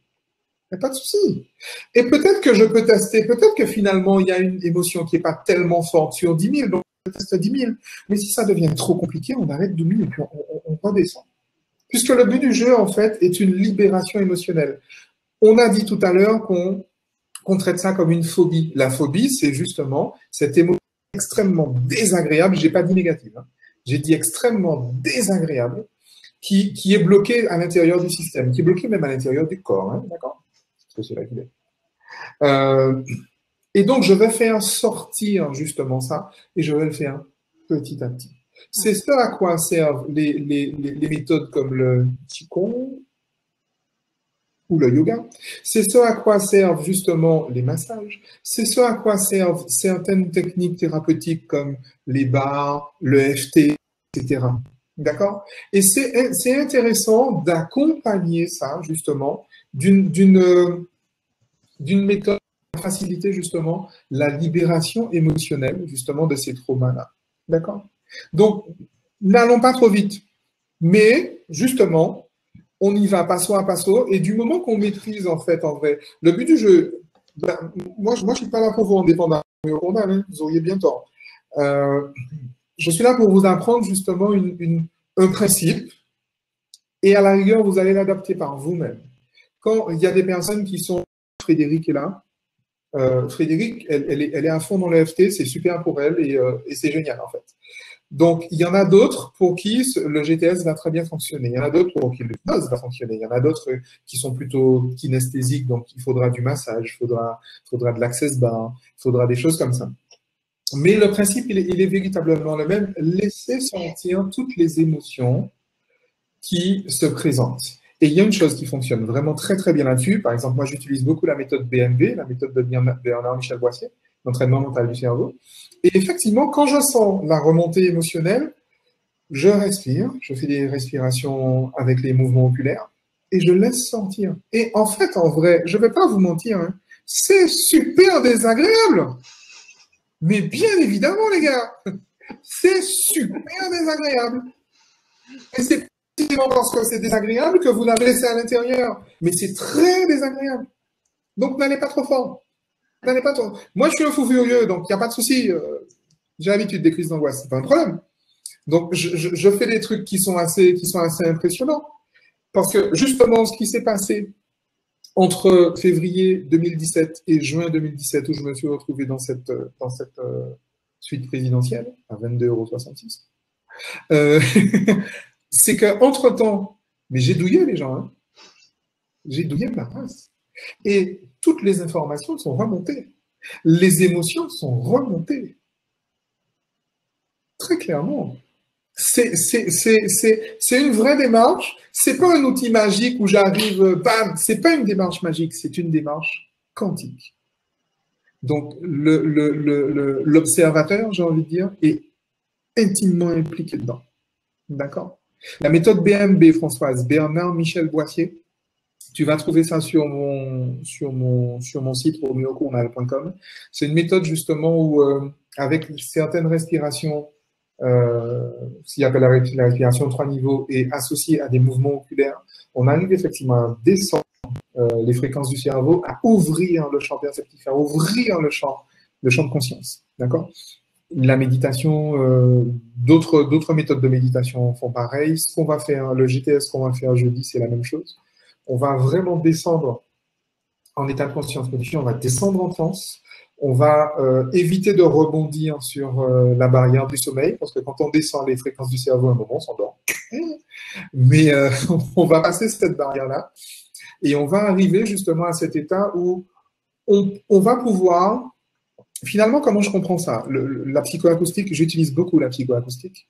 a pas de souci. Et peut-être que je peux tester, peut-être que finalement, il y a une émotion qui n'est pas tellement forte sur 10 000, donc je teste à 10 000. Mais si ça devient trop compliqué, on arrête 2 000 et puis on redescend. Puisque le but du jeu, en fait, est une libération émotionnelle. On a dit tout à l'heure qu'on traite ça comme une phobie. La phobie, c'est justement cette émotion extrêmement désagréable, j'ai pas dit négative, hein. J'ai dit extrêmement désagréable, qui est bloquée à l'intérieur du système, qui est bloquée même à l'intérieur du corps, hein, d'accord? Parce que c'est là qu'il est. Et donc, je vais faire sortir justement ça, et je vais le faire petit à petit. C'est ce à quoi servent les méthodes comme le Qigong ou le yoga. C'est ce à quoi servent justement les massages. C'est ce à quoi servent certaines techniques thérapeutiques comme les bars, le FT, etc. D'accord? Et c'est intéressant d'accompagner ça justement d'une méthode qui va faciliter justement la libération émotionnelle justement de ces traumas-là. D'accord? Donc, n'allons pas trop vite. Mais, justement, on y va passo à passo. Et du moment qu'on maîtrise, en fait, en vrai, le but du jeu, ben, moi, je ne suis pas là pour vous en défendre au condamne, hein, vous auriez bien tort. Je suis là pour vous apprendre justement un principe. Et à la rigueur, vous allez l'adapter par vous-même. Quand il y a des personnes qui sont... Frédéric est là. Frédéric, elle est à fond dans le FT, c'est super pour elle et c'est génial, en fait. Donc, il y en a d'autres pour qui le GTS va très bien fonctionner. Il y en a d'autres pour qui le hypnose va fonctionner. Il y en a d'autres qui sont plutôt kinesthésiques, donc il faudra du massage, il faudra de l'access bar, il faudra des choses comme ça. Mais le principe, il est véritablement le même. Laissez sentir toutes les émotions qui se présentent. Et il y a une chose qui fonctionne vraiment très très bien là-dessus. Par exemple, moi j'utilise beaucoup la méthode BMB, la méthode de Bernard-Michel Boissier, l'entraînement mental du cerveau. Et effectivement, quand je sens la remontée émotionnelle, je respire, je fais des respirations avec les mouvements oculaires et je laisse sortir. Et en fait, en vrai, je ne vais pas vous mentir, hein, c'est super désagréable. Mais bien évidemment, les gars, c'est super désagréable. Et c'est précisément parce que c'est désagréable que vous l'avez laissé à l'intérieur. Mais c'est très désagréable. Donc, n'allez pas trop fort. N'allez pas trop. Moi, je suis un fou furieux, donc il n'y a pas de souci. J'ai l'habitude des crises d'angoisse, c'est pas un problème. Donc, je fais des trucs qui sont assez impressionnants. Parce que, justement, ce qui s'est passé entre février 2017 et juin 2017, où je me suis retrouvé dans cette suite présidentielle, à 22,66 €, c'est qu'entre-temps, mais j'ai douillé les gens, hein. J'ai douillé ma race. Et toutes les informations sont remontées. Les émotions sont remontées. Très clairement. C'est une vraie démarche. C'est pas un outil magique où j'arrive, bam, c'est pas une démarche magique, c'est une démarche quantique. Donc, l'observateur, j'ai envie de dire, est intimement impliqué dedans. D'accord? La méthode BMB, Françoise, Bernard-Michel Boissier, tu vas trouver ça sur mon site romeocournal.com. C'est une méthode justement où, avec certaines respirations, s'il appelle la respiration 3 niveaux et associée à des mouvements oculaires, on arrive effectivement à descendre les fréquences du cerveau, à ouvrir le champ perceptif, à ouvrir le champ de conscience. D'accord? La méditation, d'autres méthodes de méditation font pareil. Ce qu'on va faire, le GTS qu'on va faire jeudi, c'est la même chose. On va vraiment descendre en état de conscience modifié, on va descendre en transe, on va éviter de rebondir sur la barrière du sommeil, parce que quand on descend les fréquences du cerveau, à un moment, on s'endort. Mais on va passer cette barrière-là, et on va arriver justement à cet état où on va pouvoir... Finalement, comment je comprends ça? La psychoacoustique, j'utilise beaucoup la psychoacoustique.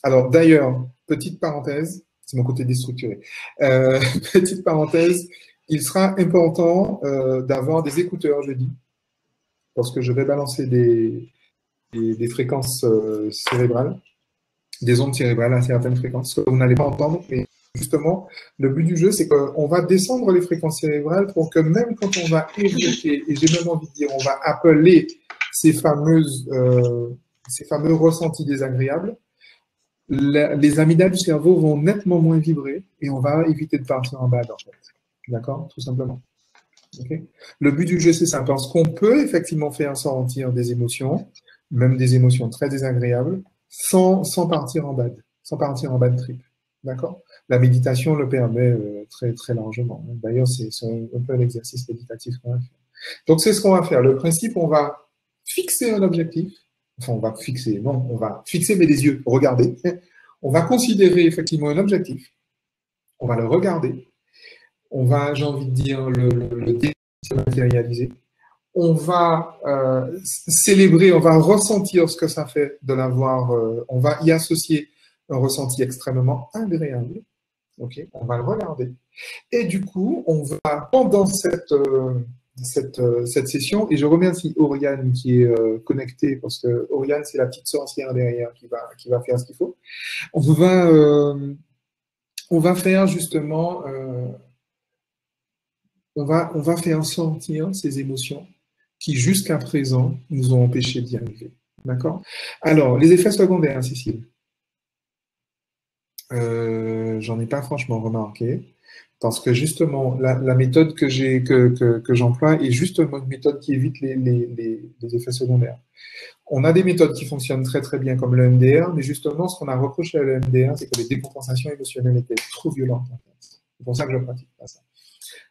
Alors d'ailleurs, petite parenthèse, c'est mon côté déstructuré. Petite parenthèse, il sera important d'avoir des écouteurs jeudi, parce que je vais balancer des fréquences cérébrales, des ondes cérébrales à certaines fréquences que vous n'allez pas entendre, mais justement, le but du jeu, c'est qu'on va descendre les fréquences cérébrales pour que même quand on va évoquer, et j'ai même envie de dire, on va appeler ces fameux ressentis désagréables, les amygdales du cerveau vont nettement moins vibrer et on va éviter de partir en bad, en fait. D'accord? Tout simplement. Okay? Le but du jeu, c'est ça, parce qu'on peut effectivement faire sentir des émotions, même des émotions très désagréables, sans partir en bad trip. D'accord? La méditation le permet très, très largement. D'ailleurs, c'est un peu un exercice méditatif qu'on va faire. Donc, c'est ce qu'on va faire. Le principe, on va fixer un objectif. Enfin, on va fixer, mais les yeux, regarder. On va considérer effectivement un objectif. On va le regarder. On va, j'ai envie de dire, le matérialiser. on va célébrer, on va ressentir ce que ça fait de l'avoir, on va y associer un ressenti extrêmement agréable. Ok, on va le regarder. Et du coup, on va, pendant cette session, et je remercie Oriane qui est connectée, parce que Oriane, c'est la petite sorcière derrière qui va faire ce qu'il faut. On va faire justement, on va faire sentir ces émotions qui, jusqu'à présent, nous ont empêchés d'y arriver. D'accord? Alors, les effets secondaires, Cécile. J'en ai pas franchement remarqué. Parce que justement, la méthode que j'emploie est justement une méthode qui évite les effets secondaires. On a des méthodes qui fonctionnent très très bien comme le MDR, mais justement, ce qu'on a reproché à le MDR, c'est que les décompensations émotionnelles étaient trop violentes. En fait. C'est pour ça que je pratique pas ça.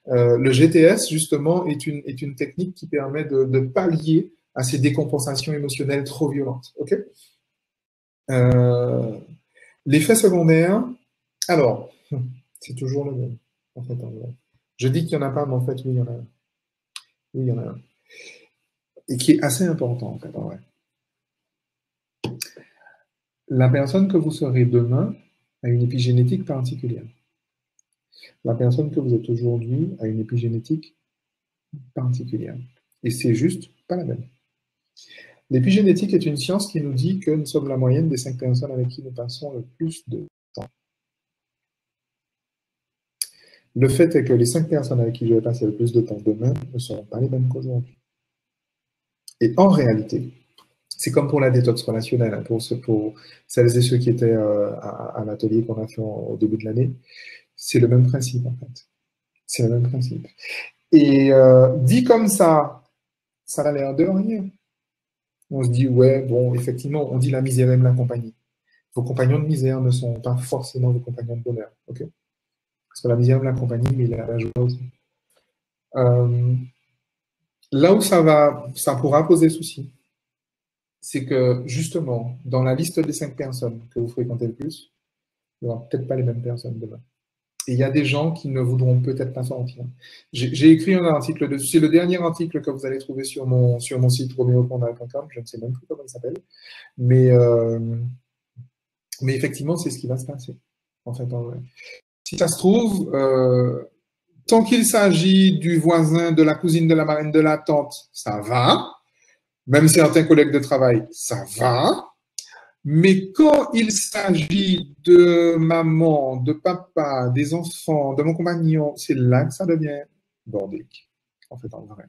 Le GTS, justement, est une technique qui permet de pallier à ces décompensations émotionnelles trop violentes. Ok? L'effet secondaire, alors, c'est toujours le même. En fait, je dis qu'il n'y en a pas, mais en fait, oui, il y en a un. Oui, il y en a un. Et qui est assez important, en fait, en vrai. La personne que vous serez demain a une épigénétique particulière. La personne que vous êtes aujourd'hui a une épigénétique particulière. Et c'est juste pas la même. L'épigénétique est une science qui nous dit que nous sommes la moyenne des 5 personnes avec qui nous passons le plus de temps. Le fait est que les 5 personnes avec qui je vais passer le plus de temps demain ne seront pas les mêmes qu'aujourd'hui. Et en réalité, c'est comme pour la détox relationnelle, hein, pour celles et ceux qui étaient à l'atelier qu'on a fait au début de l'année, c'est le même principe en fait. C'est le même principe. Et dit comme ça a l'air de rien. On se dit, ouais, bon, effectivement, on dit la misère aime la compagnie. Vos compagnons de misère ne sont pas forcément vos compagnons de bonheur. Ok? Parce que la misère aime la compagnie, mais il y a la joie aussi. Là où ça pourra poser souci, c'est que justement, dans la liste des 5 personnes que vous fréquentez le plus, il n'y aura peut-être pas les mêmes personnes demain. Et il y a des gens qui ne voudront peut-être pas sortir. J'ai écrit un article dessus. C'est le dernier article que vous allez trouver sur mon site romeopondal.com. Je ne sais même plus comment il s'appelle. Mais effectivement, c'est ce qui va se passer. En fait, en vrai. Si ça se trouve, tant qu'il s'agit du voisin, de la cousine, de la marraine, de la tante, ça va. Même certains collègues de travail, ça va. Mais quand il s'agit de maman, de papa, des enfants, de mon compagnon, c'est là que ça devient bordélique, en fait, en vrai.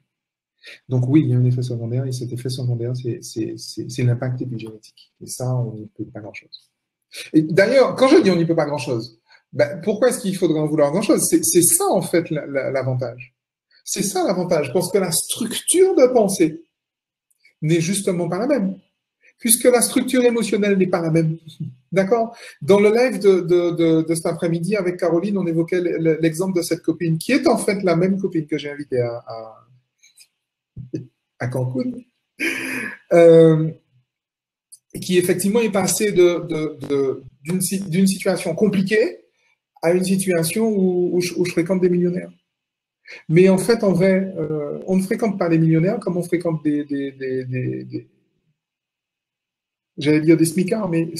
Donc oui, il y a un effet secondaire, et cet effet secondaire, c'est l'impact épigénétique. Et ça, on n'y peut pas grand-chose. Et d'ailleurs, quand je dis on n'y peut pas grand-chose, ben, pourquoi est-ce qu'il faudrait en vouloir grand-chose? C'est ça, en fait, l'avantage. C'est ça l'avantage, parce que la structure de pensée n'est justement pas la même. Puisque la structure émotionnelle n'est pas la même. D'accord? Dans le live de cet après-midi avec Caroline, on évoquait l'exemple de cette copine, qui est en fait la même copine que j'ai invitée à Cancun, qui effectivement est passée d'une situation compliquée à une situation où je fréquente des millionnaires. Mais en fait, en vrai, on ne fréquente pas les millionnaires comme on fréquente j'allais dire des smicards, mais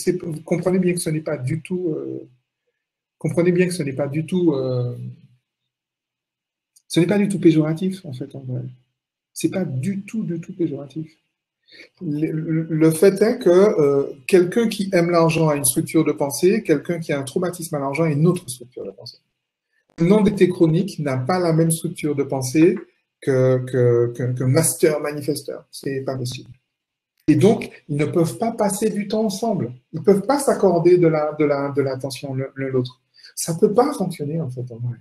comprenez bien que ce n'est pas du tout. Comprenez bien que ce n'est pas du tout. Ce n'est pas du tout péjoratif, en fait, en vrai. C'est pas du tout péjoratif. Le fait est que quelqu'un qui aime l'argent a une structure de pensée, quelqu'un qui a un traumatisme à l'argent a une autre structure de pensée. Un endetté chronique n'a pas la même structure de pensée qu'un master manifesteur. C'est pas possible. Et donc, ils ne peuvent pas passer du temps ensemble. Ils ne peuvent pas s'accorder de l'attention l'un l'autre. Ça ne peut pas fonctionner, en fait, en vrai.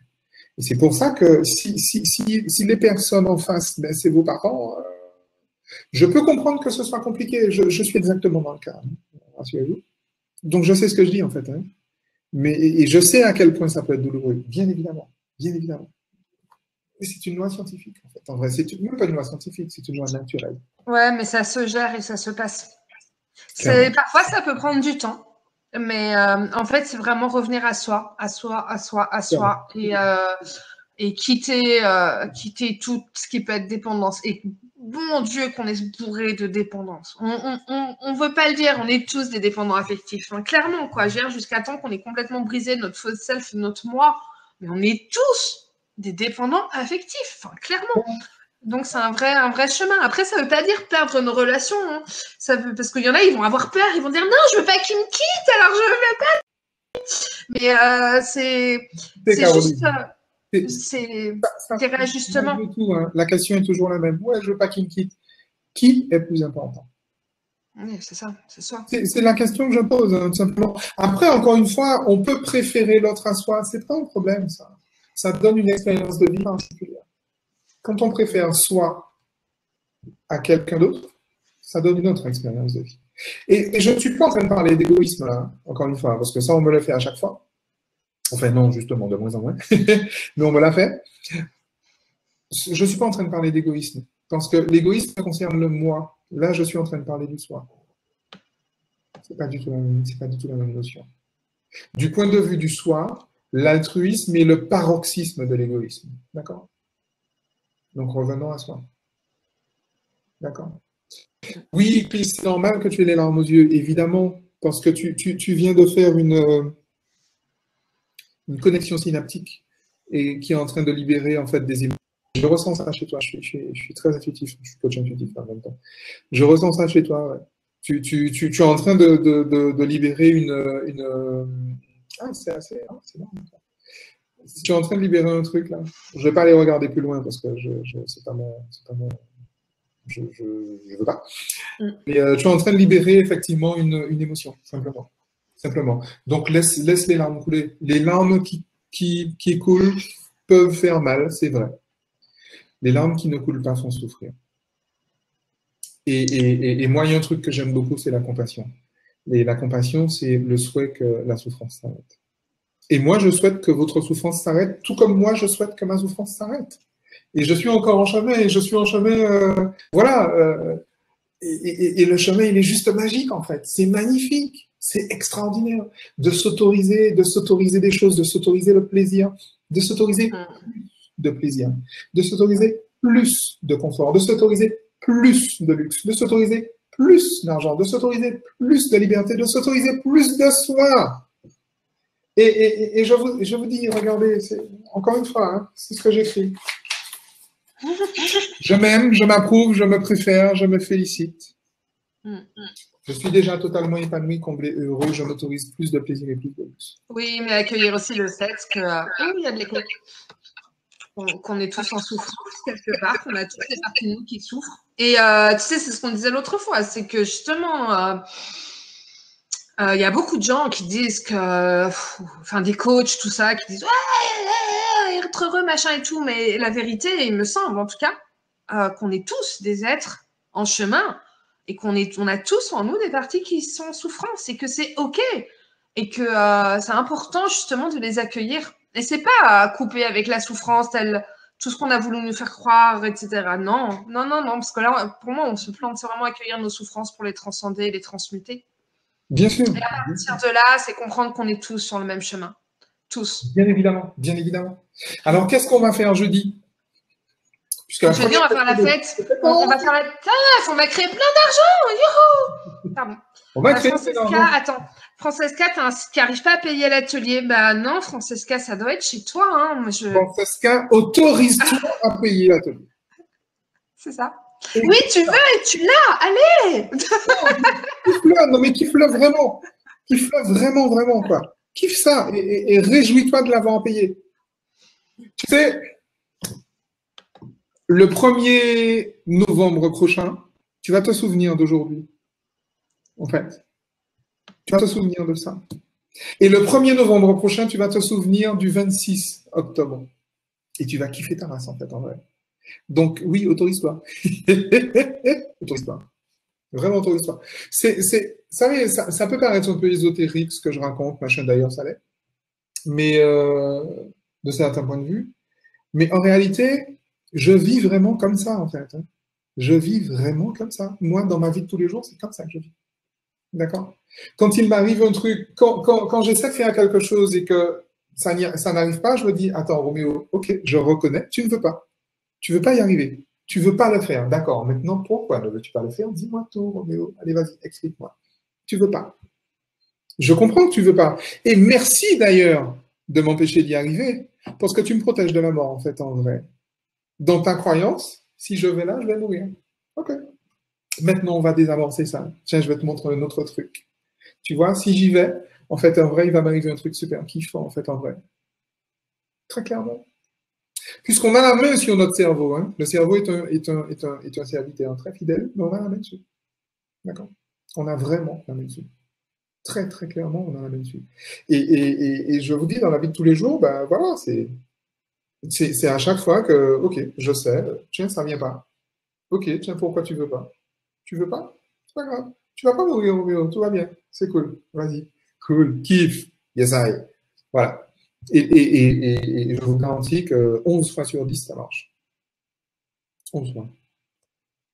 Et c'est pour ça que si les personnes en face, ben, c'est vos parents, je peux comprendre que ce soit compliqué. Je suis exactement dans le cas, hein, rassurez-vous. Donc, je sais ce que je dis, en fait. Hein. Et je sais à quel point ça peut être douloureux. Bien évidemment. Bien évidemment. Et c'est une loi scientifique, en fait. En vrai, c'est même pas une loi scientifique, c'est une loi naturelle. Ouais, mais ça se gère et ça se passe. Parfois, ça peut prendre du temps. Mais en fait, c'est vraiment revenir à soi, et quitter tout ce qui peut être dépendance. Et bon Dieu, qu'on est bourré de dépendance. On veut pas le dire, on est tous des dépendants affectifs. Hein, clairement, quoi. Jusqu'à temps qu'on ait complètement brisé notre faux self, notre moi. Mais on est tous des dépendants affectifs. Enfin, clairement. Donc, c'est un vrai chemin. Après, ça veut pas dire perdre nos relations. Hein. Ça veut, parce qu'il y en a, ils vont avoir peur. Ils vont dire, non, je veux pas qu'il me quitte, alors je veux pas. Mais c'est juste... c'est réajustement. Hein. La question est toujours la même. Ouais, je veux pas qu'il me quitte. Qui est plus important? Oui, c'est ça, c'est ça. C'est la question que je pose, hein, tout simplement. Après, encore une fois, on peut préférer l'autre à soi. C'est pas un problème, ça. Ça donne une expérience de vie particulière. Quand on préfère soi à quelqu'un d'autre, ça donne une autre expérience de vie. Et je ne suis pas en train de parler d'égoïsme, là, encore une fois, parce que ça, on me le fait à chaque fois. Enfin, non, justement, de moins en moins. Mais on me l'a fait. Je ne suis pas en train de parler d'égoïsme. Parce que l'égoïsme concerne le moi. Là, je suis en train de parler du soi. C'est pas du tout la même notion. Du point de vue du soi, l'altruisme est le paroxysme de l'égoïsme. D'accord? Donc, revenons à soi. D'accord? Oui, puis c'est normal que tu aies les larmes aux yeux, évidemment, parce que tu viens de faire une connexion synaptique et qui est en train de libérer en fait des émotions. Je ressens ça chez toi, je suis très intuitif, je suis coach intuitif en même temps. Je ressens ça chez toi, ouais. Tu es en train de libérer Ah, c'est assez... Ah, c'est bon. Tu es en train de libérer un truc, là. Je ne vais pas aller regarder plus loin parce que c'est pas mon... Je veux pas. Mais tu es en train de libérer effectivement une émotion, simplement. Simplement. Donc, laisse les larmes couler. Les larmes qui coulent peuvent faire mal, c'est vrai. Les larmes qui ne coulent pas font souffrir. Et moi, il y a un truc que j'aime beaucoup, c'est la compassion. Et la compassion, c'est le souhait que la souffrance s'arrête. Et moi, je souhaite que votre souffrance s'arrête, tout comme moi, je souhaite que ma souffrance s'arrête. Et je suis encore en chemin, et je suis en chemin, voilà. Et le chemin, il est juste magique, en fait. C'est magnifique, c'est extraordinaire de s'autoriser des choses, de s'autoriser le plaisir, de s'autoriser de plaisir, de s'autoriser plus de confort, de s'autoriser plus de luxe, de s'autoriser plus d'argent, de s'autoriser plus de liberté, de s'autoriser plus de soi. Et je vous dis, regardez, encore une fois, hein, c'est ce que j'écris. Je m'aime, je m'approuve, je me préfère, je me félicite. Je suis déjà totalement épanoui, comblé, heureux, je m'autorise plus de plaisir et plus de luxe. Oui, mais accueillir aussi le fait que... Oh, il y a de l'écho. Qu'on est tous en souffrance, quelque part, qu'on a toutes les parties de nous qui souffrent. Et tu sais, c'est ce qu'on disait l'autre fois, c'est que justement, y a beaucoup de gens qui disent que, enfin des coachs, tout ça, qui disent ouais, être heureux, machin et tout, mais la vérité, il me semble en tout cas, qu'on est tous des êtres en chemin et qu'on a tous en nous des parties qui sont en souffrance et que c'est OK et que c'est important justement de les accueillir. Et c'est pas à couper avec la souffrance, tout ce qu'on a voulu nous faire croire, etc. Non, parce que là, pour moi, on se plante, c'est vraiment accueillir nos souffrances pour les transcender et les transmuter. Bien sûr. Et à partir de là, c'est comprendre qu'on est tous sur le même chemin. Tous. Bien évidemment, bien évidemment. Alors, qu'est-ce qu'on va faire jeudi? Jeudi, on va faire la fête. On va faire la taf, on va créer plein d'argent. Youhou! Pardon. On va créer plein d'argent. Attends. Francesca, qui n'arrive pas à payer l'atelier. Bah non, Francesca, ça doit être chez toi. Hein. Francesca, autorise-toi à payer l'atelier. C'est ça. Et oui, tu veux et tu l'as. Allez. Non, mais kiffe-le vraiment. Kiffe-le vraiment, vraiment, quoi. Kiffe ça et réjouis-toi de l'avoir payé. Tu sais, le 1er novembre prochain, tu vas te souvenir d'aujourd'hui. En fait. Tu vas te souvenir de ça. Et le 1er novembre prochain, tu vas te souvenir du 26 octobre. Et tu vas kiffer ta race, en fait, en vrai. Donc, oui, autorise-toi. Autorise-toi. Vraiment, autorise-toi. Ça peut paraître un peu ésotérique, ce que je raconte, machin, d'ailleurs, ça l'est. Mais, de certains points de vue. Mais en réalité, je vis vraiment comme ça, en fait. Je vis vraiment comme ça. Moi, dans ma vie de tous les jours, c'est comme ça que je vis. D'accord? Quand il m'arrive un truc, quand j'essaie de faire quelque chose et que ça n'arrive pas, je me dis, attends, Roméo, ok, je reconnais, tu ne veux pas. Tu ne veux pas y arriver. Tu veux pas le faire, d'accord. Maintenant, pourquoi ne veux-tu pas le faire? Dis-moi tout, Roméo. Allez, vas-y, explique-moi. Tu veux pas. Je comprends que tu veux pas. Et merci d'ailleurs de m'empêcher d'y arriver, parce que tu me protèges de la mort, en fait, en vrai. Dans ta croyance, si je vais là, je vais mourir. Ok. Maintenant, on va désamorcer ça. Tiens, je vais te montrer un autre truc. Tu vois, si j'y vais, en fait, en vrai, il va m'arriver un truc super kiffant, en fait, en vrai. Très clairement. Puisqu'on a la main sur notre cerveau, hein. Le cerveau est un serviteur très fidèle, mais on a la main dessus. D'accord? On a vraiment la main dessus. Très, très clairement, on a la main dessus. Et je vous dis, dans la vie de tous les jours, ben voilà, c'est à chaque fois que, ok, je sais, tiens, ça vient pas. Ok, tiens, pourquoi tu veux pas? Tu veux pas? C'est pas grave. Tu vas pas mourir, Roméo, tout va bien. C'est cool. Vas-y. Cool. Kiff. Yes, I. Voilà. Et je vous garantis que 11 fois sur 10, ça marche. 11 fois.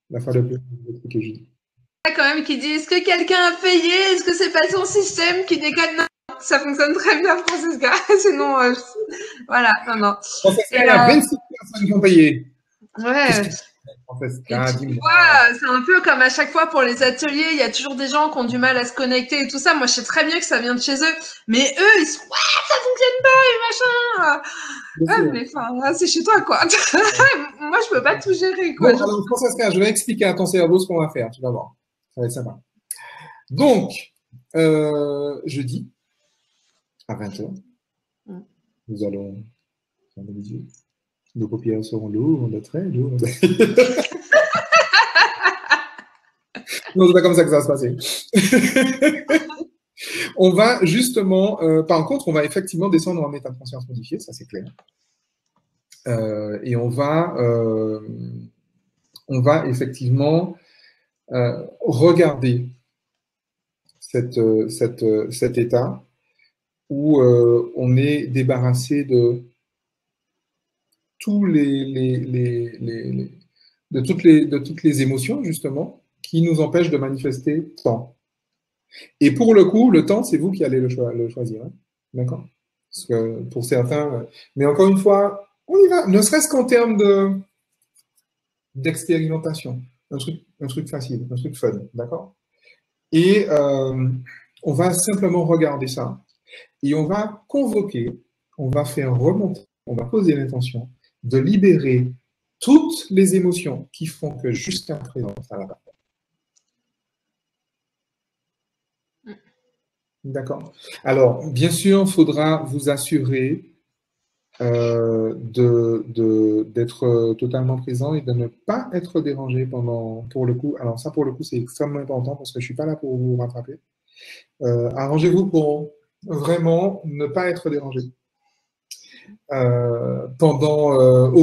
La fois de plus que je dis. Quand même qui dit est-ce que quelqu'un a payé? Est-ce que c'est pas son système qui déconne? Non, ça fonctionne très bien, Francesca. Sinon, voilà, non, non. Francesca, il y a 26 personnes qui ont payé. Ouais. Francesca, dis-moi. C'est un peu comme à chaque fois pour les ateliers, il y a toujours des gens qui ont du mal à se connecter et tout ça. Moi, je sais très bien que ça vient de chez eux, mais eux, ils sont ouais, ça fonctionne pas et machin. Mais enfin, c'est chez toi, quoi. Moi, je peux pas tout gérer, quoi. Bon, alors, Francesca, je vais expliquer à ton cerveau ce qu'on va faire. Tu vas voir. Ça va être sympa. Donc, jeudi, à 20h, nous allons fermer les yeux. Nos paupières seront lourdes, très lourdes. Non, c'est pas comme ça que ça va se passer. On va justement, par contre, on va effectivement descendre en état de conscience modifié, ça c'est clair. Et on va effectivement regarder cet état où on est débarrassé de de toutes les émotions, justement, qui nous empêchent de manifester tant. Et pour le coup, le temps, c'est vous qui allez le choisir. Hein. D'accord? Parce que pour certains, mais encore une fois, on y va, ne serait-ce qu'en termes d'expérimentation. Un truc facile, un truc fun. D'accord? Et on va simplement regarder ça. Et on va convoquer, on va faire remonter, on va poser l'intention de libérer toutes les émotions qui font que jusqu'à présent, ça va pas. D'accord. Alors, bien sûr, il faudra vous assurer d'être totalement présent et de ne pas être dérangé pour le coup. Alors ça, pour le coup, c'est extrêmement important parce que je ne suis pas là pour vous rattraper. Arrangez-vous pour vraiment ne pas être dérangé. Au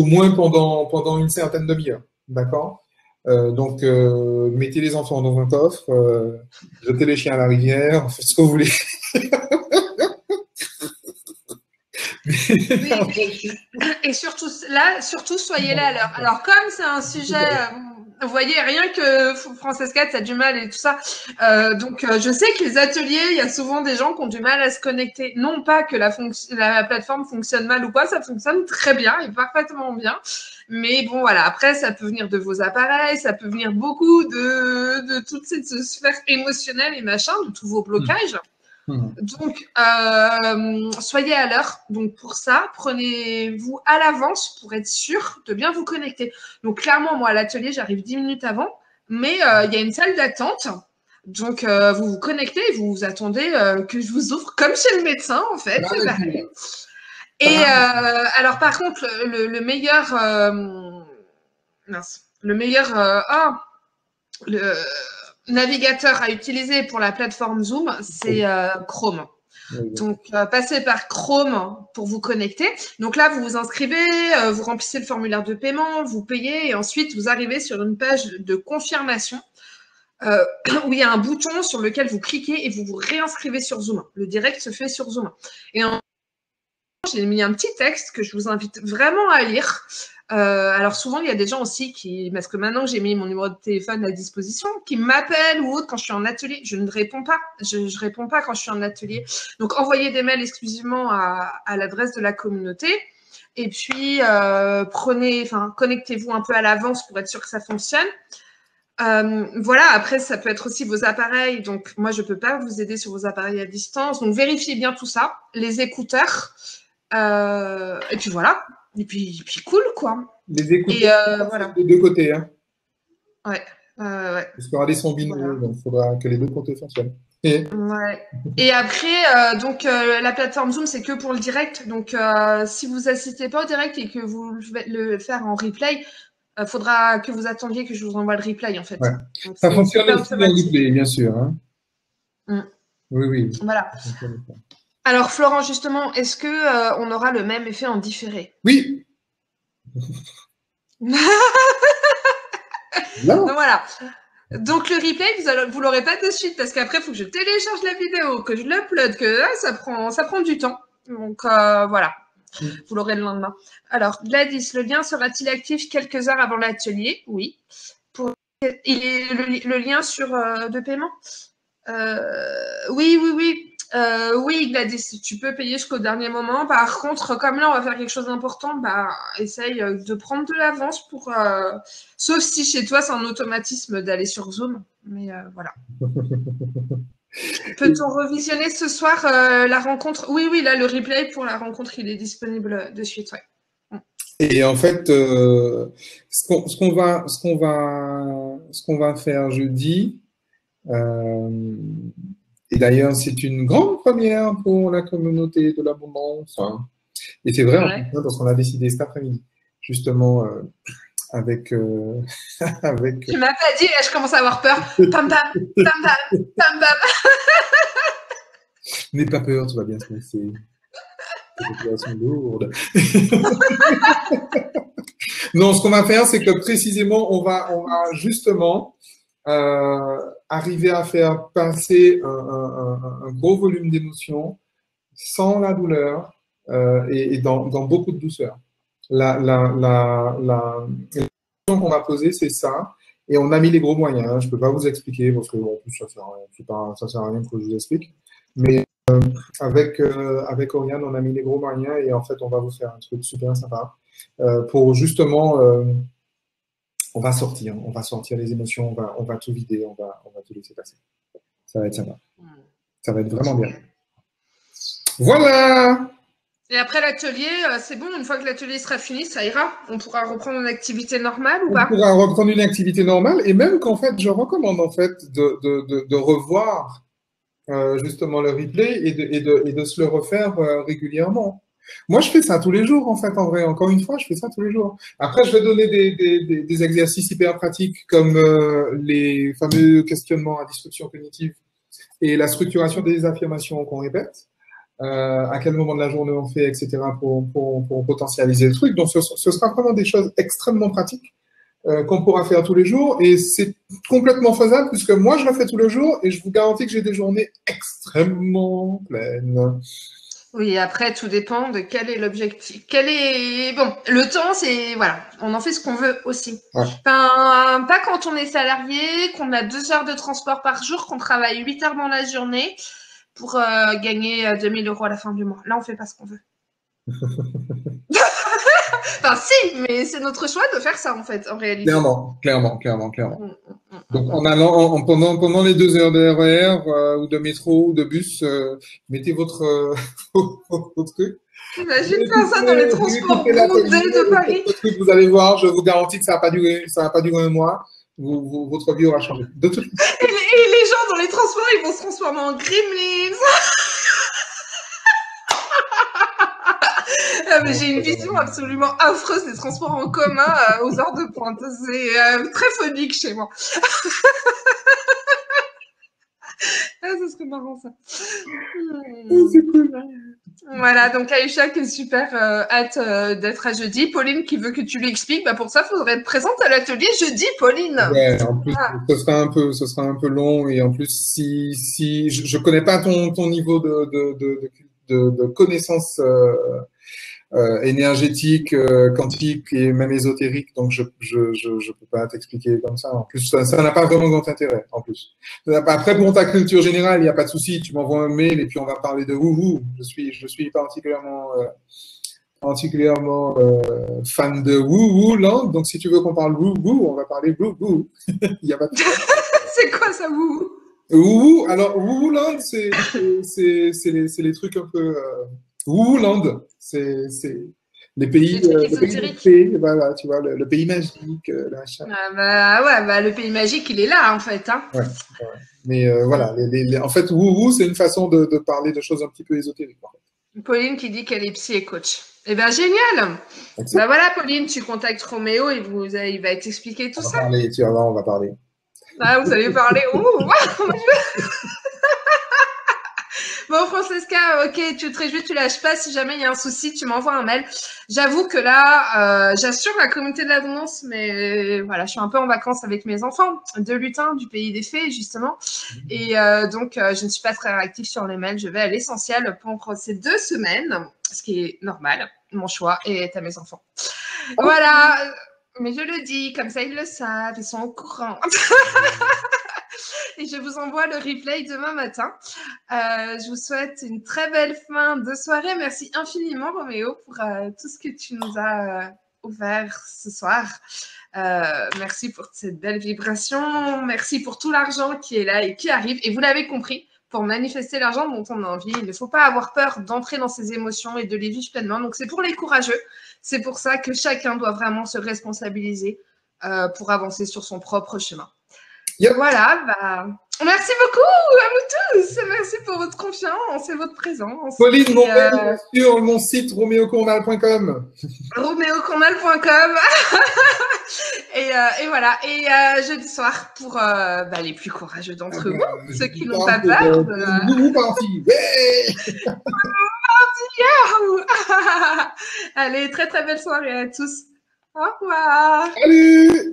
moins pendant une certaine demi-heure. D'accord? Donc, mettez les enfants dans un coffre, jetez les chiens à la rivière, faites ce que vous voulez. Oui. Et surtout là, surtout soyez là à l'heure. Alors comme c'est un sujet, vous voyez, rien que Francesca, tu as du mal et tout ça. Donc je sais que les ateliers, il y a souvent des gens qui ont du mal à se connecter. Non pas que la plateforme fonctionne mal ou quoi, ça fonctionne très bien et parfaitement bien. Mais bon voilà, après ça peut venir de vos appareils, ça peut venir beaucoup de toute cette sphère émotionnelle et machin, de tous vos blocages. Donc, soyez à l'heure. Donc, pour ça, prenez-vous à l'avance pour être sûr de bien vous connecter. Donc, clairement, moi, à l'atelier, j'arrive 10 minutes avant, mais il y a une salle d'attente. Donc, vous vous connectez et vous vous attendez que je vous ouvre comme chez le médecin, en fait. C'est pareil. Et alors, par contre, le meilleur... le navigateur à utiliser pour la plateforme Zoom, c'est Chrome. Donc, passez par Chrome pour vous connecter. Donc là, vous vous inscrivez, vous remplissez le formulaire de paiement, vous payez et ensuite, vous arrivez sur une page de confirmation où il y a un bouton sur lequel vous cliquez et vous vous réinscrivez sur Zoom. Le direct se fait sur Zoom. Et j'ai mis un petit texte que je vous invite vraiment à lire. Alors souvent, il y a des gens aussi parce que maintenant j'ai mis mon numéro de téléphone à disposition, qui m'appellent ou autre quand je suis en atelier. Je ne réponds pas. Je réponds pas quand je suis en atelier. Donc, envoyez des mails exclusivement à l'adresse de la communauté. Et puis, connectez-vous un peu à l'avance pour être sûr que ça fonctionne. Voilà, après, ça peut être aussi vos appareils. Donc, moi, je ne peux pas vous aider sur vos appareils à distance. Donc, vérifiez bien tout ça. Les écouteurs. Et puis, voilà. Et puis cool, quoi. Les écouteurs, voilà. des deux côtés. Hein. Ouais. Parce qu'il y aura des sons binaural, voilà. donc il faudra que les deux côtés fonctionnent. Ouais. Et après, la plateforme Zoom, c'est que pour le direct. Donc, si vous assistez pas au direct et que vous le faire en replay, faudra que vous attendiez que je vous envoie le replay, en fait. Ouais. Donc, Ça fonctionne pas aussi en replay, bien sûr. Hein. Oui. Voilà. Alors, Florent, justement, est-ce que on aura le même effet en différé? Oui. Donc, voilà. Donc, le replay, vous l'aurez pas de suite parce qu'après, il faut que je télécharge la vidéo, que je l'upload, que ça prend du temps. Donc, voilà. Vous l'aurez le lendemain. Alors, Gladys, le lien sera-t-il actif quelques heures avant l'atelier? Oui. Il est le lien sur de paiement? Oui. Oui, Gladys, tu peux payer jusqu'au dernier moment. Par contre, comme là, on va faire quelque chose d'important, essaye de prendre de l'avance pour. Sauf si chez toi, c'est un automatisme d'aller sur Zoom. Mais voilà. Peut-on revisionner ce soir la rencontre? Oui, là, le replay pour la rencontre, il est disponible de suite, ouais. Et en fait, ce qu'on va faire jeudi, et d'ailleurs, c'est une grande première pour la communauté de l'abondance. Hein. Et c'est vrai, en fait, parce qu'on a décidé cet après-midi, justement, avec... avec... Tu m'as pas dit, là, je commence à avoir peur. Pam, pam, pam, pam, pam, pam. N'aie pas peur, tout va bien se passer. Les sont lourdes. Non, ce qu'on va faire, c'est que précisément, on va justement arriver à faire passer un gros volume d'émotions sans la douleur et dans beaucoup de douceur. La question qu'on va poser, c'est ça. Et on a mis les gros moyens. Je ne peux pas vous expliquer parce que, bon, en plus, ça ne sert à rien que je vous explique. Mais avec Oriane, on a mis les gros moyens et en fait, on va vous faire un truc super sympa pour justement, on va sortir les émotions, on va tout vider, on va tout laisser passer. Ça va être sympa. Ça va être vraiment bien. Voilà! Et après l'atelier, c'est bon, une fois que l'atelier sera fini, ça ira? On pourra reprendre une activité normale ou pas? On pourra reprendre une activité normale et même qu'en fait, je recommande en fait de revoir justement le replay et de se le refaire régulièrement. Moi, je fais ça tous les jours, en fait, en vrai. Encore une fois, je fais ça tous les jours. Après, je vais donner des exercices hyper pratiques comme les fameux questionnements à disruption cognitive et la structuration des affirmations qu'on répète. À quel moment de la journée on fait, etc., pour potentialiser le truc. Donc, ce sera vraiment des choses extrêmement pratiques qu'on pourra faire tous les jours. Et c'est complètement faisable puisque moi, je le fais tous les jours et je vous garantis que j'ai des journées extrêmement pleines. Oui, après, tout dépend de quel est l'objectif. Bon, le temps, c'est... Voilà, on en fait ce qu'on veut aussi. Ouais. Enfin, pas quand on est salarié, qu'on a 2 heures de transport par jour, qu'on travaille 8 heures dans la journée pour gagner 2000 € à la fin du mois. Là, on fait pas ce qu'on veut. Enfin, si, mais c'est notre choix de faire ça, en fait, en réalité. Clairement. Donc, pendant les 2 heures de RER ou de métro ou de bus, mettez votre truc. Imagine faire ça dans les transports bondés de Paris. Vous allez voir, je vous garantis que ça va pas durer un mois. Votre vie aura changé. De toute façon. Et les gens dans les transports, ils vont se transformer en gremlins. Mais j'ai une vision absolument affreuse des transports en commun aux heures de pointe. C'est très phonique chez moi. Ça serait marrant, ça. C'est cool. Voilà, donc Aïcha qui est super hâte d'être à jeudi. Pauline qui veut que tu lui expliques. Pour ça, il faudrait être présente à l'atelier jeudi, Pauline. Ouais, en plus, ce sera un peu long. Et en plus, si je connais pas ton niveau de connaissance énergétique, quantique et même ésotérique, donc je peux pas t'expliquer comme ça. En plus, ça n'a pas vraiment grand intérêt. En plus, après pour ta culture générale, il y a pas de souci. Tu m'envoies un mail et puis on va parler de wouhou. Je suis particulièrement particulièrement fan de Woo Land. Donc, si tu veux qu'on parle Woo, on va parler Woo. Il y a pas de... C'est quoi ça, Woo? Woo, alors Woo Land, c'est les trucs un peu Woo Land, c'est les pays, voilà, tu vois, le pays magique, le machin. Le pays magique, il est là en fait. Hein. Ouais. Mais voilà, en fait, Woo, c'est une façon de parler de choses un petit peu ésotériques. En fait. Pauline qui dit qu'elle est psy et coach. Eh bien, génial. Bah voilà, Pauline, tu contactes Roméo et il va t'expliquer tout ça. Tu vas voir, on va parler. Ah, vous allez parler. Bon, Francesca, ok, tu te réjouis, tu lâches pas. Si jamais il y a un souci, tu m'envoies un mail. J'avoue que là, j'assure la communauté de l'abondance, mais voilà, je suis un peu en vacances avec mes enfants de lutin du pays des fées, justement. Et donc, je ne suis pas très réactive sur les mails. Je vais à l'essentiel pour ces 2 semaines, ce qui est normal, mon choix, et à mes enfants. Voilà, mais je le dis, comme ça ils le savent, ils sont au courant. Et je vous envoie le replay demain matin. Je vous souhaite une très belle fin de soirée. Merci infiniment, Roméo, pour tout ce que tu nous as ouvert ce soir. Merci pour cette belle vibration. Merci pour tout l'argent qui est là et qui arrive. Et vous l'avez compris, pour manifester l'argent dont on a envie, il ne faut pas avoir peur d'entrer dans ses émotions et de les vivre pleinement. Donc, c'est pour les courageux. C'est pour ça que chacun doit vraiment se responsabiliser pour avancer sur son propre chemin. Yep. Voilà, merci beaucoup à vous tous. Merci pour votre confiance et votre présence. Pauline, sur mon site romeocornal.com. romeocornal.com. et voilà. Et jeudi soir pour les plus courageux d'entre vous, ceux qui n'ont pas peur. Nous parti. Allez, très très belle soirée à tous. Au revoir. Salut.